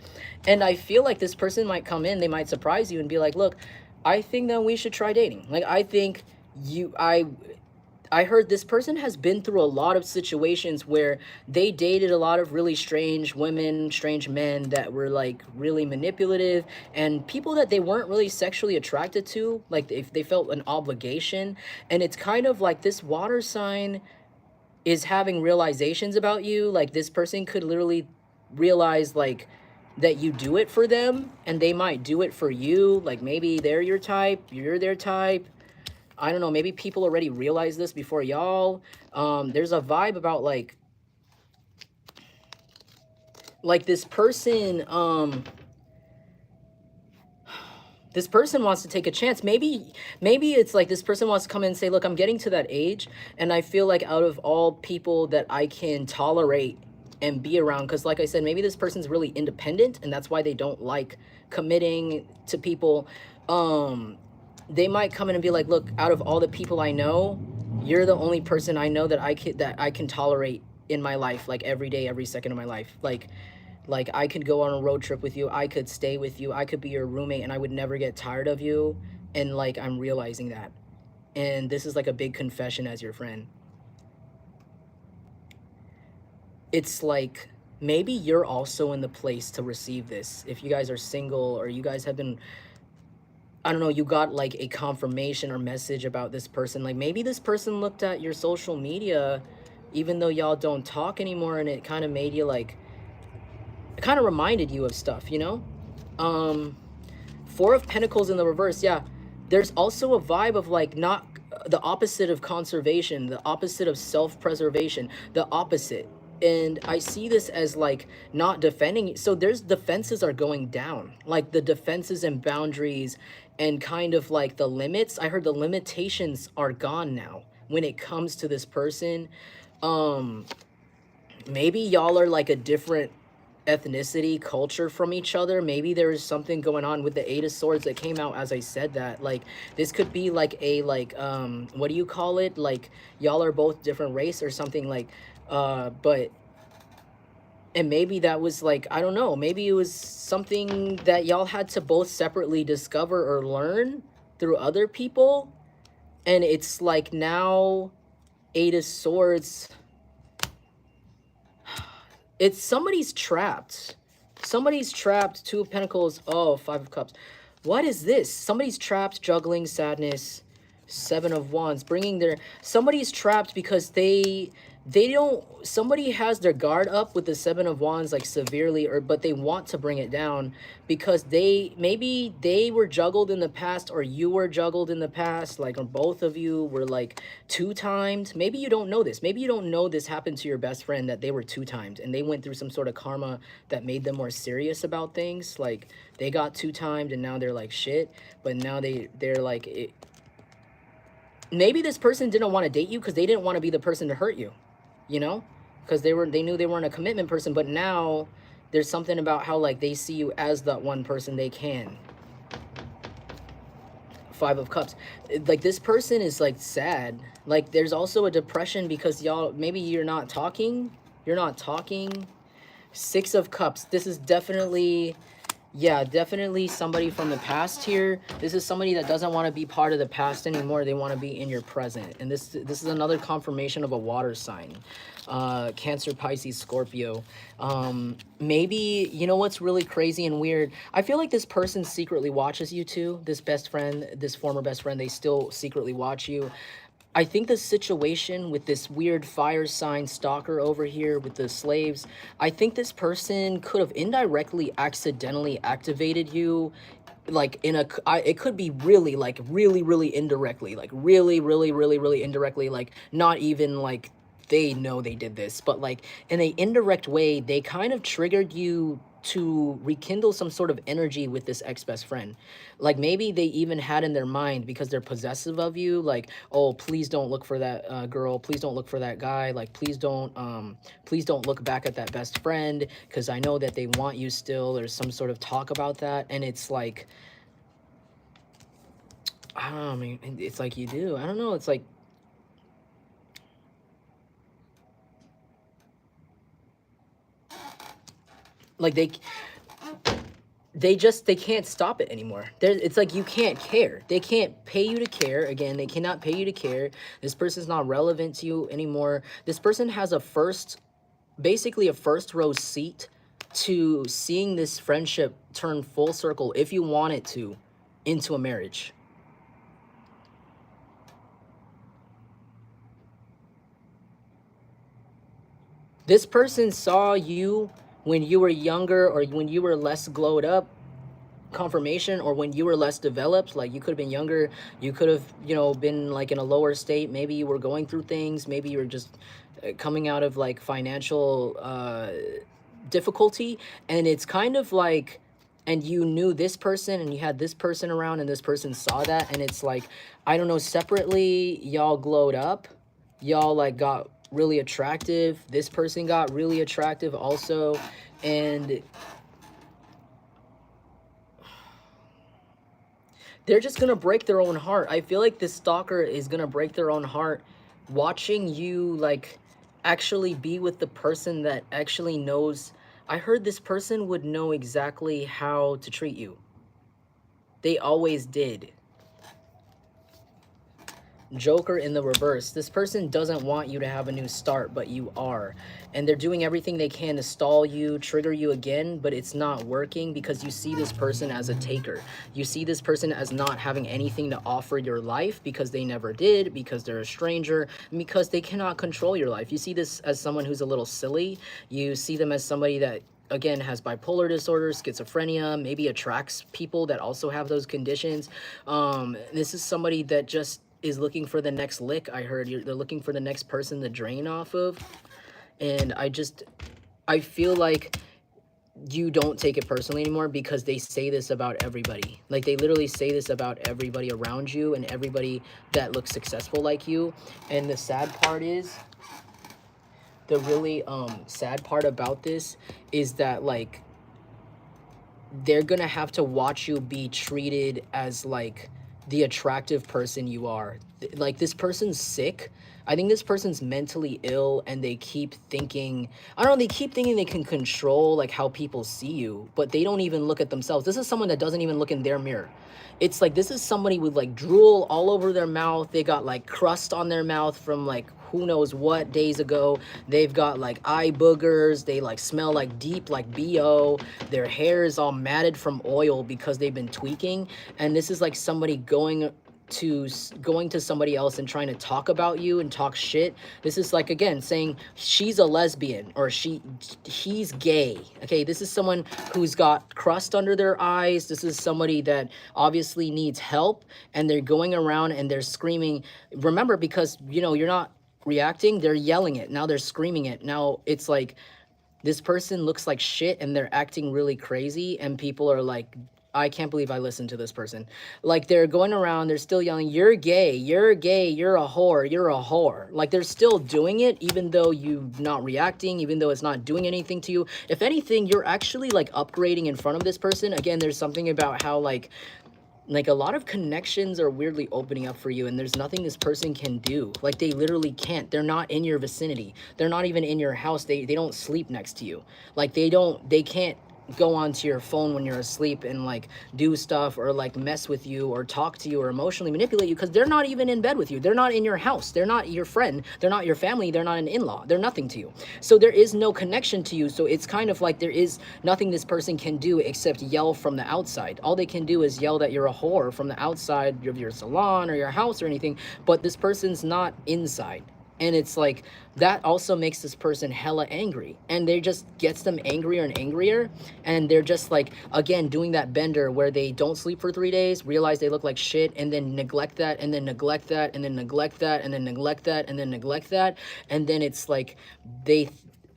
And I feel like this person might come in, they might surprise you and be like, look, I think that we should try dating. Like I think I heard this person has been through a lot of situations where they dated a lot of really strange women, strange men that were like really manipulative, and people that they weren't really sexually attracted to, like if they felt an obligation. And it's kind of like this water sign is having realizations about you. Like this person could literally realize like that you do it for them, and they might do it for you. Like maybe they're your type, you're their type. I don't know, maybe people already realized this before y'all. There's a vibe about like this person, wants to take a chance. Maybe it's like this person wants to come in and say, look, I'm getting to that age, and I feel like out of all people that I can tolerate and be around, because like I said, maybe this person's really independent, and that's why they don't like committing to people. They might come in and be like, look, out of all the people I know, you're the only person I know that I can tolerate in my life, like every day, every second of my life. Like I could go on a road trip with you, I could stay with you, I could be your roommate, and I would never get tired of you. And like I'm realizing that. And this is like a big confession as your friend. It's like maybe you're also in the place to receive this. If you guys are single, or you guys have been, I don't know, you got like a confirmation or message about this person. Like maybe this person looked at your social media, even though y'all don't talk anymore, and it kind of made you like, it kind of reminded you of stuff, you know? Four of Pentacles in the reverse. Yeah, there's also a vibe of like not the opposite of conservation, the opposite of self-preservation, the opposite. And I see this as like not defending. So there's defenses are going down, like the defenses and boundaries and kind of like the limits. I heard the limitations are gone now when it comes to this person. um Maybe y'all are like a different ethnicity, culture from each other. Maybe there is something going on with the Eight of Swords that came out as I said that. Like this could be like a like what do you call it? Like y'all are both different race or something like but and maybe that was like, I don't know, maybe it was something that y'all had to both separately discover or learn through other people. And it's like now Eight of Swords, it's somebody's trapped. Somebody's trapped. Two of Pentacles. Oh, Five of Cups. What is this? Somebody's trapped, juggling sadness. Seven of Wands, bringing their, somebody's trapped because they don't, somebody has their guard up with the Seven of Wands like severely, or but they want to bring it down because they, maybe they were juggled in the past, or you were juggled in the past, like, or both of you were like two-timed. Maybe you don't know this. Maybe you don't know this happened to your best friend, that they were two-timed and they went through some sort of karma that made them more serious about things. Like they got two-timed and now they're like shit, but now they're like maybe this person didn't want to date you because they didn't want to be the person to hurt you, you know, because they knew they weren't a commitment person. But now there's something about how like they see you as that one person they can. Five of Cups, like this person is like sad. Like there's also a depression because y'all, maybe you're not talking. Six of Cups, this is definitely, yeah, definitely somebody from the past here. This is somebody that doesn't want to be part of the past anymore. They want to be in your present. And this is another confirmation of a water sign. Cancer, Pisces, Scorpio. Maybe, you know what's really crazy and weird? I feel like this person secretly watches you too. This best friend, this former best friend, they still secretly watch you. I think the situation with this weird fire sign stalker over here with the slaves, I think this person could have indirectly accidentally activated you, like in a, it could be really like really indirectly, like really indirectly, like not even like they know they did this, but like in a indirect way, they kind of triggered you to rekindle some sort of energy with this ex-best friend. Like maybe they even had in their mind, because they're possessive of you, like, oh, please don't look for that girl, please don't look for that guy, like please don't look back at that best friend, because I know that they want you still. There's some sort of talk about that, and it's like, I don't know, I mean, it's like you do, I don't know, it's like they can't stop it anymore. It's like you can't care. They can't pay you to care. Again, they cannot pay you to care. This person's not relevant to you anymore. This person has basically a first row seat to seeing this friendship turn full circle, if you want it to, into a marriage. This person saw you when you were younger, or when you were less glowed up, confirmation, or when you were less developed. Like you could have been younger, you could have, you know, been like in a lower state. Maybe you were going through things, maybe you were just coming out of like financial difficulty, and it's kind of like, and you knew this person and you had this person around, and this person saw that, and it's like, I don't know, separately y'all glowed up, y'all like got really attractive, this person got really attractive also, and they're just gonna break their own heart. I feel like this stalker is gonna break their own heart watching you like actually be with the person that actually knows. I heard this person would know exactly how to treat you. They always did. Joker in the reverse. This person doesn't want you to have a new start, but you are. And they're doing everything they can to stall you, trigger you again, but it's not working because you see this person as a taker. You see this person as not having anything to offer your life because they never did, because they're a stranger, because they cannot control your life. You see this as someone who's a little silly. You see them as somebody that, again, has bipolar disorder, schizophrenia, maybe attracts people that also have those conditions. This is somebody that just is looking for the next lick. I heard they're looking for the next person to drain off of. And I feel like you don't take it personally anymore because they say this about everybody. Like they literally say this about everybody around you and everybody that looks successful like you. And the sad part is, the really sad part about this is that like they're gonna have to watch you be treated as like the attractive person you are. Like this person's sick. I think this person's mentally ill and they keep thinking, I don't know, they keep thinking they can control like how people see you, but they don't even look at themselves. This is someone that doesn't even look in their mirror. It's like this is somebody with like drool all over their mouth. They got like crust on their mouth from like who knows what days ago. They've got like eye boogers. They like smell like deep like BO. Their hair is all matted from oil because they've been tweaking. And this is like somebody going to somebody else and trying to talk about you and talk shit. This is like, again, saying she's a lesbian or he's gay. Okay, this is someone who's got crust under their eyes. This is somebody that obviously needs help, and they're going around and they're screaming. Remember, because you know you're not reacting, they're yelling it. Now they're screaming it. Now it's like this person looks like shit and they're acting really crazy, and people are like, I can't believe I listened to this person. Like they're going around, they're still yelling, you're gay, you're gay, you're a whore, you're a whore. Like they're still doing it even though you're not reacting, even though it's not doing anything to you. If anything, you're actually like upgrading in front of this person. Again, there's something about how like a lot of connections are weirdly opening up for you, and there's nothing this person can do. Like they literally can't. They're not in your vicinity. They're not even in your house. They don't sleep next to you. Like they can't go onto your phone when you're asleep and like do stuff or like mess with you or talk to you or emotionally manipulate you, because they're not even in bed with you. They're not in your house. They're not your friend. They're not your family. They're not an in-law. They're nothing to you. So there is no connection to you. So it's kind of like there is nothing this person can do except yell from the outside. All they can do is yell that you're a whore from the outside of your salon or your house or anything, but this person's not inside. And it's like that also makes this person hella angry, and they just gets them angrier and angrier. And they're just like, again, doing that bender where they don't sleep for 3 days, realize they look like shit, and then neglect that, and then neglect that, and then neglect that, and then neglect that, and then neglect that. And then it's like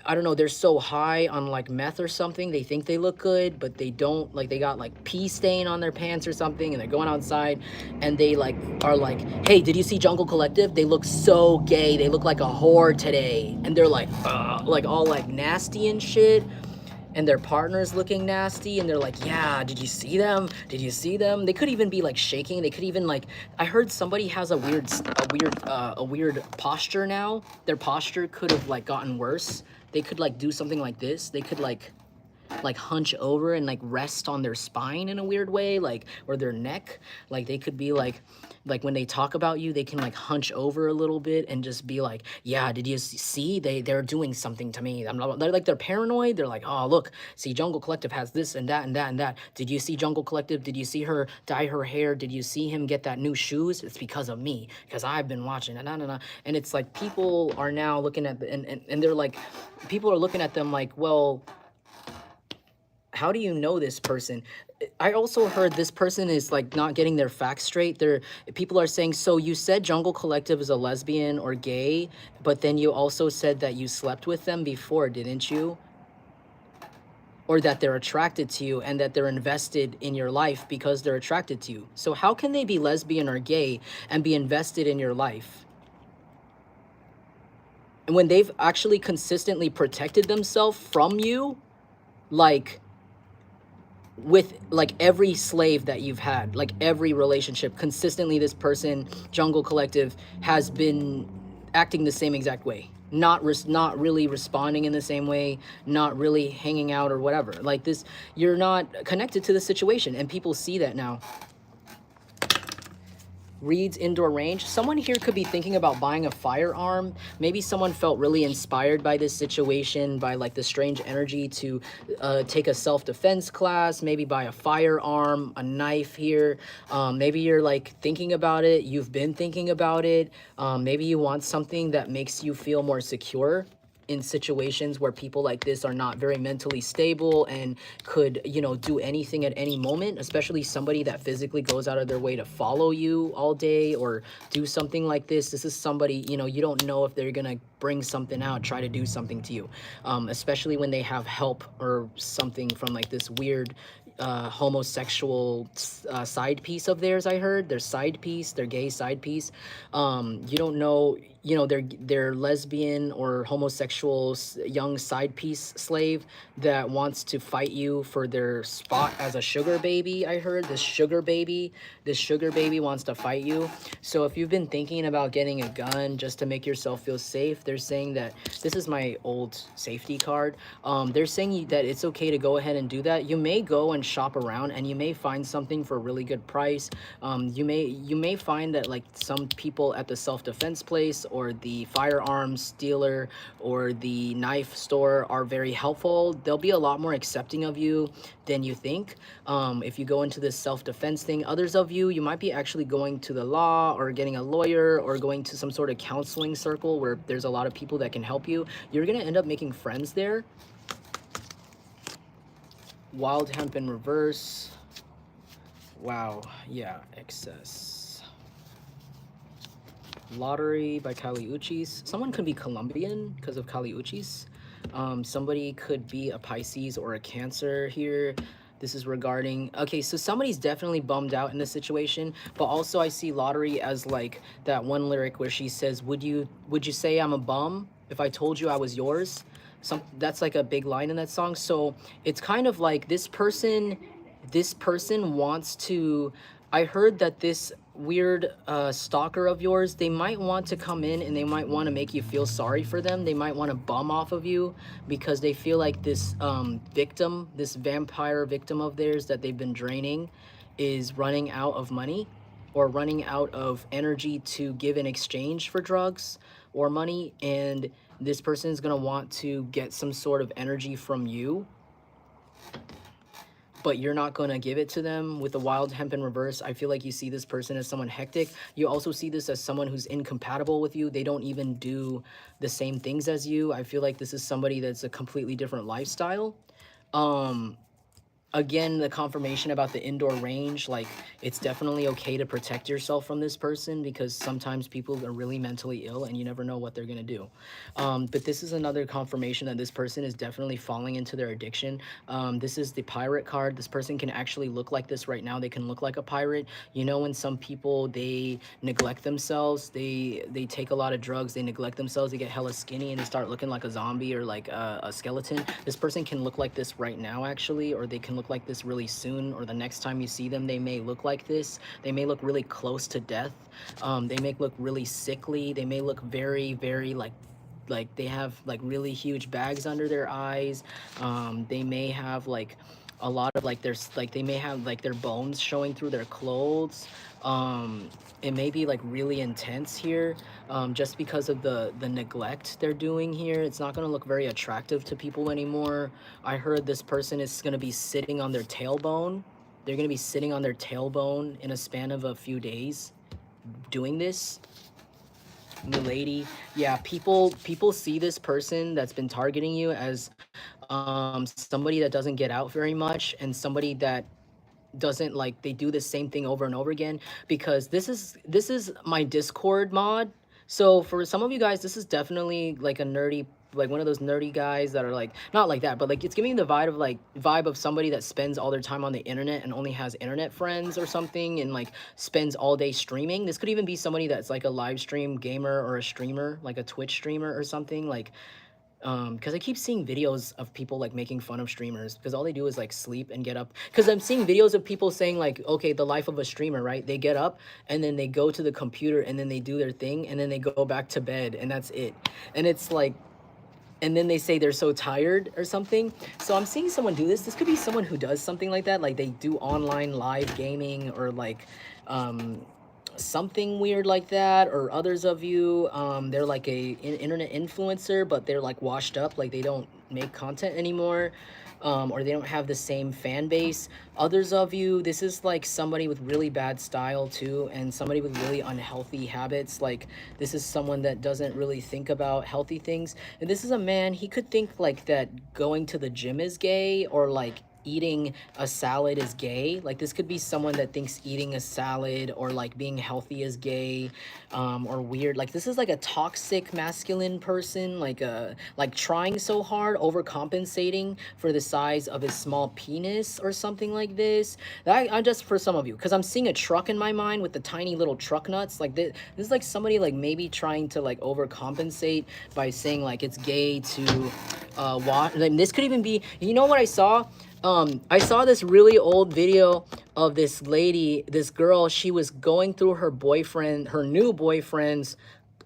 I don't know, they're so high on like meth or something, they think they look good, but they don't. Like they got like pee stain on their pants or something, and they're going outside and they like are like, hey, did you see Jungle Collective? They look so gay, they look like a whore today. And they're like all like nasty and shit, and their partner's looking nasty, and they're like, yeah, did you see them? Did you see them? They could even be like shaking. They could even like, I heard somebody has a weird posture now. Their posture could have like gotten worse. They could like do something like this. They could like hunch over and like rest on their spine in a weird way, like, or their neck. Like they could be like when they talk about you, they can like hunch over a little bit and just be like, yeah, did you see they're doing something to me? They're paranoid. They're like, oh, look, see, Jungle Collective has this and that and that and that. Did you see Jungle Collective? Did you see her dye her hair? Did you see him get that new shoes? It's because of me, because I've been watching. And it's like people are now looking at and they're like, people are looking at them like, well, how do you know this person? I also heard this person is like not getting their facts straight. People are saying, so you said Jungle Collective is a lesbian or gay, but then you also said that you slept with them before, didn't you? Or that they're attracted to you and that they're invested in your life because they're attracted to you. So how can they be lesbian or gay and be invested in your life? And when they've actually consistently protected themselves from you, like with like every slave that you've had, like every relationship, consistently this person, Jungle Collective, has been acting the same exact way, not really responding in the same way, not really hanging out or whatever. Like this, you're not connected to the situation, and people see that now. Reads indoor range. Someone here could be thinking about buying a firearm. Maybe someone felt really inspired by this situation, by like the strange energy, to take a self-defense class, maybe buy a firearm, a knife here. Maybe you're like thinking about it. You've been thinking about it. Maybe you want something that makes you feel more secure. in situations where people like this are not very mentally stable and could, you know, do anything at any moment, especially somebody that physically goes out of their way to follow you all day or do something like this. This is somebody, you know, you don't know if they're gonna bring something out, try to do something to you, especially when they have help or something from like this weird homosexual side piece of theirs. I heard their side piece, their gay side piece. You don't know, you know, they're lesbian or homosexual young side piece slave that wants to fight you for their spot as a sugar baby. I heard this sugar baby wants to fight you. So if you've been thinking about getting a gun just to make yourself feel safe, they're saying that this is my old safety card. They're saying that it's okay to go ahead and do that. You may go and shop around and you may find something for a really good price. You may find that like some people at the self-defense place or the firearms dealer or the knife store are very helpful. They'll be a lot more accepting of you than you think. If you go into this self-defense thing, others of you might be actually going to the law or getting a lawyer or going to some sort of counseling circle where there's a lot of people that can help you. You're gonna end up making friends there. Wild hemp in reverse. Wow, yeah, excess. Lottery by Kali Uchis. Someone could be Colombian because of Kali Uchis. Somebody could be a Pisces or a Cancer here. This is regarding, okay, so somebody's definitely bummed out in this situation, but also I see lottery as like that one lyric where she says, would you say I'm a bum if I told you I was yours? That's like a big line in that song. So it's kind of like this person wants to, I heard that this weird stalker of yours, they might want to come in and they might want to make you feel sorry for them. They might want to bum off of you because they feel like this victim, this vampire victim of theirs that they've been draining is running out of money or running out of energy to give in exchange for drugs or money, and this person is going to want to get some sort of energy from you, but you're not going to give it to them. With the wild hemp in reverse, I feel like you see this person as someone hectic. You also see this as someone who's incompatible with you. They don't even do the same things as you. I feel like this is somebody that's a completely different lifestyle. Again, the confirmation about the indoor range, like it's definitely okay to protect yourself from this person because sometimes people are really mentally ill and you never know what they're gonna do. But this is another confirmation that this person is definitely falling into their addiction. This is the pirate card. This person can actually look like this right now. They can look like a pirate. You know, when some people, they neglect themselves, they take a lot of drugs, they neglect themselves, they get hella skinny and they start looking like a zombie or like a skeleton. This person can look like this right now actually, or they can look like this really soon, or the next time you see them they may look like this. They may look really close to death. They may look really sickly. They may look very, very like they have like really huge bags under their eyes. They may have like a lot of like there's like they may have like their bones showing through their clothes. It may be like really intense here, just because of the neglect they're doing here. It's not going to look very attractive to people anymore. I heard this person is going to be sitting on their tailbone. They're going to be sitting on their tailbone in a span of a few days doing this. Milady, yeah, people see this person that's been targeting you as somebody that doesn't get out very much and somebody that doesn't like, they do the same thing over and over again, because this is my Discord mod. So for some of you guys, this is definitely like a nerdy, like one of those nerdy guys that are like, not like that, but like it's giving the vibe of somebody that spends all their time on the internet and only has internet friends or something, and like spends all day streaming. This could even be somebody that's like a live stream gamer or a streamer, like a Twitch streamer or something, like because I keep seeing videos of people like making fun of streamers because all they do is like sleep and get up. Because I'm seeing videos of people saying like, okay, the life of a streamer, right? They get up and then they go to the computer and then they do their thing and then they go back to bed and that's it. And it's like, and then they say they're so tired or something. So I'm seeing someone do this. This could be someone who does something like that, like they do online live gaming or like something weird like that. Or others of you, they're like a internet influencer, but they're like washed up, like they don't make content anymore. or they don't have the same fan base. Others of you, this is like somebody with really bad style too, and somebody with really unhealthy habits. Like this is someone that doesn't really think about healthy things. And this is a man, he could think like that going to the gym is gay, or like eating a salad is gay. Like this could be someone that thinks eating a salad or like being healthy is gay, or weird. Like this is like a toxic masculine person, like trying so hard, overcompensating for the size of his small penis or something like this. That I'm just for some of you, because I'm seeing a truck in my mind with the tiny little truck nuts. Like this is like somebody like maybe trying to like overcompensate by saying like it's gay to watch. Like, this could even be, you know what I saw? I saw this really old video of this lady, this girl. She was going through her new boyfriend's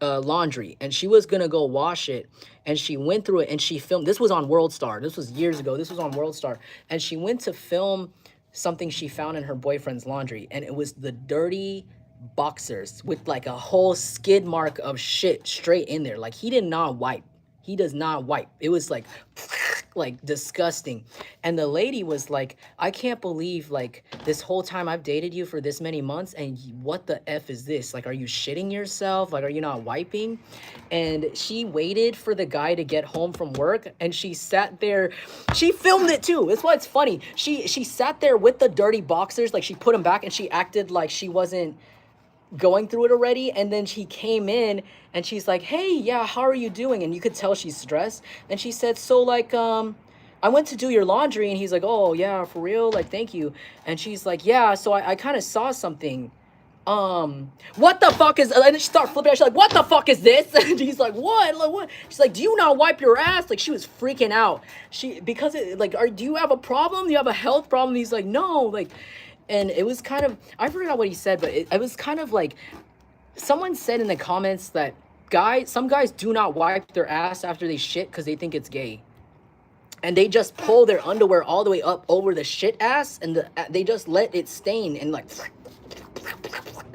laundry, and she was gonna go wash it, and she went through it and she filmed. This was on World Star. This was years ago. This was on World Star, and she went to film something she found in her boyfriend's laundry, and it was the dirty boxers with like a whole skid mark of shit straight in there. Like he did not wipe. He does not wipe. It was like disgusting. And the lady was like, I can't believe like this whole time I've dated you for this many months, and what the F is this? Like, are you shitting yourself? Like, are you not wiping? And she waited for the guy to get home from work, and she sat there. She filmed it too. That's why it's funny. She sat there with the dirty boxers, like she put them back, and she acted like she wasn't going through it already. And then she came in and she's like, hey, yeah, how are you doing? And you could tell she's stressed. And she said, so like I went to do your laundry. And he's like, oh yeah, for real, like thank you. And she's like, yeah, so I kind of saw something. What the fuck is, and then she started flipping out. She's like, what the fuck is this? And he's like, what? Like, what? She's like, do you not wipe your ass? Like, she was freaking out. Because it, like, do you have a problem? Do you have a health problem? And he's like, no, like, and it was kind of, I forgot what he said, but it was kind of like, someone said in the comments that some guys do not wipe their ass after they shit because they think it's gay. And they just pull their underwear all the way up over the shit ass, and they just let it stain and like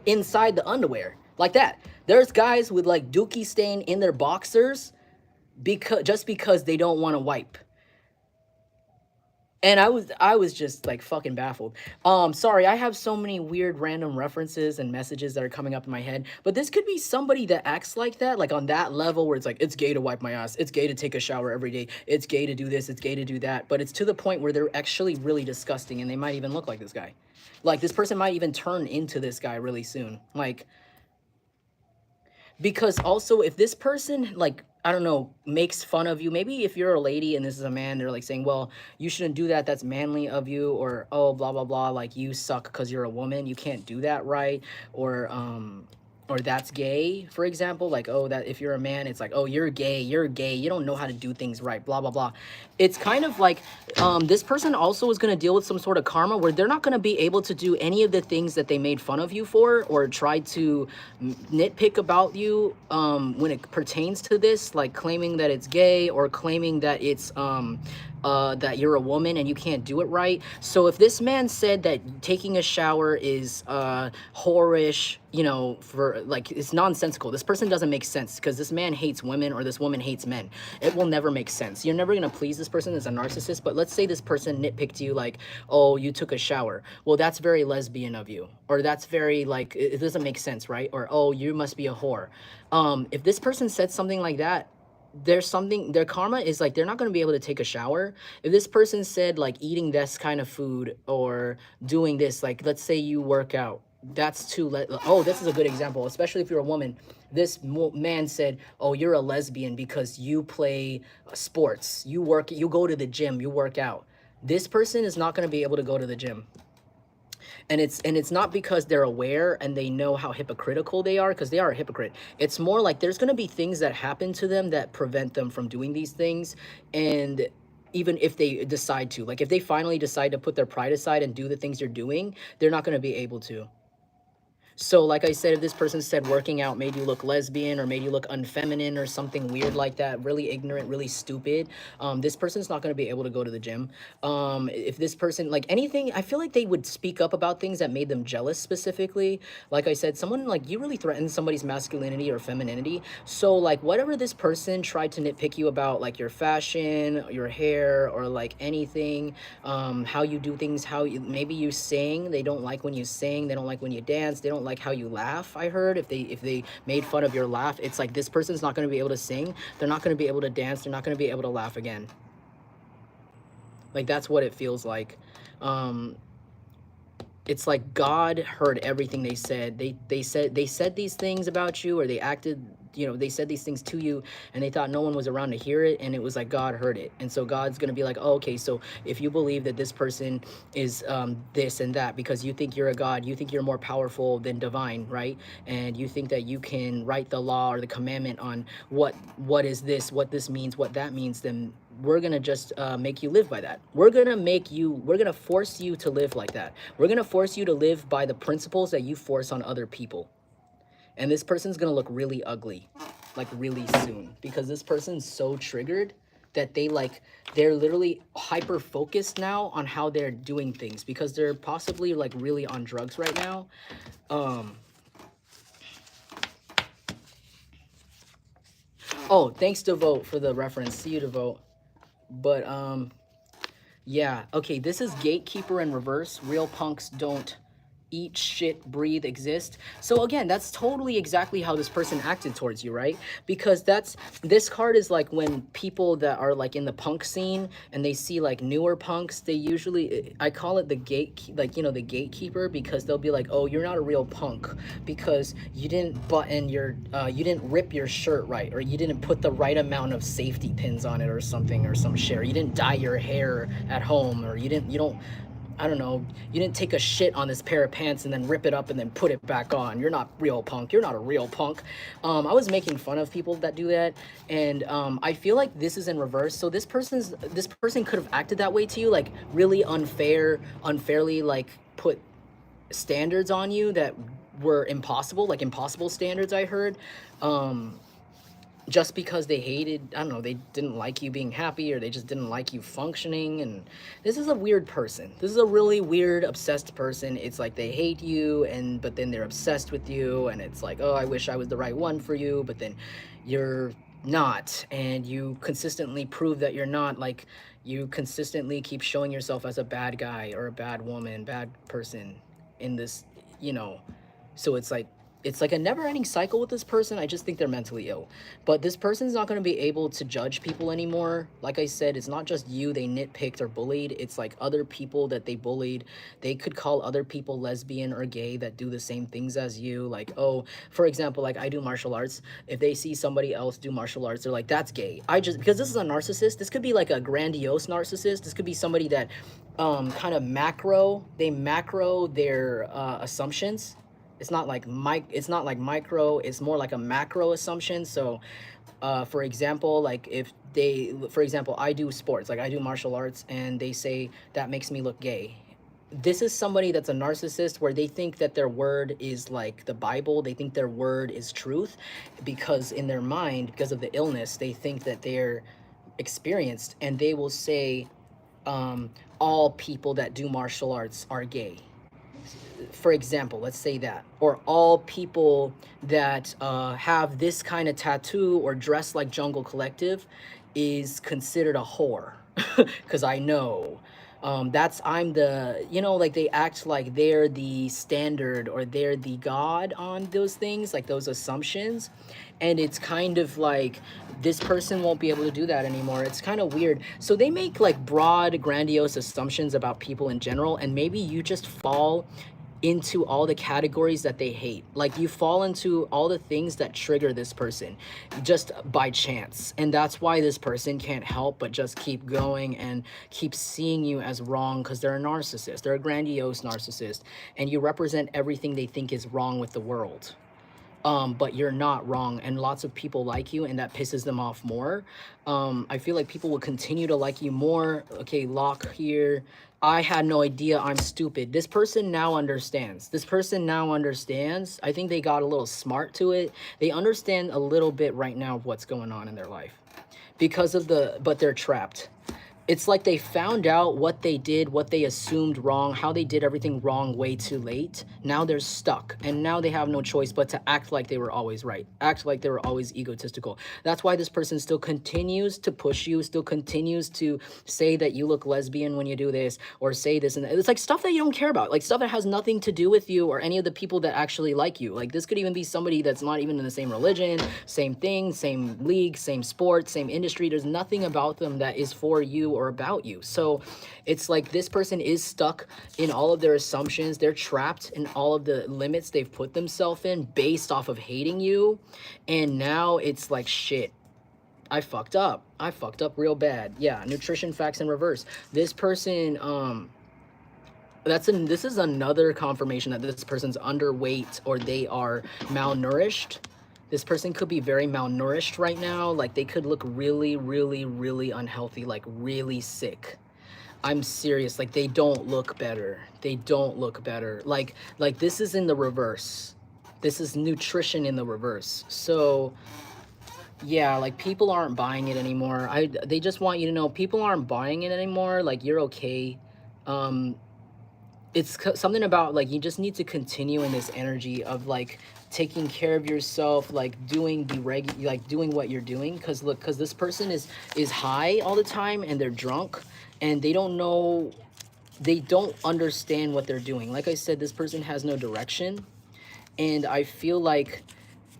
inside the underwear like that. There's guys with like dookie stain in their boxers because they don't want to wipe. And I was just like fucking baffled. Sorry, I have so many weird random references and messages that are coming up in my head. But this could be somebody that acts like that, like on that level where it's like, it's gay to wipe my ass, it's gay to take a shower every day, it's gay to do this, it's gay to do that. But it's to the point where they're actually really disgusting, and they might even look like this guy. Like this person might even turn into this guy really soon. Like, because also if this person, like, I don't know, makes fun of you, maybe if you're a lady and this is a man, they're like saying, well, you shouldn't do that, that's manly of you, or oh, blah blah blah, like you suck because you're a woman, you can't do that, right? Or that's gay, for example. Like, oh, that if you're a man, it's like, oh, you're gay, you don't know how to do things right, blah blah blah. It's kind of like this person also is going to deal with some sort of karma where they're not going to be able to do any of the things that they made fun of you for, or try to nitpick about you when it pertains to this, like claiming that it's gay, or claiming that it's that you're a woman and you can't do it right. So if this man said that taking a shower is whorish, you know, for like, it's nonsensical. This person doesn't make sense, because this man hates women or this woman hates men. It will never make sense. You're never gonna please this person as a narcissist. But let's say this person nitpicked you like, oh, you took a shower. Well, that's very lesbian of you, or that's very like, it doesn't make sense, right? Or oh, you must be a whore. If this person said something like that, there's something, their karma is like, they're not going to be able to take a shower. If this person said like eating this kind of food or doing this, like let's say you work out, that's too oh, this is a good example, especially if you're a woman. This man said, oh, you're a lesbian because you play sports, you go to the gym, you work out. This person is not going to be able to go to the gym. And it's not because they're aware and they know how hypocritical they are, because they are a hypocrite. It's more like there's going to be things that happen to them that prevent them from doing these things. And even if they decide to, like if they finally decide to put their pride aside and do the things they're doing, they're not going to be able to. So, like I said, if this person said working out made you look lesbian or made you look unfeminine or something weird like that, really ignorant, really stupid, this person's not going to be able to go to the gym. If this person, like anything, I feel like they would speak up about things that made them jealous specifically. Like I said, someone like you really threatened somebody's masculinity or femininity. So, like, whatever this person tried to nitpick you about, like your fashion, your hair, or like anything, how you do things, how you, maybe you sing, they don't like when you sing, they don't like when you dance, they don't like how you laugh. I heard if they made fun of your laugh, it's like this person's not going to be able to sing, they're not going to be able to dance, they're not going to be able to laugh again. Like, that's what it feels like. um it's like God heard everything they said. They said these things about you, or they acted, they said these things to you, and they thought no one was around to hear it, and it was like God heard it. And so God's gonna be like, oh, okay, so if you believe that this person is this and that, because you think you're a God, you think you're more powerful than divine, right? And you think that you can write the law or the commandment on what is this, what this means, what that means, then we're gonna just make you live by that. We're gonna force you to live like that. We're gonna force you to live by the principles that you force on other people. And this person's gonna look really ugly, like really soon, because this person's so triggered that they're literally hyper focused now on how they're doing things, because they're possibly like really on drugs right now. Oh, thanks Devote for the reference. See you Devote. But yeah, okay, this is Gatekeeper in reverse. Real punks don't eat, shit, breathe, exist. So again, that's totally exactly how this person acted towards you, right? Because this card is like when people that are like in the punk scene and they see like newer punks, they usually, I call it the the gatekeeper, because they'll be like, oh, you're not a real punk because you didn't button your, you didn't rip your shirt right, or you didn't put the right amount of safety pins on it or something, or some shit, or you didn't dye your hair at home, or you don't, I don't know, you didn't take a shit on this pair of pants and then rip it up and then put it back on. You're not real punk. You're not a real punk. I was making fun of people that do that, and I feel like this is in reverse. So this person could have acted that way to you, like really unfairly, like put standards on you that were impossible, like impossible standards, I heard. Just because they hated, I don't know, they didn't like you being happy, or they just didn't like you functioning. And this is a weird person. This is a really weird, obsessed person. It's like they hate you, but then they're obsessed with you, and it's like, oh, I wish I was the right one for you, but then you're not, and you consistently prove that you're not. Like, you consistently keep showing yourself as a bad guy or a bad woman, bad person in this, so it's like a never-ending cycle with this person. I just think they're mentally ill. But this person's not going to be able to judge people anymore. Like I said, it's not just you they nitpicked or bullied. It's like other people that they bullied. They could call other people lesbian or gay that do the same things as you. Like, oh, for example, like I do martial arts. If they see somebody else do martial arts, they're like, that's gay. Because this is a narcissist. This could be like a grandiose narcissist. This could be somebody that kind of macro their assumptions. It's not like micro, it's more like a macro assumption. So for example, like for example, I do sports, like I do martial arts, and they say that makes me look gay. This is somebody that's a narcissist, where they think that their word is like the Bible. They think their word is truth, because in their mind, because of the illness, they think that they're experienced, and they will say all people that do martial arts are gay, for example. Let's say that. Or all people that have this kind of tattoo or dress like Jungle Collective is considered a whore. Because I know I'm the, like they act like they're the standard, or they're the God on those things, like those assumptions. And it's kind of like this person won't be able to do that anymore. It's kind of weird. So they make like broad, grandiose assumptions about people in general, and maybe you just fall into all the categories that they hate. Like, you fall into all the things that trigger this person just by chance. And that's why this person can't help but just keep going and keep seeing you as wrong, because they're a narcissist. They're a grandiose narcissist, and you represent everything they think is wrong with the world. But you're not wrong, and lots of people like you, and that pisses them off more. I feel like people will continue to like you more. Okay, Lock here. I had no idea, I'm stupid. This person now understands. This person now understands. I think they got a little smart to it. They understand a little bit right now of what's going on in their life because of but they're trapped. It's like they found out what they did, what they assumed wrong, how they did everything wrong way too late. Now they're stuck, and now they have no choice but to act like they were always right, act like they were always egotistical. That's why this person still continues to push you, still continues to say that you look lesbian when you do this, or say this and that. It's like stuff that you don't care about, like stuff that has nothing to do with you or any of the people that actually like you. Like this could even be somebody that's not even in the same religion, same thing, same league, same sport, same industry. There's nothing about them that is for you or about you. So it's like this person is stuck in all of their assumptions. They're trapped in all of the limits they've put themselves in based off of hating you. And now it's like, shit, I fucked up. I fucked up real bad. Yeah, nutrition facts in reverse. This person, this is another confirmation that this person's underweight or they are malnourished. This person could be very malnourished right now. Like they could look really, really, really unhealthy, like really sick. I'm serious. Like they don't look better. They don't look better. Like this is in the reverse. This is nutrition in the reverse. So yeah, like people aren't buying it anymore. They just want you to know people aren't buying it anymore. Like you're okay. It's something about like you just need to continue in this energy of like taking care of yourself, like doing doing what you're doing. Because look, because this person is high all the time and they're drunk and they don't know, they don't understand what they're doing. Like I said, this person has no direction, and I feel like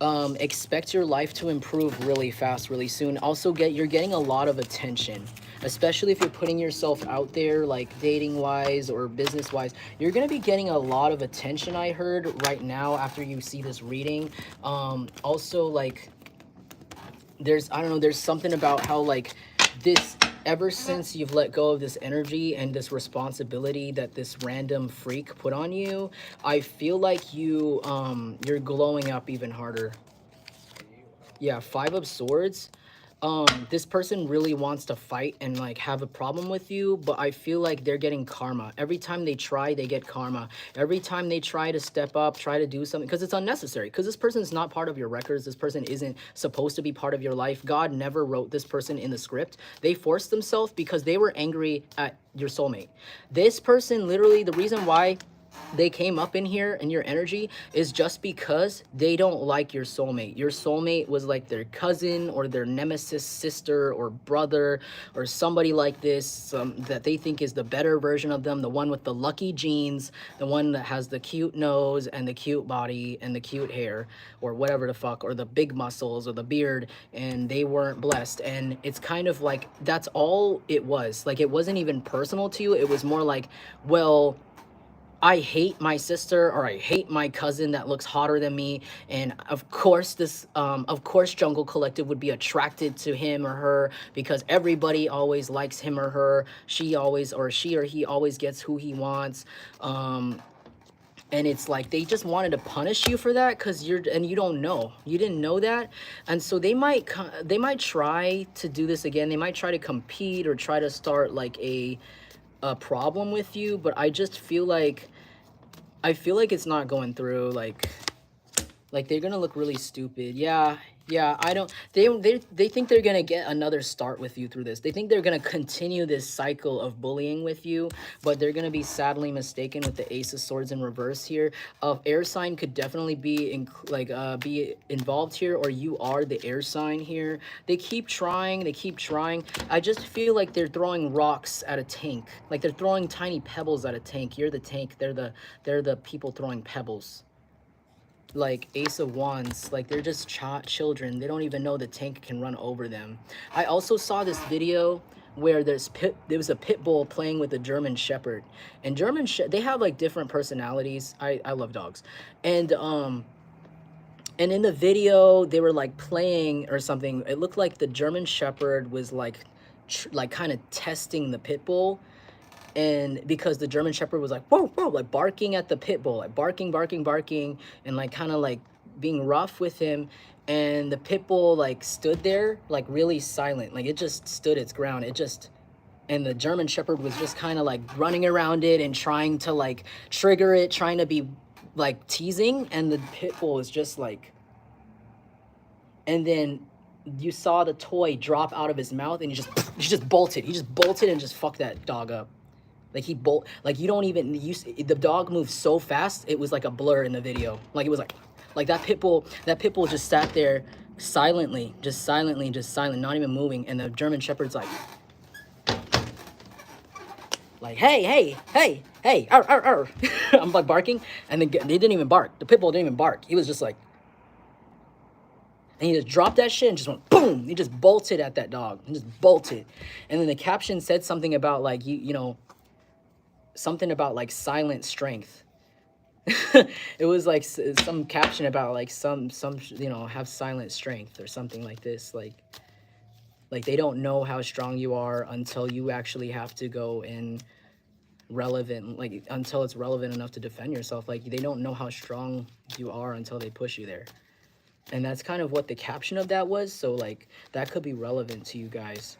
expect your life to improve really fast, really soon. Also you're getting a lot of attention, especially if you're putting yourself out there, like dating wise or business wise. You're going to be getting a lot of attention, I heard, right now after you see this reading. Also, like there's, I don't know, there's something about how like this, ever since you've let go of this energy and this responsibility that this random freak put on you, I feel like you're glowing up even harder. Yeah, 5 of Swords. This person really wants to fight and like have a problem with you, but I feel like they're getting karma. Every time they try, they get karma. Every time they try to step up, try to do something, because it's unnecessary, because this person is not part of your records. This person isn't supposed to be part of your life. God never wrote this person in the script. They forced themselves because they were angry at your soulmate. This person, literally, the reason why they came up in here and your energy is just because they don't like your soulmate. Your soulmate was like their cousin or their nemesis sister or brother or somebody like this that they think is the better version of them, the one with the lucky genes, the one that has the cute nose and the cute body and the cute hair or whatever the fuck, or the big muscles or the beard, and they weren't blessed. And it's kind of like that's all it was. Like it wasn't even personal to you. It was more like, well, I hate my sister or I hate my cousin that looks hotter than me, and of course of course Jungle Collective would be attracted to him or her because everybody always likes him or her. She or he always gets who he wants. And it's like they just wanted to punish you for that because you don't know, you didn't know that. And so they might try to do this again. They might try to compete or try to start like a problem with you, but I just feel like it's not going through. Like they're gonna look really stupid. Yeah, I don't, they think they're gonna get another start with you through this. They think they're gonna continue this cycle of bullying with you, but they're gonna be sadly mistaken with the Ace of Swords in reverse here. Air sign could definitely be be involved here, or you are the air sign here. They keep trying. I just feel like they're throwing rocks at a tank, like they're throwing tiny pebbles at a tank. You're the tank, they're the people throwing pebbles. Like Ace of Wands, like they're just children. They don't even know the tank can run over them. I also saw this video where there was a pit bull playing with a German Shepherd, and they have like different personalities. I love dogs, and in the video they were like playing or something. It looked like the German Shepherd was like kind of testing the pit bull. And because the German Shepherd was like, whoa, whoa, like barking at the pit bull, like barking, and like kind of like being rough with him. And the pit bull like stood there, like really silent. Like it just stood its ground. It just and the German Shepherd was just kind of like running around it and trying to like trigger it, trying to be like teasing, and the pit bull was just like, and then you saw the toy drop out of his mouth, and he just bolted. He just bolted and just fucked that dog up. Like like you don't even the dog moved so fast it was like a blur in the video. Like it was like that pit bull just sat there silently, just silent, not even moving, and the German Shepherd's like, hey, arr, arr, arr. I'm like barking, and then they didn't even bark. The pit bull didn't even bark. He was just like, and he just dropped that shit and just went boom. He just bolted at that dog. He just bolted, and then the caption said something about like you know, something about like silent strength. It was like some caption about like some you know, have silent strength or something like this. Like they don't know how strong you are until you actually have to go and relevant, like until it's relevant enough to defend yourself. Like they don't know how strong you are until they push you there. And that's kind of what the caption of that was. So like that could be relevant to you guys.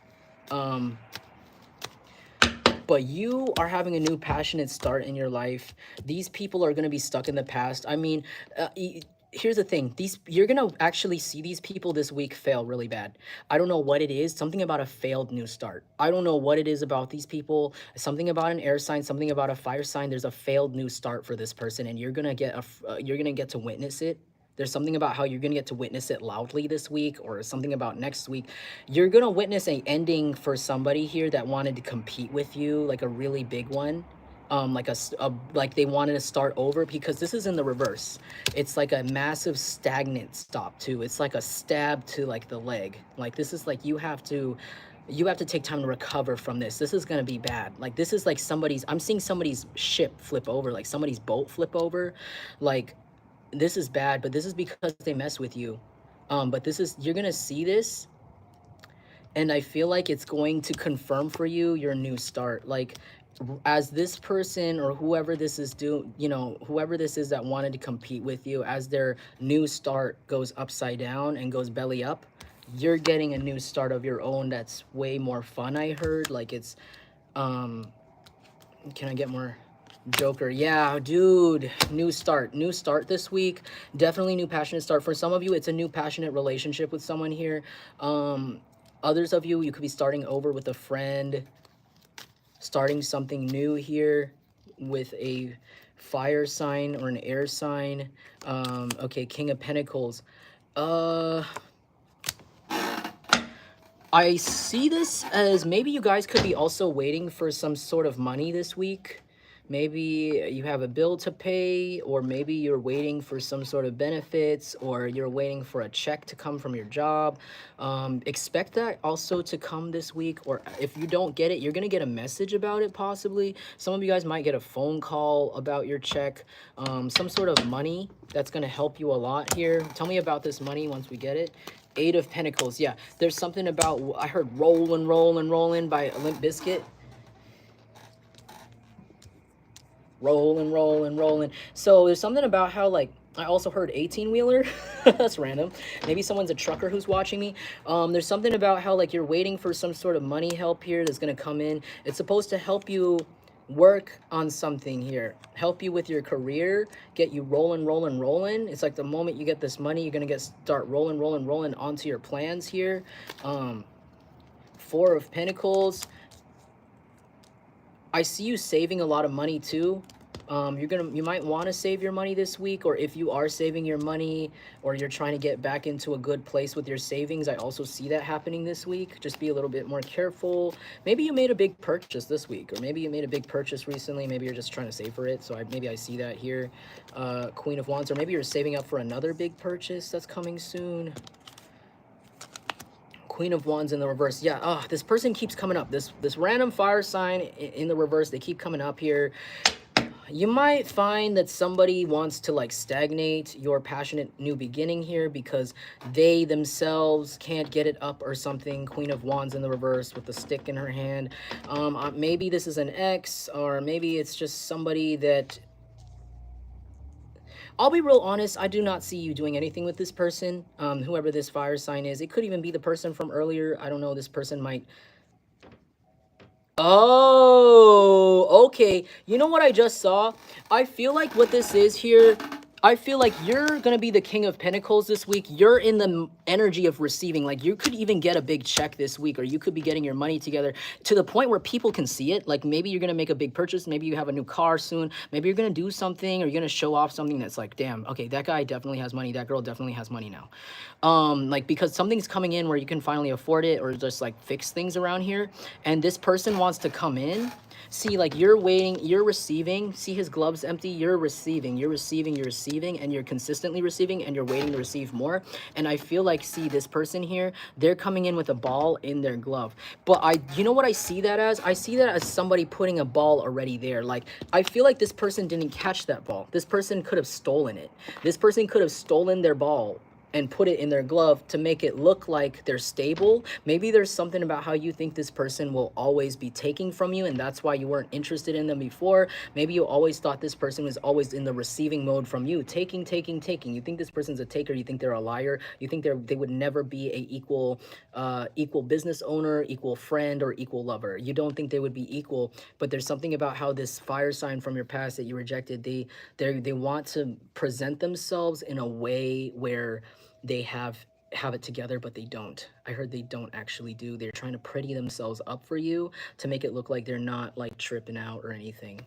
But you are having a new passionate start in your life. These people are going to be stuck in the past. I mean, here's the thing. You're going to actually see these people this week fail really bad. I don't know what it is. Something about a failed new start. I don't know what it is about these people. Something about an air sign, something about a fire sign. There's a failed new start for this person, and you're going to get to witness it. There's something about how you're going to get to witness it loudly this week, or something about next week. You're going to witness a ending for somebody here that wanted to compete with you, like a really big one. Like like they wanted to start over, because this is in the reverse. It's like a massive stagnant stop too. It's like a stab to like the leg. Like this is like you have to take time to recover from this. This is going to be bad. Like this is like I'm seeing somebody's ship flip over, like somebody's boat flip over. Like this is bad, but this is because they mess with you. But you're gonna see this, and I feel like it's going to confirm for you your new start. Like as this person or whoever this is whoever this is that wanted to compete with you, as their new start goes upside down and goes belly up, you're getting a new start of your own that's way more fun. I heard like it's can I get more? Joker, yeah, dude, new start this week. Definitely new passionate start. For some of you, it's a new passionate relationship with someone here. Others of you, you could be starting over with a friend, starting something new here with a fire sign or an air sign. Okay, King of Pentacles. I see this as maybe you guys could be also waiting for some sort of money this week. Maybe you have a bill to pay, or maybe you're waiting for some sort of benefits, or you're waiting for a check to come from your job. Expect that also to come this week, or if you don't get it, you're going to get a message about it possibly. Some of you guys might get a phone call about your check, some sort of money that's going to help you a lot here. Tell me about this money once we get it. Eight of Pentacles. Yeah, there's something about, I heard Rollin' by Limp Bizkit. Rolling. So there's something about how, like, I also heard 18-wheeler. That's random. Maybe someone's a trucker who's watching me. There's something about how, like, you're waiting for some sort of money help here that's going to come in. It's supposed to help you work on something here. Help you with your career. Get you rolling. It's like the moment you get this money, you're going to start rolling onto your plans here. Four of Pentacles. I see you saving a lot of money too. You might want to save your money this week, or if you are saving your money, or you're trying to get back into a good place with your savings, I also see that happening this week. Just be a little bit more careful. Maybe you made a big purchase this week, or maybe you made a big purchase recently. Maybe you're just trying to save for it. So maybe I see that here. Queen of Wands, or maybe you're saving up for another big purchase that's coming soon. Queen of Wands in the reverse. Yeah, this person keeps coming up. This random fire sign in the reverse, they keep coming up here. You might find that somebody wants to like stagnate your passionate new beginning here because they themselves can't get it up or something. Queen of Wands in the reverse with the stick in her hand. Maybe this is an ex, or maybe it's just somebody that... I'll be real honest, I do not see you doing anything with this person, whoever this fire sign is. It could even be the person from earlier. I don't know, this person might Oh, okay. You know what I just saw? I feel like what this is here, I feel like you're gonna be the king of pentacles this week. You're in the energy of receiving. Like you could even get a big check this week, or you could be getting your money together to the point where people can see it. Like maybe you're gonna make a big purchase. Maybe you have a new car soon. Maybe you're gonna do something, or you're gonna show off something that's like, damn, okay, that guy definitely has money. That girl definitely has money now. Like because something's coming in where you can finally afford it, or just like fix things around here, and this person wants to come in. See, like you're waiting, you're receiving. See his gloves empty. You're receiving, you're receiving, you're receiving, and you're consistently receiving, and you're waiting to receive more. And I feel like, see this person here, they're coming in with a ball in their glove. But you know what I see that as? I see that as somebody putting a ball already there. Like I feel like this person didn't catch that ball. This person could have stolen it. This person could have stolen their ball and put it in their glove to make it look like they're stable. Maybe there's something about how you think this person will always be taking from you, and that's why you weren't interested in them before. Maybe you always thought this person was always in the receiving mode from you, taking, taking, taking. You think this person's a taker. You think they're a liar. You think they would never be a equal business owner, equal friend, or equal lover. You don't think they would be equal. But there's something about how this fire sign from your past that you rejected, they want to present themselves in a way where they have it together, but they don't. I heard they don't actually do. They're trying to pretty themselves up for you to make it look like they're not like tripping out or anything.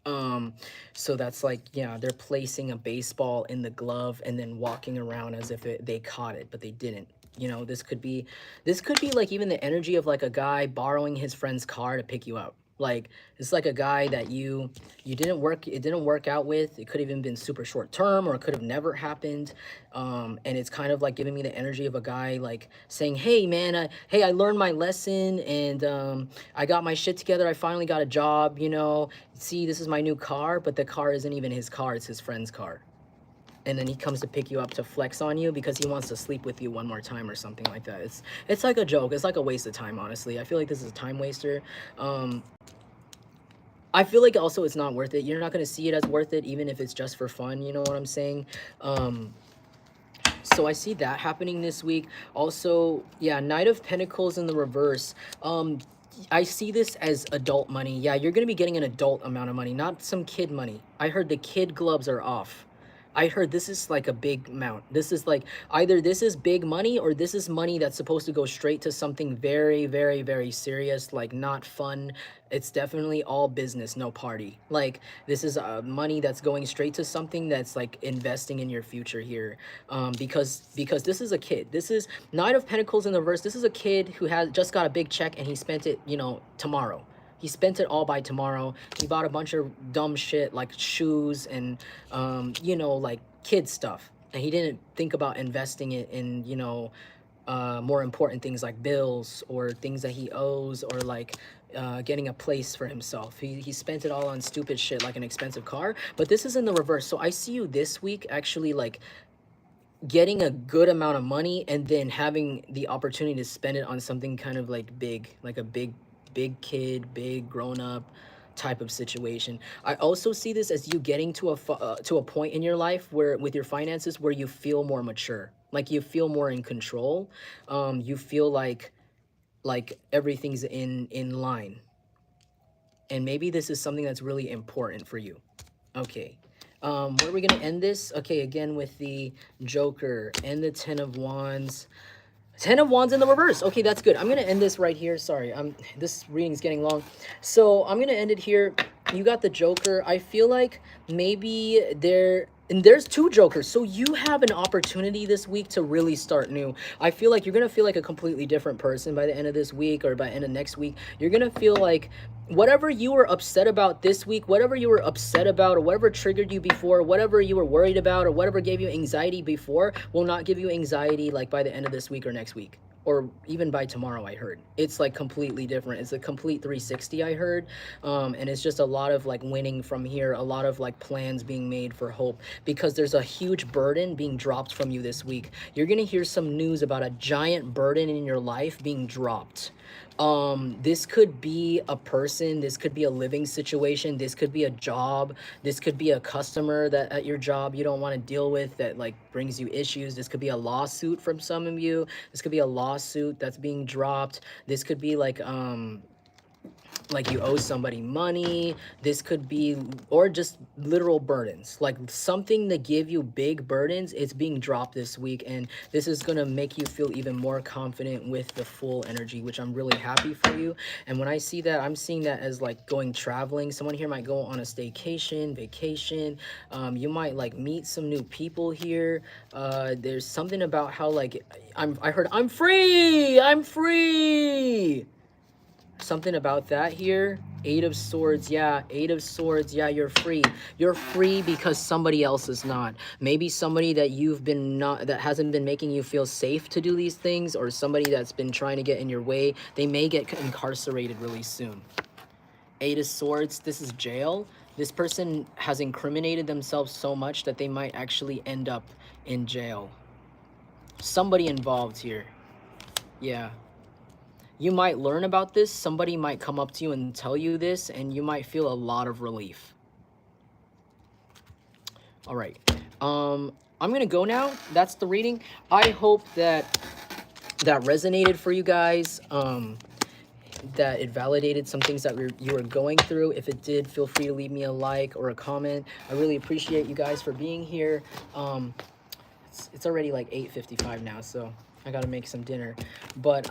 So that's like, yeah, they're placing a baseball in the glove and then walking around as if they caught it, but they didn't. You know, this could be like even the energy of like a guy borrowing his friend's car to pick you up. Like it's like a guy that you didn't work, it didn't work out with. It could have even been super short term, or it could have never happened. And it's kind of like giving me the energy of a guy like saying, hey man, hey, I learned my lesson, and I got my shit together. I finally got a job, you know. See, this is my new car, but the car isn't even his car, it's his friend's car. And then he comes to pick you up to flex on you because he wants to sleep with you one more time or something like that. It's like a joke. It's like a waste of time, honestly. I feel like this is a time waster. I feel like also it's not worth it. You're not going to see it as worth it, even if it's just for fun. You know what I'm saying? So I see that happening this week. Also, yeah, Knight of Pentacles in the reverse. I see this as adult money. Yeah, you're going to be getting an adult amount of money, not some kid money. I heard the kid gloves are off. I heard this is like a big amount. This is like either this is big money, or this is money that's supposed to go straight to something very, very, very serious, like not fun. It's definitely all business, no party. Like this is money that's going straight to something that's like investing in your future here. Because this is a kid. This is Knight of Pentacles in the reverse. This is a kid who has just got a big check and he spent it, you know, tomorrow. He spent it all by tomorrow. He bought a bunch of dumb shit like shoes and, you know, like kid stuff. And he didn't think about investing it in, you know, more important things like bills or things that he owes, or like getting a place for himself. He spent it all on stupid shit like an expensive car. But this is in the reverse. So I see you this week actually like getting a good amount of money and then having the opportunity to spend it on something kind of like big, like a big kid, big grown up type of situation. I also see this as you getting to a point in your life where with your finances where you feel more mature, like you feel more in control. You feel like everything's in line, and maybe this is something that's really important for you. Okay. Where are we going to end this? Okay, again with the Joker and the Ten of Wands. Ten of Wands in the reverse. Okay, that's good. I'm going to end this right here. Sorry, this reading's getting long. So I'm going to end it here. You got the Joker. I feel like maybe there's two Jokers. So you have an opportunity this week to really start new. I feel like you're going to feel like a completely different person by the end of this week, or by the end of next week. You're going to feel like whatever you were upset about this week, whatever you were upset about, or whatever triggered you before, whatever you were worried about, or whatever gave you anxiety before, will not give you anxiety like by the end of this week or next week, or even by tomorrow. I heard it's like completely different. It's a complete 360, I heard. And it's just a lot of like winning from here, a lot of like plans being made for hope, because there's a huge burden being dropped from you this week. You're gonna hear some news about a giant burden in your life being dropped. This could be a person, this could be a living situation, this could be a job, this could be a customer that at your job you don't want to deal with that like brings you issues. This could be a lawsuit from some of you. This could be a lawsuit that's being dropped. This could be like like you owe somebody money. This could be, or just literal burdens, like something to give you big burdens. It's being dropped this week, and this is gonna make you feel even more confident with the full energy, which I'm really happy for you. And when I see that, I'm seeing that as like going traveling. Someone here might go on a staycation, vacation. You might like meet some new people here. There's something about how like I heard I'm free, I'm free. Something about that here. Eight of Swords, yeah. Eight of Swords, yeah, you're free. You're free because somebody else is not. Maybe somebody that you've been not, that hasn't been making you feel safe to do these things, or somebody that's been trying to get in your way, they may get incarcerated really soon. Eight of Swords, this is jail. This person has incriminated themselves so much that they might actually end up in jail. Somebody involved here. Yeah. You might learn about this. Somebody might come up to you and tell you this, and you might feel a lot of relief. All right. I'm going to go now. That's the reading. I hope that resonated for you guys, that it validated some things that you were going through. If it did, feel free to leave me a like or a comment. I really appreciate you guys for being here. It's already like 8:55 now, so I got to make some dinner. But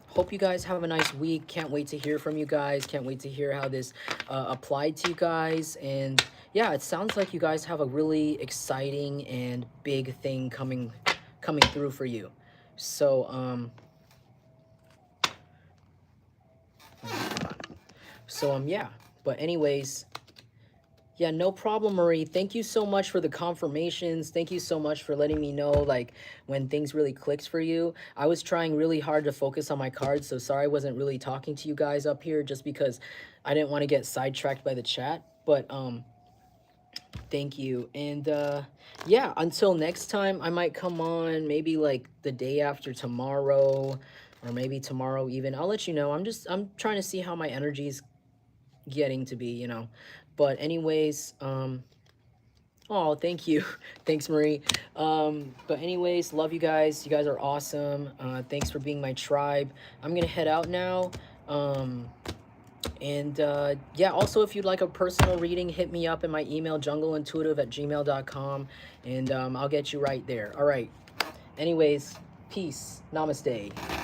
hope you guys have a nice week. Can't wait to hear from you guys. Can't wait to hear how this applied to you guys. And yeah, it sounds like you guys have a really exciting and big thing coming through for you. So yeah. But anyways, yeah, no problem, Marie. Thank you so much for the confirmations. Thank you so much for letting me know, like, when things really clicked for you. I was trying really hard to focus on my cards, so sorry I wasn't really talking to you guys up here just because I didn't want to get sidetracked by the chat. But, thank you. And, yeah, until next time, I might come on maybe, like, the day after tomorrow, or maybe tomorrow even. I'll let you know. I'm trying to see how my energy's getting to be, you know. But anyways, oh, thank you. Thanks, Marie. But anyways, love you guys. You guys are awesome. Thanks for being my tribe. I'm gonna head out now. Yeah, also, if you'd like a personal reading, hit me up in my email, jungleintuitive@gmail.com, and I'll get you right there. All right. Anyways, peace. Namaste.